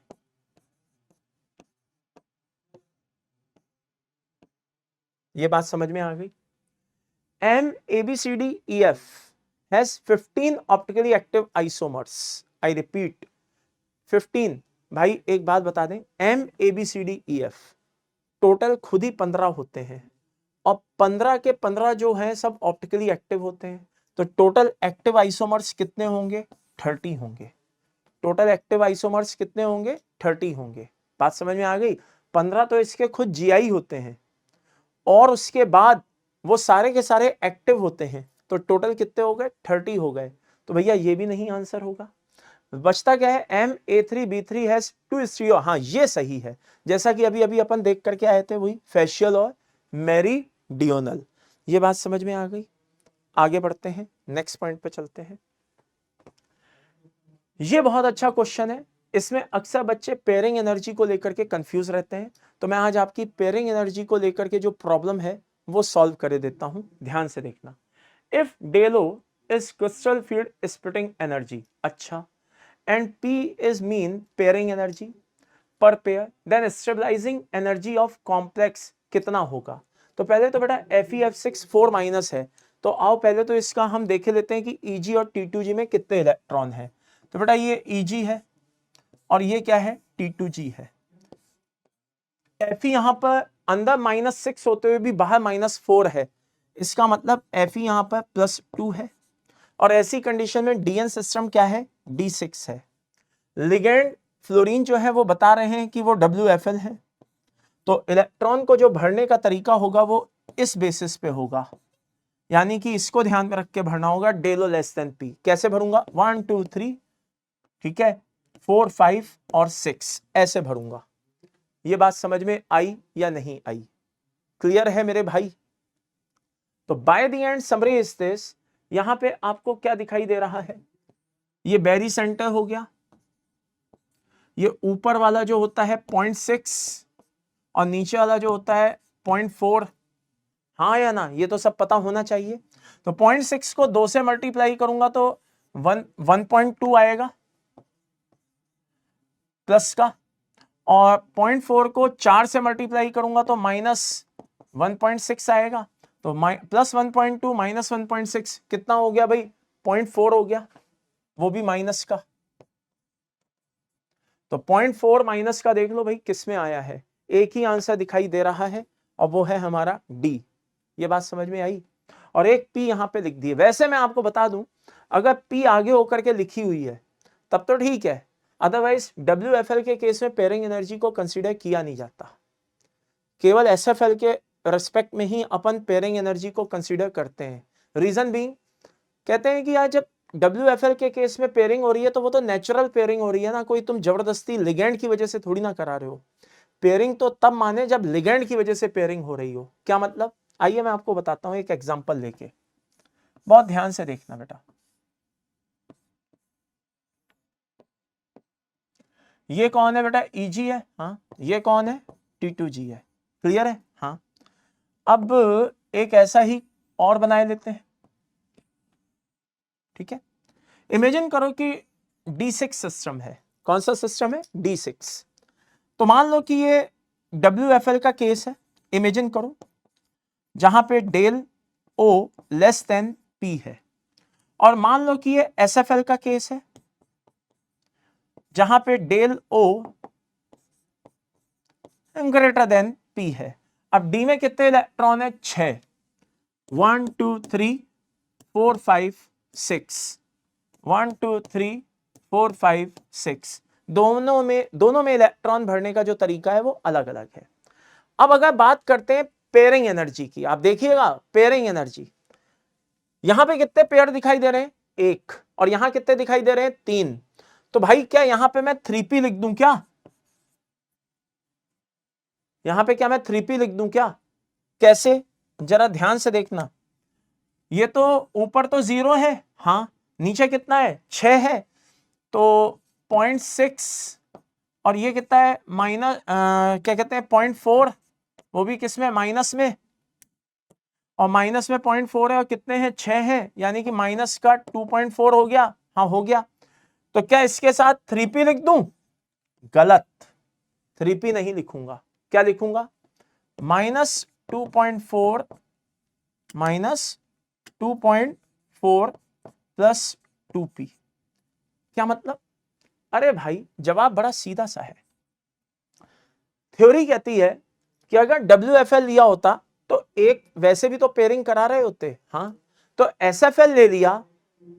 ये बात समझ में आ गई। MABCDEF has 15 optically active isomers. I repeat, 15। भाई एक बात बता दें, MABCDEF टोटल खुद ही 15 होते हैं और 15 के 15 जो हैं सब ऑप्टिकली एक्टिव होते हैं। तो टोटल एक्टिव आइसोमर्स कितने होंगे, 30 होंगे। टोटल एक्टिव आइसोमर्स कितने होंगे, 30 होंगे। बात समझ में आ गई। 15 तो इसके खुद GI होते हैं और उसके बाद वो सारे के सारे एक्टिव होते हैं। तो टोटल कितने हो गए, 30 हो गए। तो भैया ये भी नहीं आंसर होगा। बचता क्या है, MA3B3 हैज 2 स्टीरियो। हाँ ये सही है, जैसा कि अभी अभी अपन देख करके आए थे, वही फेशियल और मेरीडियोनल। ये बात समझ में आ गई। आगे बढ़ते हैं, नेक्स्ट पॉइंट पे चलते हैं। ये बहुत अच्छा क्वेश्चन है, इसमें अक्सर बच्चे पेयरिंग एनर्जी को लेकर के कंफ्यूज रहते हैं। तो मैं आज आपकी पेयरिंग एनर्जी को लेकर के जो प्रॉब्लम है वो सॉल्व कर देता हूं, ध्यान से देखना। If Delo is crystal field splitting energy, अच्छा, and P is mean pairing energy per pair, then stabilizing energy of complex कितना होगा। तो पहले तो बेटा FeF6 4 माइनस है, तो आओ पहले तो इसका हम देख लेते हैं कि Eg और T2g में कितने इलेक्ट्रॉन है। तो बेटा ये Eg है और ये क्या है, T2g है। Fe यहां पर अंदर -6 होते हुए भी बाहर -4 है, इसका मतलब Fe यहां पर +2 है। और ऐसी कंडीशन में DN सिस्टम क्या है, D6 है। लिगेंड फ्लोरीन जो है वो बता रहे हैं कि वो WFL है, तो इलेक्ट्रॉन को जो भरने का तरीका होगा वो इस बेसिस पे होगा, यानी कि इसको ध्यान में रख के भरना होगा, डेलो लेस देन P। कैसे भरूंगा, 1 2 3, ठीक है, 4 5 और 6 ऐसे भरूंगा। ये बात समझ में आई या नहीं आई, क्लियर है मेरे भाई। तो by the end summary is this, यहां पे आपको क्या दिखाई दे रहा है, ये बैरी सेंटर हो गया, ये ऊपर वाला जो होता है 0.6 और नीचे वाला जो होता है 0.4, हाँ या ना, ये तो सब पता होना चाहिए। तो 0.6 को 2 से मल्टीप्लाई करूंगा तो 1.2 आएगा प्लस का, और 0.4 को 4 से मल्टीप्लाई करूंगा तो -1.6 आएगा। तो +1.2 -1.6 कितना हो गया भाई, 0.4 हो गया, वो भी माइनस का। तो 0.4 माइनस का देख लो भाई किस में आया है, एक ही आंसर दिखाई दे रहा है और वो है हमारा डी। ये बात समझ में आई। और एक P यहां पे लिख दी। वैसे मैं आपको बता दूं, अगर P आगे होकर के लिखी हुई है तब तो ठीक है, अदरवाइज WFL के केस में पेयरिंग एनर्जी को कंसीडर किया नहीं जाता, केवल SFL के रेस्पेक्ट में ही अपन पेयरिंग एनर्जी को कंसीडर करते हैं। रीजन बीइंग, कहते हैं कि यार जब WFL के केस में पेयरिंग हो रही है तो वो तो नेचुरल पेयरिंग हो रही है ना, कोई तुम जबरदस्ती लिगेंड की वजह से थोड़ी ना करा रहे हो। पेयरिंग तो तब माने जब लिगेंड की वजह से पेयरिंग हो रही हो। क्या मतलब, आइए मैं आपको बताता हूं एक एग्जांपल लेके, बहुत ध्यान से देखना बेटा। ये कौन है बेटा, Eg है, हाँ। ये कौन है, T2g है, क्लियर है, हाँ। अब एक ऐसा ही और बनाए लेते हैं, ठीक है। इमेजिन करो कि D6 सिस्टम है। कौन सा सिस्टम है, D6। तो मान लो कि ये WFL का केस है, इमेजिन करो, जहां पे del O less than P है। और मान लो कि ये SFL का केस है, जहां पे del O greater than P है। अब D में कितने इलेक्ट्रॉन है, 6, 1 2 3 4 5 6, 1 2 3 4 5 6, दोनों में इलेक्ट्रॉन भरने का जो तरीका है वो अलग अलग है। अब अगर बात करते हैं पेयरिंग एनर्जी की, आप देखिएगा पेयरिंग एनर्जी, यहां पे कितने पेयर दिखाई दे रहे हैं, 1, और यहां कितने दिखाई दे रहे हैं, 3। तो भाई क्या यहां पे मैं 3p लिख दूं क्या, यहां पे क्या मैं 3p लिख दूं क्या, कैसे, जरा ध्यान से देखना। ये तो ऊपर तो 0 है, हाँ, नीचे कितना है, 6 है, तो 0.6, और ये कितना है, माइनस क्या कहते हैं 0.4, वो भी किस में, माइनस में, और माइनस में 0.4 है और कितने हैं, 6 है, यानी कि माइनस का 2.4 हो गया, हाँ हो गया। तो क्या इसके साथ 3p लिख दूं, गलत, 3p नहीं लिखूंगा, क्या लिखूंगा, -2.4 -2.4 प्लस 2p। क्या मतलब, अरे भाई जवाब बड़ा सीधा सा है। थ्योरी कहती है कि अगर WFL लिया होता तो एक, वैसे भी तो पेयरिंग करा रहे होते, हाँ, तो SFL ले लिया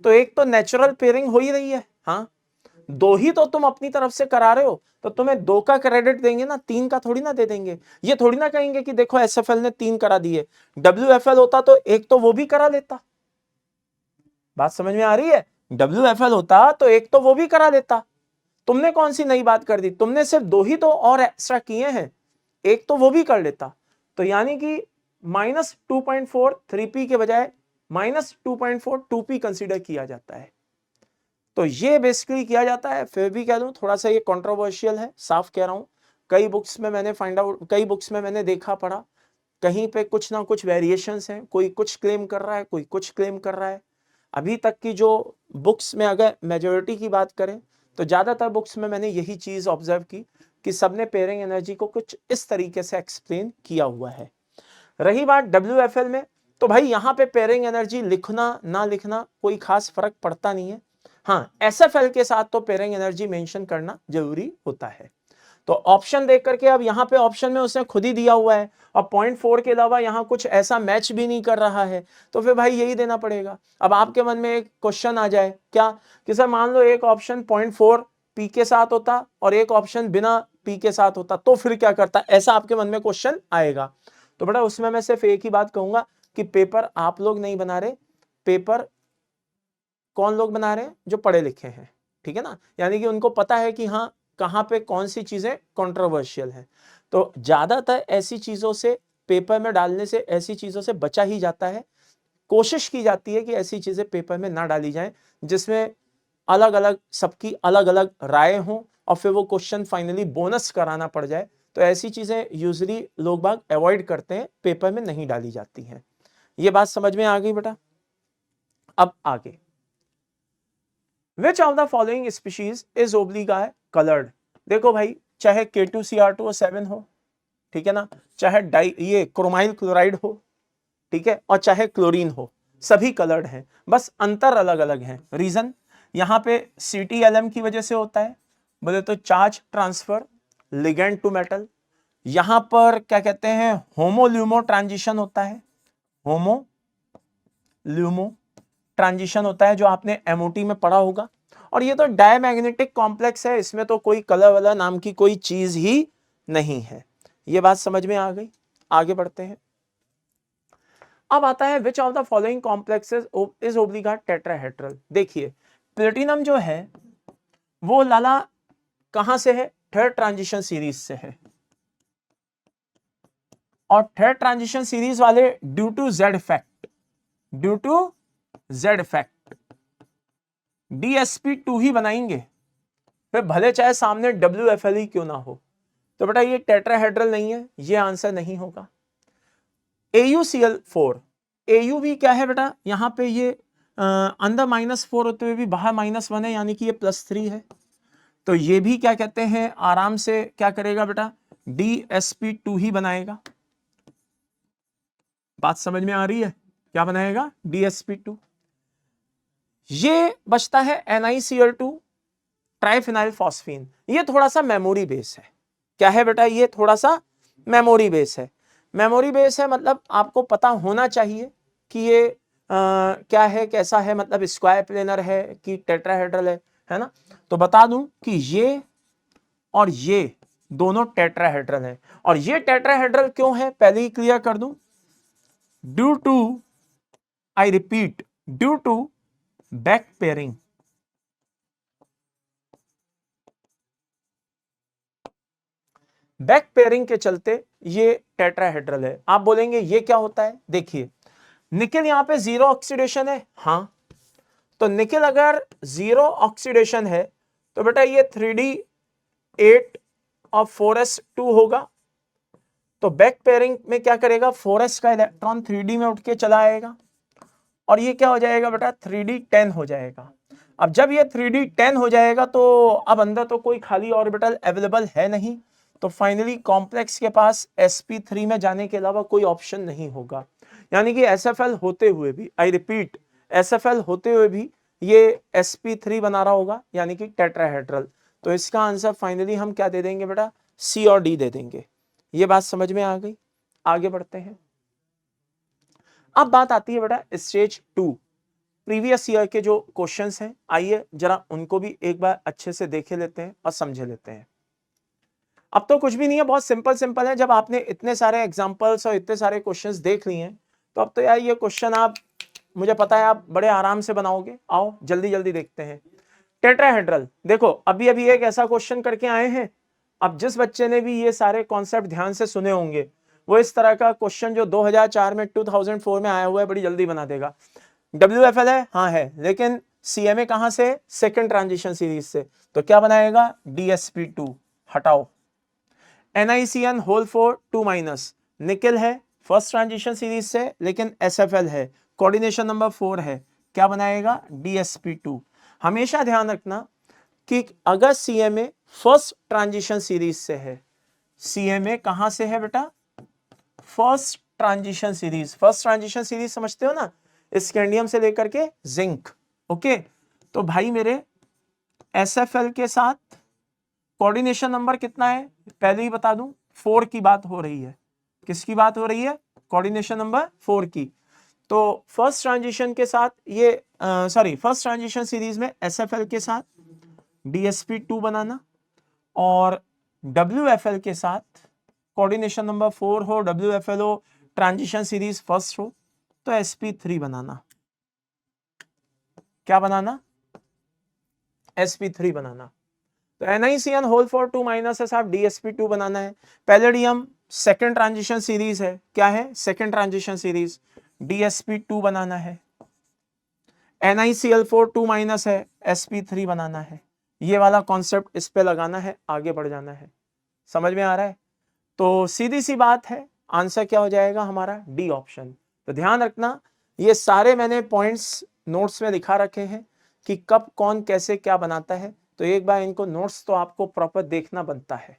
तो एक तो नेचुरल पेयरिंग हो ही रही है, हाँ, 2 ही तो तुम अपनी तरफ से करा रहे हो, तो तुम्हें 2 का क्रेडिट देंगे ना, 3 का थोड़ी ना दे देंगे। ये थोड़ी ना कहेंगे कि देखो SFL ने 3 करा दिए, WFL होता तो एक तो वो भी करा लेता, बात समझ में आ रही है? WFL होता तो एक तो वो भी करा देता, तुमने कौन सी नई बात कर दी, तुमने सिर्फ 2 ही तो और एक्स्ट्रा किए हैं, एक तो वो भी कर लेता। तो यानी कि -2.4 3p के बजाय -2.4 2p कंसीडर किया जाता है। तो ये बेसिकली किया जाता है। फिर भी कह दूं थोड़ा सा ये कंट्रोवर्शियल है, साफ कह रहा हूं। कई बुक्स में मैंने देखा पढ़ा, कहीं पे कुछ ना कुछ वेरिएशंस हैं, कोई कुछ क्लेम कर रहा है, कोई कुछ क्लेम कर रहा है। अभी तक की जो बुक्स में अगर मेजॉरिटी की बात करें तो ज्यादातर बुक्स में मैंने यही चीज ऑब्जर्व की कि सबने पेयरिंग एनर्जी को कुछ इस तरीके से एक्सप्लेन किया हुआ है। रही बात WFL में, तो भाई यहाँ पे पेयरिंग एनर्जी लिखना ना लिखना कोई खास फर्क पड़ता नहीं है। हाँ, SFL के साथ तो पेयरिंग एनर्जी मेंशन करना जरूरी होता है। तो ऑप्शन देख करके, अब यहाँ पे ऑप्शन में उसने खुद ही दिया हुआ है और 0.4 के अलावा यहाँ कुछ ऐसा मैच भी नहीं कर रहा है, तो फिर भाई यही देना पड़ेगा। अब आपके मन में एक क्वेश्चन आ जाए क्या कि सर मान लो एक ऑप्शन 0.4 पी के साथ होता और एक ऑप्शन बिना पी के साथ होता, तो फिर क्या करता, ऐसा आपके मन में क्वेश्चन आएगा। तो बेटा उसमें मैं सिर्फ एक ही बात कहूंगा कि पेपर आप लोग नहीं बना रहे, पेपर कौन लोग बना रहे हैं, जो पढ़े लिखे हैं, ठीक है ना, यानी कि उनको पता है कि हाँ कहां पे कौन सी चीजें कंट्रोवर्शियल है। तो ज्यादातर ऐसी चीजों से पेपर में डालने से, ऐसी चीजों से बचा ही जाता है। कोशिश की जाती है कि ऐसी चीजें पेपर में ना डाली जाएं जिसमें अलग अलग सबकी अलग अलग राय हो और फिर वो क्वेश्चन फाइनली बोनस कराना पड़ जाए। तो ऐसी चीजें यूजुअली लोग बाग अवॉइड करते हैं, पेपर में नहीं डाली जाती हैं। ये बात समझ में आ गई बेटा? अब आगे, which of the following species is ओब्लिगा कलर्ड। देखो भाई, चाहे K2Cr2O7 हो, ठीक है ना, चाहे ये क्रोमाइल क्लोराइड हो, ठीक है, और चाहे क्लोरीन हो, सभी कलर्ड हैं, बस अंतर अलग अलग है। रीजन, यहां पे CTLM की वजह से होता है, बोले तो charge transfer ligand to metal. यहां पर क्या कहते हैं, होमोल्यूमो ट्रांजिशन होता है, होमोल्यूमो ट्रांजिशन होता है, जो आपने MOT में पढ़ा होगा। और ये तो डायमैग्नेटिक कॉम्प्लेक्स है, इसमें तो कोई कलर वाला नाम की कोई चीज ही नहीं है। ये बात समझ में आ गई? आगे बढ़ते हैं। अब आता है which of the following complexes is ओब्लिगा टेट्राहेड्रल। देखिए, प्लेटिनम जो है वो लाला कहां से है, थर्ड ट्रांजिशन सीरीज से है, और थर्ड ट्रांजिशन सीरीज वाले due to Z effect DsP2 ही बनाएंगे, फिर भले चाहे सामने WFL ही क्यों ना हो। तो बेटा ये टेट्राहेड्रल नहीं है, ये आंसर नहीं होगा। AuCl4, Au भी क्या है बेटा, यहां पे ये अंदर -4 होते हुए भी बाहर -1 है, यानी कि ये +3 है। तो ये भी क्या कहते हैं, आराम से क्या करेगा बेटा, DsP2 ही बनाएगा। बात समझ में आ रही है? क्या बनाएगा, DsP2। ये बचता है NiCl2 ट्राइफिनाइल फॉस्फीन। ये थोड़ा सा मेमोरी बेस है। क्या है बेटा, ये थोड़ा सा मेमोरी बेस है। मेमोरी बेस है मतलब आपको पता होना चाहिए कि ये क्या है, कैसा है, मतलब स्क्वायर प्लेनर है कि टेट्राहेड्रल है ना। तो बता दूं कि ये और ये दोनों टेट्राहेड्रल है। और ये टेट्राहेड्रल क्यों है, पहले ही क्लियर कर दूं, due to, I repeat, due to back pairing. Back pairing के चलते ये टेट्राहेड्रल है। आप बोलेंगे ये क्या होता है, देखिए निकेल यहां पे 0 ऑक्सीडेशन है, हाँ, तो निकेल अगर 0 ऑक्सीडेशन है तो बेटा ये 3D8 और 4s2 होगा। तो बैक पेयरिंग में क्या करेगा, 4s का इलेक्ट्रॉन 3D में उठ के चला आएगा और ये क्या हो जाएगा बेटा, 3D10 हो जाएगा। अब जब ये 3D10 हो जाएगा तो अब अंदर तो कोई खाली ऑर्बिटल अवेलेबल है नहीं, तो फाइनली कॉम्प्लेक्स के पास sp3 में जाने के अलावा कोई ऑप्शन नहीं होगा। यानी कि SFL होते हुए भी, आई रिपीट, SFL होते हुए भी ये sp3 बना रहा होगा, यानी कि टेट्राहेड्रल। तो इसका आंसर फाइनली हम क्या दे देंगे बेटा, C और D दे देंगे। ये बात समझ में आ गई? आगे बढ़ते हैं। अब बात आती है बेटा स्टेज 2, प्रीवियस ईयर के जो क्वेश्चंस हैं, आइए जरा उनको भी एक बार अच्छे से देखे लेते हैं और समझे लेते हैं। अब तो कुछ भी नहीं है, बहुत सिंपल है। जब आपने इतने सारे एग्जांपल्स और इतने सारे क्वेश्चंस देख लिए हैं तो अब तो यार ये क्वेश्चन आप मुझे पता है आप बड़े आराम से बनाओगे। आओ जल्दी जल्दी देखते हैं। टेट्राहेड्रल, देखो अभी अभी एक ऐसा क्वेश्चन करके आए हैं। अब जिस बच्चे ने भी ये सारे कॉन्सेप्ट ध्यान से सुने होंगे वो इस तरह का क्वेश्चन जो 2004 में 2004 में आया हुआ है बड़ी जल्दी बना देगा। WFL है, हाँ है, लेकिन CMA कहां से? सेकंड ट्रांजिशन सीरीज से, तो क्या बनाएगा? DsP2 हटाओ। NiCN होल 4 2 माइनस, निकेल है फर्स्ट ट्रांजिशन सीरीज से लेकिन SFL है, कोऑर्डिनेशन नंबर 4 है, क्या बनाएगा? DsP2। हमेशा ध्यान रखना कि अगर CMA फर्स्ट ट्रांजिशन सीरीज से है, CMA कहां से है बेटा? First transition series. First transition series समझते हो ना, स्कैंडियम से लेकर के जिंक। ओके, तो भाई मेरे SFL के साथ कोऑर्डिनेशन नंबर कितना है पहले ही बता दूं, 4 की बात हो रही है। किसकी बात हो रही है? कोऑर्डिनेशन नंबर 4 की। तो फर्स्ट ट्रांजिशन के साथ ये फर्स्ट ट्रांजिशन सीरीज में SFL के साथ DsP2 बनाना और WFL के साथ कोऑर्डिनेशन नंबर 4 हो, WFL हो, ट्रांजिशन सीरीज फर्स्ट हो, तो sp3 बनाना। क्या बनाना? sp3 बनाना। तो NiCN होल 4 2 माइनस है साहब, DsP2 बनाना है। पैलेडियम सेकंड ट्रांजिशन सीरीज है, क्या है? सेकंड ट्रांजिशन सीरीज, DsP2 बनाना है। NiCl4 2 माइनस है, sp3 बनाना है। ये वाला कॉन्सेप्ट इस पे लगाना है, आगे बढ़ जाना है। समझ में आ रहा है? तो सीधी सी बात है, आंसर क्या हो जाएगा हमारा? D option. तो ध्यान रखना, ये सारे मैंने पॉइंट्स नोट्स में लिखा रखे हैं कि कब कौन कैसे क्या बनाता है, तो एक बार इनको नोट्स तो आपको प्रॉपर देखना बनता है।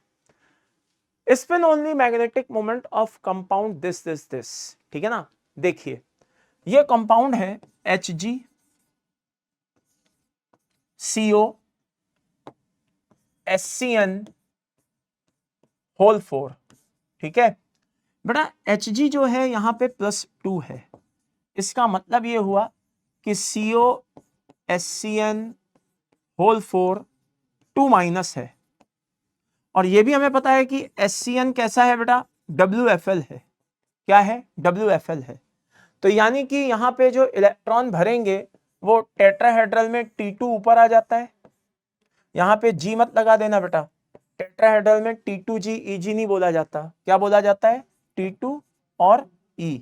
Spin only magnetic moment of compound this this this, ठीक है ना? देखिए ये कंपाउंड है Hg CO SCN होल 4, ठीक है बेटा। Hg जो है यहां पे +2 है, इसका मतलब ये हुआ कि CO SCN होल 4 2 माइनस है, और ये भी हमें पता है कि SCN कैसा है बेटा? WFL है। क्या है? WFL है। तो यानी कि यहां पे जो इलेक्ट्रॉन भरेंगे वो टेट्राहेड्रल में T2 ऊपर आ जाता है। यहां पे G मत लगा देना बेटा, टेट्राहेड्रल में T2G EG नहीं बोला जाता, क्या बोला जाता है? T2 और E,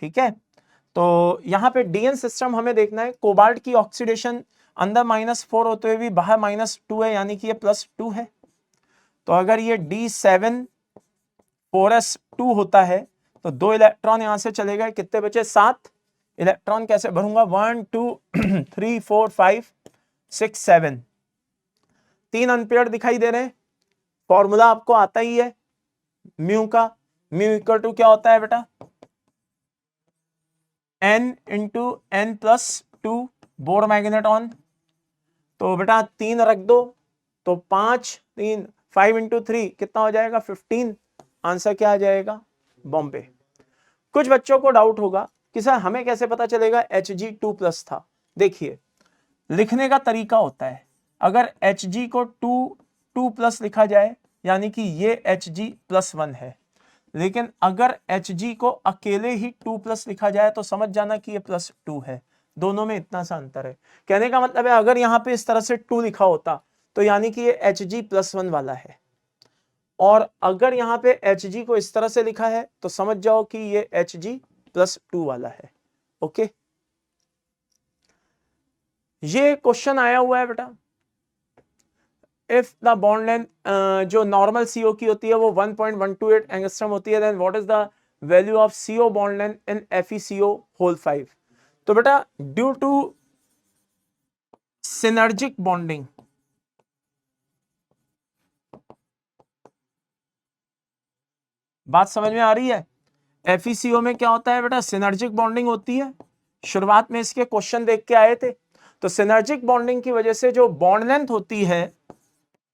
ठीक है। तो यहां पे DN सिस्टम हमें देखना है। कोबाल्ट की ऑक्सीडेशन अंदर -4 होते हुए भी बाहर -2 है, यानी कि ये +2 है। तो अगर ये D7 4s2 होता है तो 2 इलेक्ट्रॉन यहां से चले गए, कितने बचे? 7 इलेक्ट्रॉन कैसे भरूंगा? 1 2 3 4 5 6 7, 3 अनपेयर्ड दिखाई दे रहे हैं। फॉर्मूला आपको आता ही है म्यू का, म्यू इक्वल टू क्या होता है बेटा? n into n+2 bore magneton. तो बेटा 3 रख दो तो 5 3 5 इंटू 3 कितना हो जाएगा? 15। आंसर क्या आ जाएगा? बॉम्बे। कुछ बच्चों को डाउट होगा कि सर हमें कैसे पता चलेगा Hg2+ था। देखिए लिखने का तरीका होता है, अगर Hg को 2+ लिखा जाए यानी कि ये Hg+1 है, लेकिन अगर Hg को अकेले ही 2+ लिखा जाए तो समझ जाना कि ये +2 है। दोनों में इतना सा अंतर है। कहने का मतलब है अगर यहां पे इस तरह से 2 लिखा होता तो यानी कि ये Hg+1 वाला है, और अगर यहां पे Hg को इस तरह से लिखा है तो समझ जाओ कि ये Hg+2 वाला है। ओके, ये क्वेश्चन आया हुआ है बेटा। इफ द बॉन्ड लेंथ जो नॉर्मल CO की होती है वो 1.128 एंगस्ट्रॉम होती है, then what is the value of CO bond length in FeCO whole 5? तो बेटा ड्यू टू सिनर्जिक बॉन्डिंग, बात समझ में आ रही है? FeCO में क्या होता है बेटा? सिनर्जिक बॉन्डिंग होती है। शुरुआत में इसके क्वेश्चन देख के आए थे। तो सिनर्जिक बॉन्डिंग की वजह से जो बॉन्ड लेंथ होती है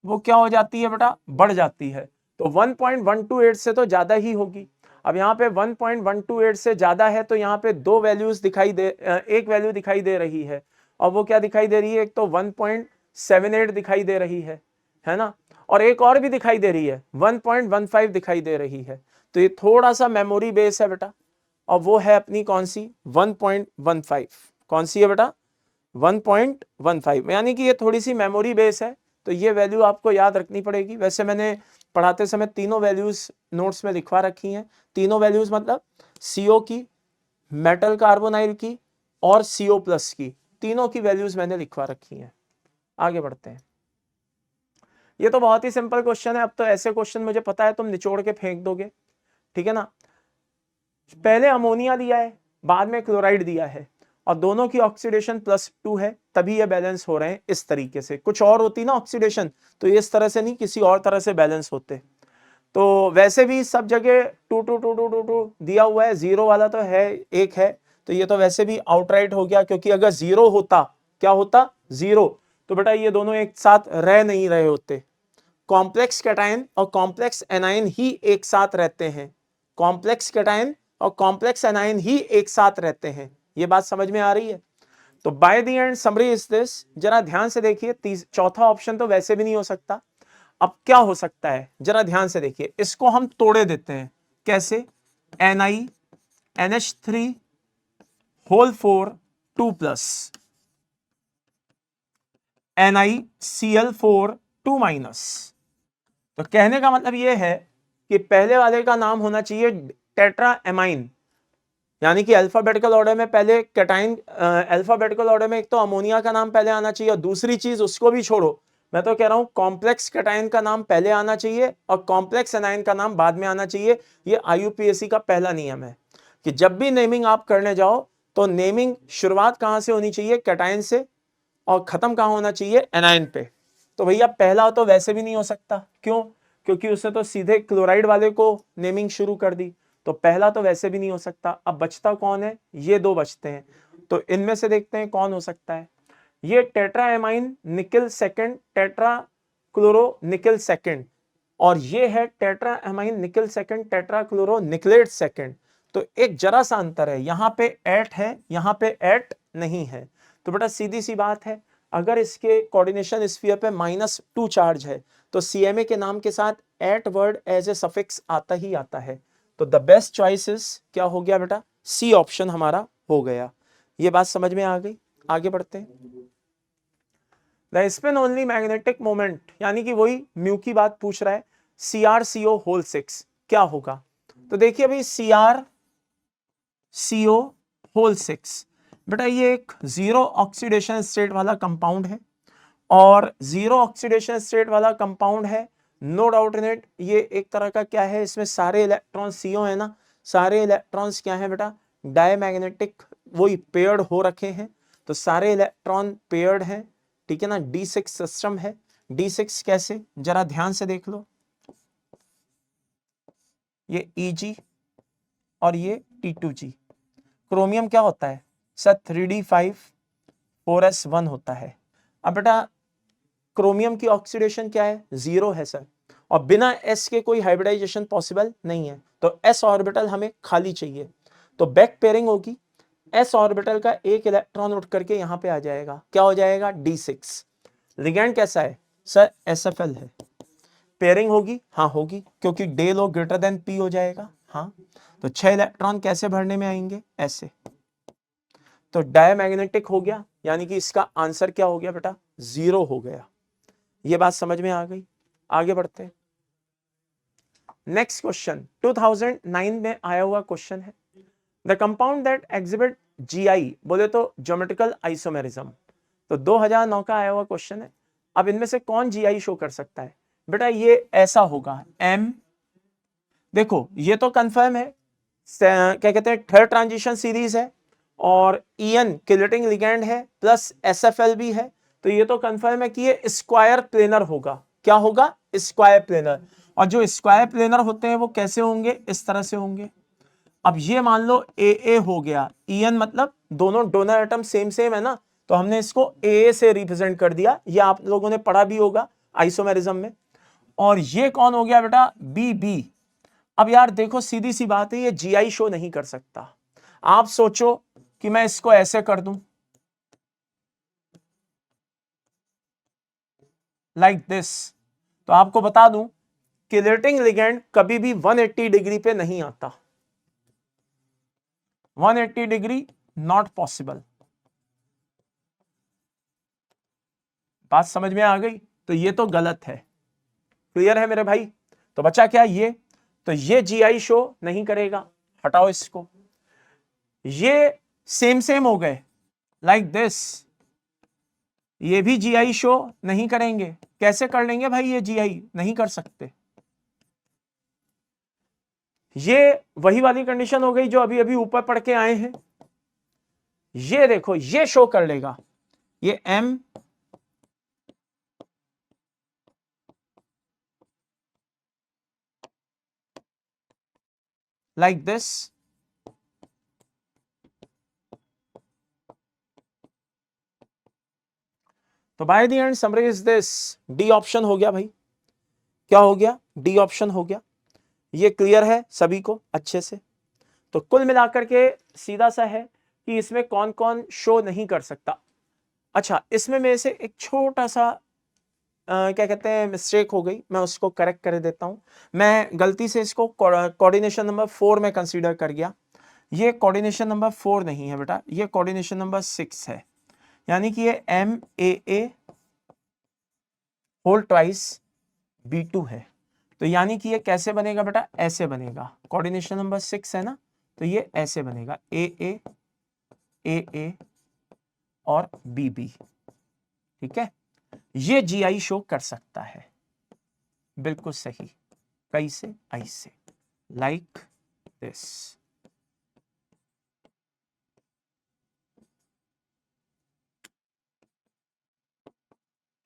वो क्या हो जाती है बेटा? बढ़ जाती है। तो 1.128 से तो ज्यादा ही होगी। अब यहाँ पे 1.128 से ज्यादा है तो यहाँ पे दो वैल्यूज दिखाई दे, एक वैल्यू दिखाई दे रही है, और वो क्या दिखाई दे रही है? एक तो 1.78 दिखाई दे रही है ना, और एक और भी दिखाई दे रही है 1.15 दिखाई दे रही है। तो ये थोड़ा सा मेमोरी बेस है बेटा, और वो है अपनी कौन सी 1.15। कौन सी है बेटा 1.15, यानी कि ये थोड़ी सी मेमोरी बेस है, तो ये वैल्यू आपको याद रखनी पड़ेगी। वैसे मैंने पढ़ाते समय तीनों वैल्यूज नोट्स में लिखवा रखी हैं। तीनों वैल्यूज मतलब CO की, मेटल कार्बोनाइल की और CO+ की, तीनों की वैल्यूज मैंने लिखवा रखी हैं। आगे बढ़ते हैं। ये तो बहुत ही सिंपल क्वेश्चन है। अब तो ऐसे क्वेश्चन मुझे पता है तुम निचोड़ के फेंक दोगे, ठीक है ना। पहले अमोनिया दिया है, बाद में क्लोराइड दिया है, और दोनों की ऑक्सीडेशन +2 है, तभी ये बैलेंस हो रहे हैं इस तरीके से। कुछ और होती ना ऑक्सीडेशन, तो ये इस तरह से नहीं, किसी और तरह से बैलेंस होते। तो वैसे भी सब जगह 2 2 2 2 2 2 दिया हुआ है, 0 वाला तो है, एक है, तो ये तो वैसे भी आउटराइट हो गया, क्योंकि अगर 0 होता, क्या होता 0, तो बेटा ये दोनों एक साथ रह नहीं रहे होते। कॉम्प्लेक्स कैटायन और कॉम्प्लेक्स एनायन ही एक साथ रहते हैं। कॉम्प्लेक्स कैटायन और कॉम्प्लेक्स एनायन ही एक साथ रहते हैं। ये बात समझ में आ रही है। तो by the end summary is this, जरा ध्यान से देखिए, चौथा ऑप्शन तो वैसे भी नहीं हो सकता। अब क्या हो सकता है, जरा ध्यान से देखिए, इसको हम तोड़े देते हैं। कैसे? NiNH3 whole 4 2+ NiCl4 2-। तो कहने का मतलब यह है कि पहले वाले का नाम होना चाहिए टेट्रा एमाइन, यानी कि अल्फाबेटिकल ऑर्डर में पहले कैटाइन, अल्फाबेटिकल ऑर्डर में एक तो अमोनिया का नाम पहले आना चाहिए, और दूसरी चीज उसको भी छोड़ो, मैं तो कह रहा हूं कॉम्प्लेक्स कैटाइन का नाम पहले आना चाहिए और कॉम्प्लेक्स एनाइन का नाम बाद में आना चाहिए। ये IUPAC का पहला नियम है कि जब भी नेमिंग आप करने जाओ तो नेमिंग शुरुआत कहां से होनी चाहिए, कैटाइन से, और खत्म कहां होना चाहिए, एनाइन पे। तो भैया पहला तो वैसे भी नहीं हो सकता, क्यों? क्योंकि उसने तो सीधे क्लोराइड वाले को नेमिंग शुरू कर दी, तो पहला तो वैसे भी नहीं हो सकता। अब बचता कौन है? ये दो बचते हैं, तो इनमें से देखते हैं कौन हो सकता है। ये tetraammine nickel second tetra chloro nickel second, और ये है tetraammine nickel second tetra chloro nickelate second. तो एक जरा सा अंतर है, यहां पे एट है, यहां पे एट नहीं है। तो बेटा सीधी सी बात है, अगर इसके कोऑर्डिनेशन स्फीयर पे -2 चार्ज है, तो CMA के नाम के साथ ate word as a suffix आता ही आता है। तो द बेस्ट चॉइसेस क्या हो गया बेटा? C ऑप्शन हमारा हो गया। ये बात समझ में आ गई। आगे बढ़ते हैं। The spin only magnetic moment, यानी कि वही म्यू की बात पूछ रहा है, CrCO होल 6 क्या होगा? तो देखिए अभी CrCO होल 6, बेटा ये एक जीरो ऑक्सीडेशन स्टेट वाला कंपाउंड है, और जीरो ऑक्सीडेशन स्टेट वाला कंपाउंड है, नो डाउट इन इट। ये एक तरह का क्या है, इसमें सारे इलेक्ट्रॉन CO है ना, सारे इलेक्ट्रॉन्स क्या है बेटा? डायमैग्नेटिक, वही पेयर्ड हो रखे हैं, तो सारे इलेक्ट्रॉन पेयर्ड हैं, ठीक है ना। D6 सिस्टम है। D6 कैसे, जरा ध्यान से देख लो, ये Eg और ये T2G। क्रोमियम क्या होता है सर? 3D5 4S1 होता है। अब बेटा क्रोमियम की ऑक्सीडेशन क्या है? 0 है सर, और बिना S के कोई हाइब्रिडाइजेशन पॉसिबल नहीं है, तो S ऑर्बिटल हमें खाली चाहिए। तो बैक पेयरिंग होगी, S ऑर्बिटल का एक इलेक्ट्रॉन उठ करके यहां पे आ जाएगा, क्या हो जाएगा? D6। लिगैंड कैसा है सर? SFL है। पेयरिंग होगी? हाँ होगी, क्योंकि डे लो ग्रेटर देन P हो जाएगा। हाँ, तो 6 इलेक्ट्रॉन कैसे भरने में आएंगे? ऐसे। तो डायमैग्नेटिक हो गया, यानी कि इसका आंसर क्या हो गया बेटा? 0 हो गया। ये बात समझ में आ गई। आगे बढ़ते हैं। नेक्स्ट क्वेश्चन 2009 में आया हुआ क्वेश्चन है, the compound that exhibit GI, बोले तो ज्योमेट्रिकल आइसोमेरिज्म। तो 2009 का आया हुआ क्वेश्चन है। अब इनमें से कौन GI शो कर सकता है बेटा? ये ऐसा होगा M, देखो ये तो कंफर्म है, क्या कहते हैं, थर्ड ट्रांजिशन सीरीज है, और EN किलेटिंग लिगैंड है, प्लस SFL भी है, तो ये तो कंफर्म है कि ये स्क्वायर प्लेनर होगा। क्या होगा? Square planar. और जो स्क्वायर प्लेनर होते हैं वो कैसे होंगे? इस तरह से होंगे। अब ये मान लो AA हो गया, EN मतलब दोनों डोनर एटम सेम सेम है ना, तो हमने इसको AA से रिप्रेजेंट कर दिया, ये आप लोगों ने पढ़ा भी होगा आइसोमेरिज्म में। और ये कौन हो गया बेटा? BB। अब यार देखो सीधी सी बात है, ये GI शो नहीं कर सकता। आप सोचो कि मैं इसको ऐसे कर दूं, लाइक दिस, तो आपको बता दूं किलेटिंग लिगैंड कभी भी 180 डिग्री पे नहीं आता। 180 डिग्री नॉट पॉसिबल। बात समझ में आ गई? तो ये तो गलत है। क्लियर है मेरे भाई? तो बचा क्या ये, तो ये GI शो नहीं करेगा, हटाओ इसको। ये सेम सेम हो गए लाइक दिस, ये भी GI शो नहीं करेंगे। कैसे कर लेंगे भाई? ये GI नहीं कर सकते। ये वही वाली कंडीशन हो गई जो अभी अभी ऊपर पढ़ के आए हैं। ये देखो ये शो कर लेगा, ये M like this, तो by the end summary is this, D option हो गया भाई। क्या हो गया? डी ऑप्शन हो गया। ये क्लियर है सभी को अच्छे से? तो कुल मिलाकर के सीधा सा है कि इसमें कौन कौन शो नहीं कर सकता। अच्छा, इसमें मेरे से एक छोटा सा क्या कहते हैं मिस्टेक हो गई, मैं उसको करेक्ट कर देता हूं। मैं गलती से इसको कोऑर्डिनेशन नंबर 4 में कंसीडर कर गया। ये कोऑर्डिनेशन नंबर 4 नहीं है बेटा, ये कोऑर्डिनेशन नंबर 6 है। यानी कि ये MAA होल ट्वाइस B2 है। तो यानी कि ये कैसे बनेगा बेटा? ऐसे बनेगा। कोऑर्डिनेशन नंबर 6 है ना, तो ये ऐसे बनेगा AA AA और BB। ठीक है, ये GI शो कर सकता है, बिल्कुल सही। कैसे? ऐसे, लाइक दिस।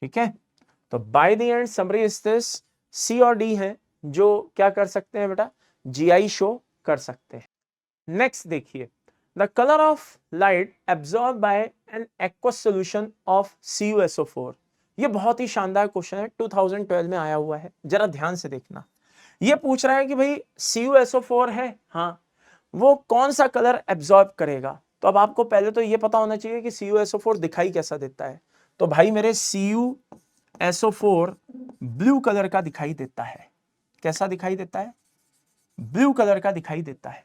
ठीक है, तो by the end summary is this, C और D है जो क्या कर सकते हैं बेटा? GI शो कर सकते हैं। नेक्स्ट देखिए, the colour of light absorb by an aqueous solution of CuSO4। ये बहुत ही शानदार क्वेश्चन है, 2012 में आया हुआ है, जरा ध्यान से देखना। ये पूछ रहा है कि भाई CuSO4 है, हाँ, वो कौन सा कलर एब्जॉर्ब करेगा। तो अब आपको पहले तो ये पता होना चाहिए कि CuSO4 दिखाई कैसा देता है। तो भाई मेरे CuSO4 ब्लू कलर का दिखाई देता है। कैसा दिखाई देता है? ब्लू कलर का दिखाई देता है।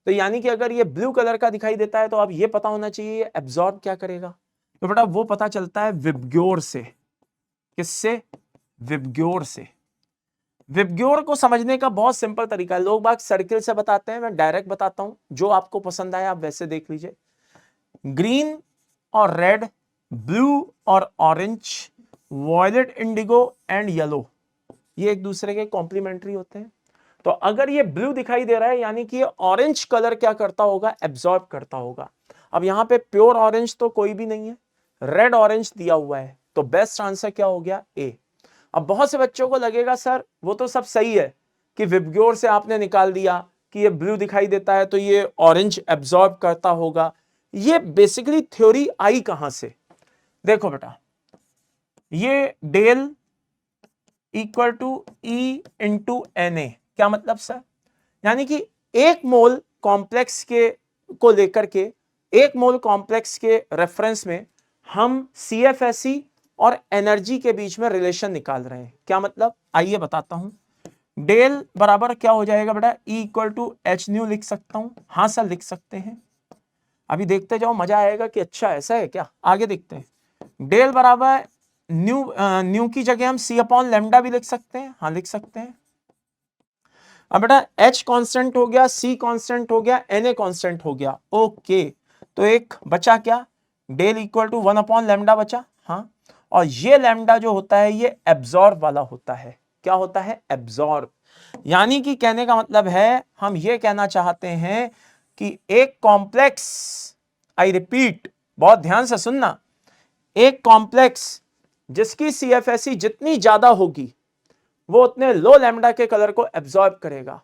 तो यानी कि अगर ये ब्लू कलर का दिखाई देता है तो अब ये पता होना चाहिए ये एब्जॉर्ब क्या करेगा। तो बेटा वो पता चलता है विबग्योर से। किससे? विबग्योर से। विबग्योर को समझने का बहुत सिंपल तरीका है। लोग बाग सर्किल से बताते हैं, मैं डायरेक्ट बताता हूं, जो आपको पसंद आए आप वैसे देख लीजिए। ग्रीन और रेड, ब्लू और orange, violet, indigo and yellow, ये एक दूसरे के कॉम्प्लीमेंट्री होते हैं। तो अगर ये ब्लू दिखाई दे रहा है यानी कि ये ऑरेंज कलर क्या करता होगा? एब्जॉर्ब करता होगा। अब यहां पे प्योर ऑरेंज तो कोई भी नहीं है, रेड ऑरेंज दिया हुआ है, तो बेस्ट आंसर क्या हो गया? ए। अब बहुत से बच्चों को लगेगा सर वो तो सब सही है कि विबग्योर से आपने निकाल दिया कि ये ब्लू दिखाई देता है तो ये ऑरेंज एब्जॉर्ब करता होगा। ये बेसिकली थ्योरी आई कहां से? देखो बेटा, ये del equal to E into Na। क्या मतलब सर? यानी कि एक मोल कॉम्प्लेक्स के को लेकर के, एक मोल कॉम्प्लेक्स के रेफरेंस में हम CFSE और एनर्जी के बीच में रिलेशन निकाल रहे हैं। क्या मतलब? आइए बताता हूं। डेल बराबर क्या हो जाएगा बेटा? E equal to h nu लिख सकता हूं। हाँ सर लिख सकते हैं। अभी देखते जाओ, मजा आएगा कि अच्छा ऐसा है क्या। आगे देखते हैं। डेल बराबर न्यू की जगह हम C अपॉन लेमडा भी लिख सकते हैं। हाँ लिख सकते हैं। अब बेटा H कांस्टेंट हो गया, C कांस्टेंट हो गया, Na कांस्टेंट हो गया। ओके, तो एक बचा क्या? Del equal to 1 upon lambda बचा। हाँ, और ये लेमडा जो होता है ये एब्जॉर्ब वाला होता है। क्या होता है? एब्जॉर्ब। यानी कि कहने का मतलब है हम ये कहना चाहते हैं कि एक कॉम्प्लेक्स, आई रिपीट बहुत ध्यान से सुनना, एक कॉम्प्लेक्स जिसकी CFSE जितनी ज्यादा होगी वो उतने लो लैम्डा के कलर को एब्जॉर्ब करेगा,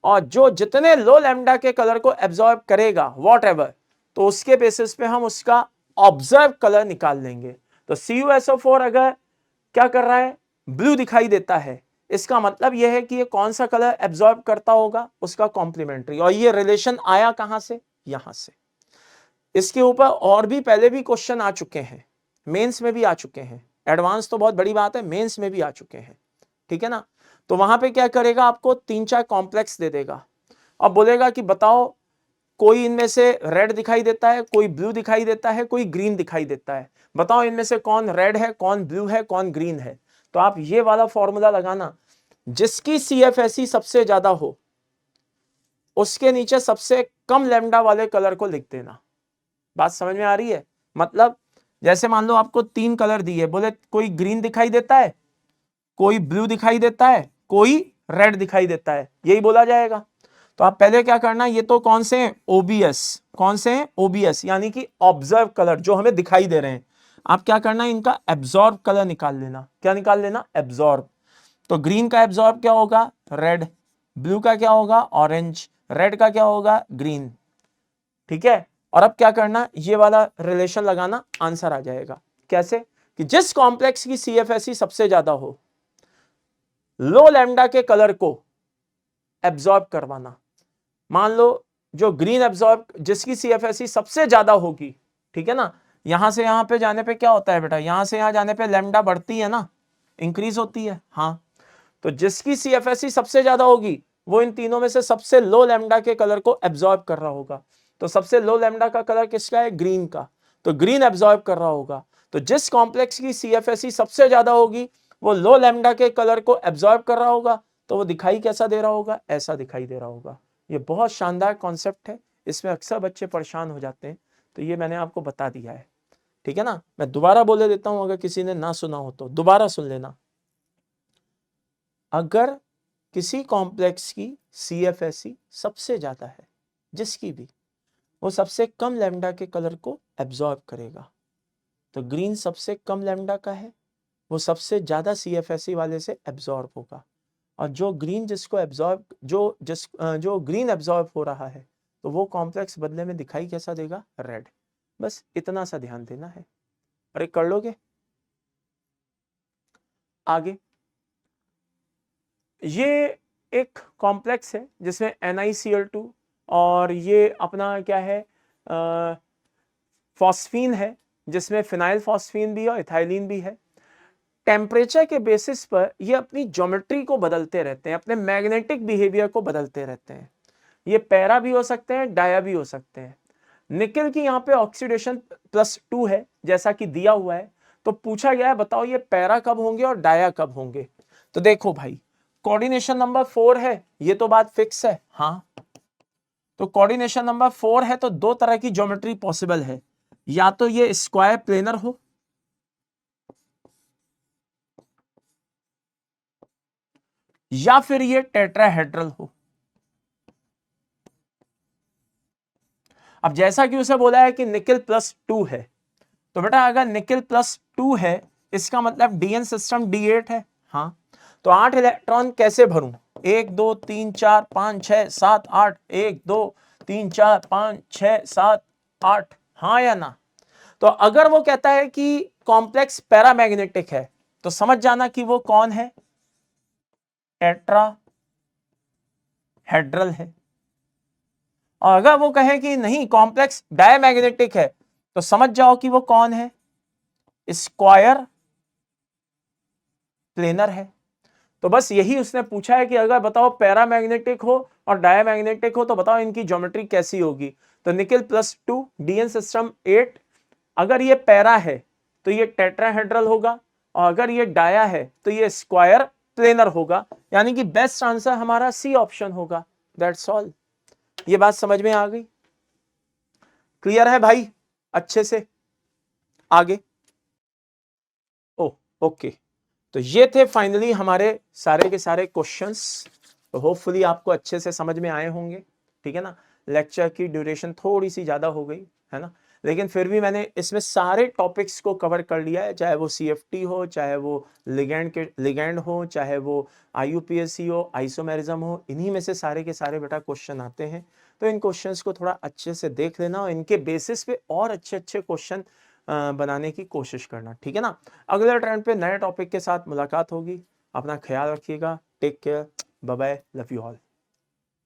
और जो जितने लो लैम्डा के कलर को एब्जॉर्ब करेगा व्हाटएवर, तो उसके बेसिस पे हम उसका ऑब्जर्व कलर निकाल लेंगे। तो CuSO4 अगर क्या कर रहा है? ब्लू दिखाई देता है, इसका मतलब यह है कि ये कौन सा कलर एब्जॉर्ब करता होगा? उसका कॉम्प्लीमेंट्री। और ये रिलेशन आया कहां से? यहां से। इसके ऊपर और भी पहले भी क्वेश्चन आ चुके हैं, मेंस में भी आ चुके हैं। एडवांस तो बहुत बड़ी बात है, मेंस में भी आ चुके हैं। ठीक है ना? तो वहां पे क्या करेगा? आपको 3-4 कॉम्प्लेक्स दे देगा और बोलेगा कि बताओ कोई इनमें से रेड दिखाई देता है, कोई ब्लू दिखाई देता है, कोई ग्रीन दिखाई देता है। बताओ इनमें से कौन रेड है, कौन ब्लू है, कौन ग्रीन है। तो आप ये वाला फॉर्मूला लगाना, जिसकी CFSE सबसे ज्यादा हो उसके नीचे सबसे कम लैम्डा वाले कलर को लिख देना। बात समझ में आ रही है? मतलब जैसे मान लो आपको 3 कलर दिए, बोले कोई ग्रीन दिखाई देता है, कोई ब्लू दिखाई देता है, कोई रेड दिखाई देता है, यही बोला जाएगा। तो आप पहले क्या करना, ये तो कौन से हैं? OBS। कौन से हैं? OBS, यानी कि ऑब्जर्व कलर, जो हमें दिखाई दे रहे हैं। आप क्या करना, इनका एब्जॉर्ब कलर निकाल लेना। क्या निकाल लेना? एब्जॉर्ब। तो ग्रीन का एब्जॉर्ब क्या होगा? रेड। ब्लू का क्या होगा? ऑरेंज। रेड का क्या होगा? ग्रीन। ठीक है। और अब क्या करना, ये वाला रिलेशन लगाना, आंसर आ जाएगा। कैसे? कि जिस कॉम्प्लेक्स की CFSE सबसे ज्यादा हो, लो लैम्डा के कलर को एब्जॉर्ब करवाना। मान लो जो ग्रीन एब्जॉर्ब, जिसकी CFSE सबसे ज्यादा होगी, ठीक है ना, यहां से यहां पे जाने पे क्या होता है बेटा, यहां से यहां जाने पे लैम्डा बढ़ती है ना, इंक्रीज होती है। हाँ, तो जिसकी CFSE सबसे ज्यादा होगी वो इन तीनों में से सबसे लो लैम्डा के कलर को एब्जॉर्ब कर रहा होगा। तो सबसे लो लैम्डा का कलर किसका है? ग्रीन का। तो ग्रीन एब्जॉर्ब कर रहा होगा। तो जिस कॉम्प्लेक्स की CFSE सबसे ज्यादा होगी वो लो लैम्डा के कलर को एब्जॉर्ब कर रहा होगा। तो वो दिखाई कैसा दे रहा होगा? ऐसा दिखाई दे रहा होगा। ये बहुत शानदार कॉन्सेप्ट है, इसमें अक्सर बच्चे परेशान हो जाते हैं, तो ये मैंने आपको बता दिया है। ठीक है ना, मैं दोबारा बोले देता हूं, अगर किसी ने ना सुना हो तो दोबारा सुन लेना। अगर किसी कॉम्प्लेक्स की CFSE सबसे ज्यादा है, जिसकी भी, वो सबसे कम लैम्डा के कलर को एब्जॉर्ब करेगा। तो ग्रीन सबसे कम लैम्डा का है, वो सबसे ज्यादा CFSE वाले से एब्जॉर्ब होगा। और जो ग्रीन जिसको एब्जॉर्ब, जो ग्रीन एब्जॉर्ब हो रहा है, तो वो कॉम्प्लेक्स बदले में दिखाई कैसा देगा? रेड। बस इतना सा ध्यान देना है। अरे कर लोगे? आगे ये एक कॉम्प्लेक्स है जिसमें NiCl2 और ये अपना क्या है, फॉस्फीन है, जिसमें फिनाइल फॉस्फीन भी है और इथाइलिन भी है। टेम्परेचर के बेसिस पर ये अपनी ज्योमेट्री को बदलते रहते हैं, अपने मैग्नेटिक बिहेवियर को बदलते रहते हैं। ये पैरा भी हो सकते हैं, डाया भी हो सकते हैं। निकेल की यहाँ पे ऑक्सीडेशन +2 है, जैसा कि दिया हुआ है। तो पूछा गया है, बताओ ये पैरा कब होंगे और डाया कब होंगे। तो देखो भाई, कोऑर्डिनेशन नंबर 4 है, ये तो बात फिक्स है। हाँ, तो कोऑर्डिनेशन नंबर 4 है, तो दो तरह की ज्योमेट्री पॉसिबल है, या तो ये स्क्वायर प्लेनर हो, या फिर ये टेट्राहेड्रल हो। अब जैसा कि उसे बोला है कि निकेल +2 है, तो बेटा अगर निकेल +2 है, इसका मतलब DN सिस्टम D8 है। हाँ, तो 8 इलेक्ट्रॉन कैसे भरूं? 1 2 3 4 5 6 7 8, 1 2 3 4 5 6 7 8, हाँ या ना? तो अगर वो कहता है कि कॉम्प्लेक्स पैरामैग्नेटिक है, तो समझ जाना कि वो कौन है? टेट्राहेड्रल है। और अगर वो कहे कि नहीं कॉम्प्लेक्स डायमैग्नेटिक है, तो समझ जाओ कि वो कौन है? स्क्वायर प्लेनर है। तो बस यही उसने पूछा है कि अगर बताओ पैरामैग्नेटिक हो और डायमैग्नेटिक हो, तो बताओ इनकी ज्योमेट्री कैसी होगी। तो निकेल +2 DN सिस्टम 8, अगर ये पैरा है तो ये टेट्राहेड्रल होगा, और अगर ये डाया है तो ये स्क्वायर प्लेनर होगा। यानी कि बेस्ट आंसर हमारा C ऑप्शन होगा। That's all. ये बात समझ में आ गई? क्लियर है भाई अच्छे से? आगे ओके। तो ये थे फाइनली हमारे सारे के सारे क्वेश्चंस। तो होपफुली आपको अच्छे से समझ में आए होंगे। ठीक है ना, लेक्चर की ड्यूरेशन थोड़ी सी ज़्यादा हो गई है ना, लेकिन फिर भी मैंने इसमें सारे टॉपिक्स को कवर कर लिया है, चाहे वो CFT हो, चाहे वो लिगैंड हो, चाहे वो IUPAC हो, आइसोमेरिज्म हो, इन्हीं में से सारे के सारे बेटा क्वेश्चन आते हैं। तो इन क्वेश्चंस को थोड़ा अच्छे से देख लेना और इनके बेसिस पे और अच्छे अच्छे क्वेश्चन बनाने की कोशिश करना। ठीक है ना, अगले ट्रेंड पे नए टॉपिक के साथ मुलाकात होगी। अपना ख्याल रखिएगा। Take care, bye bye, love you all.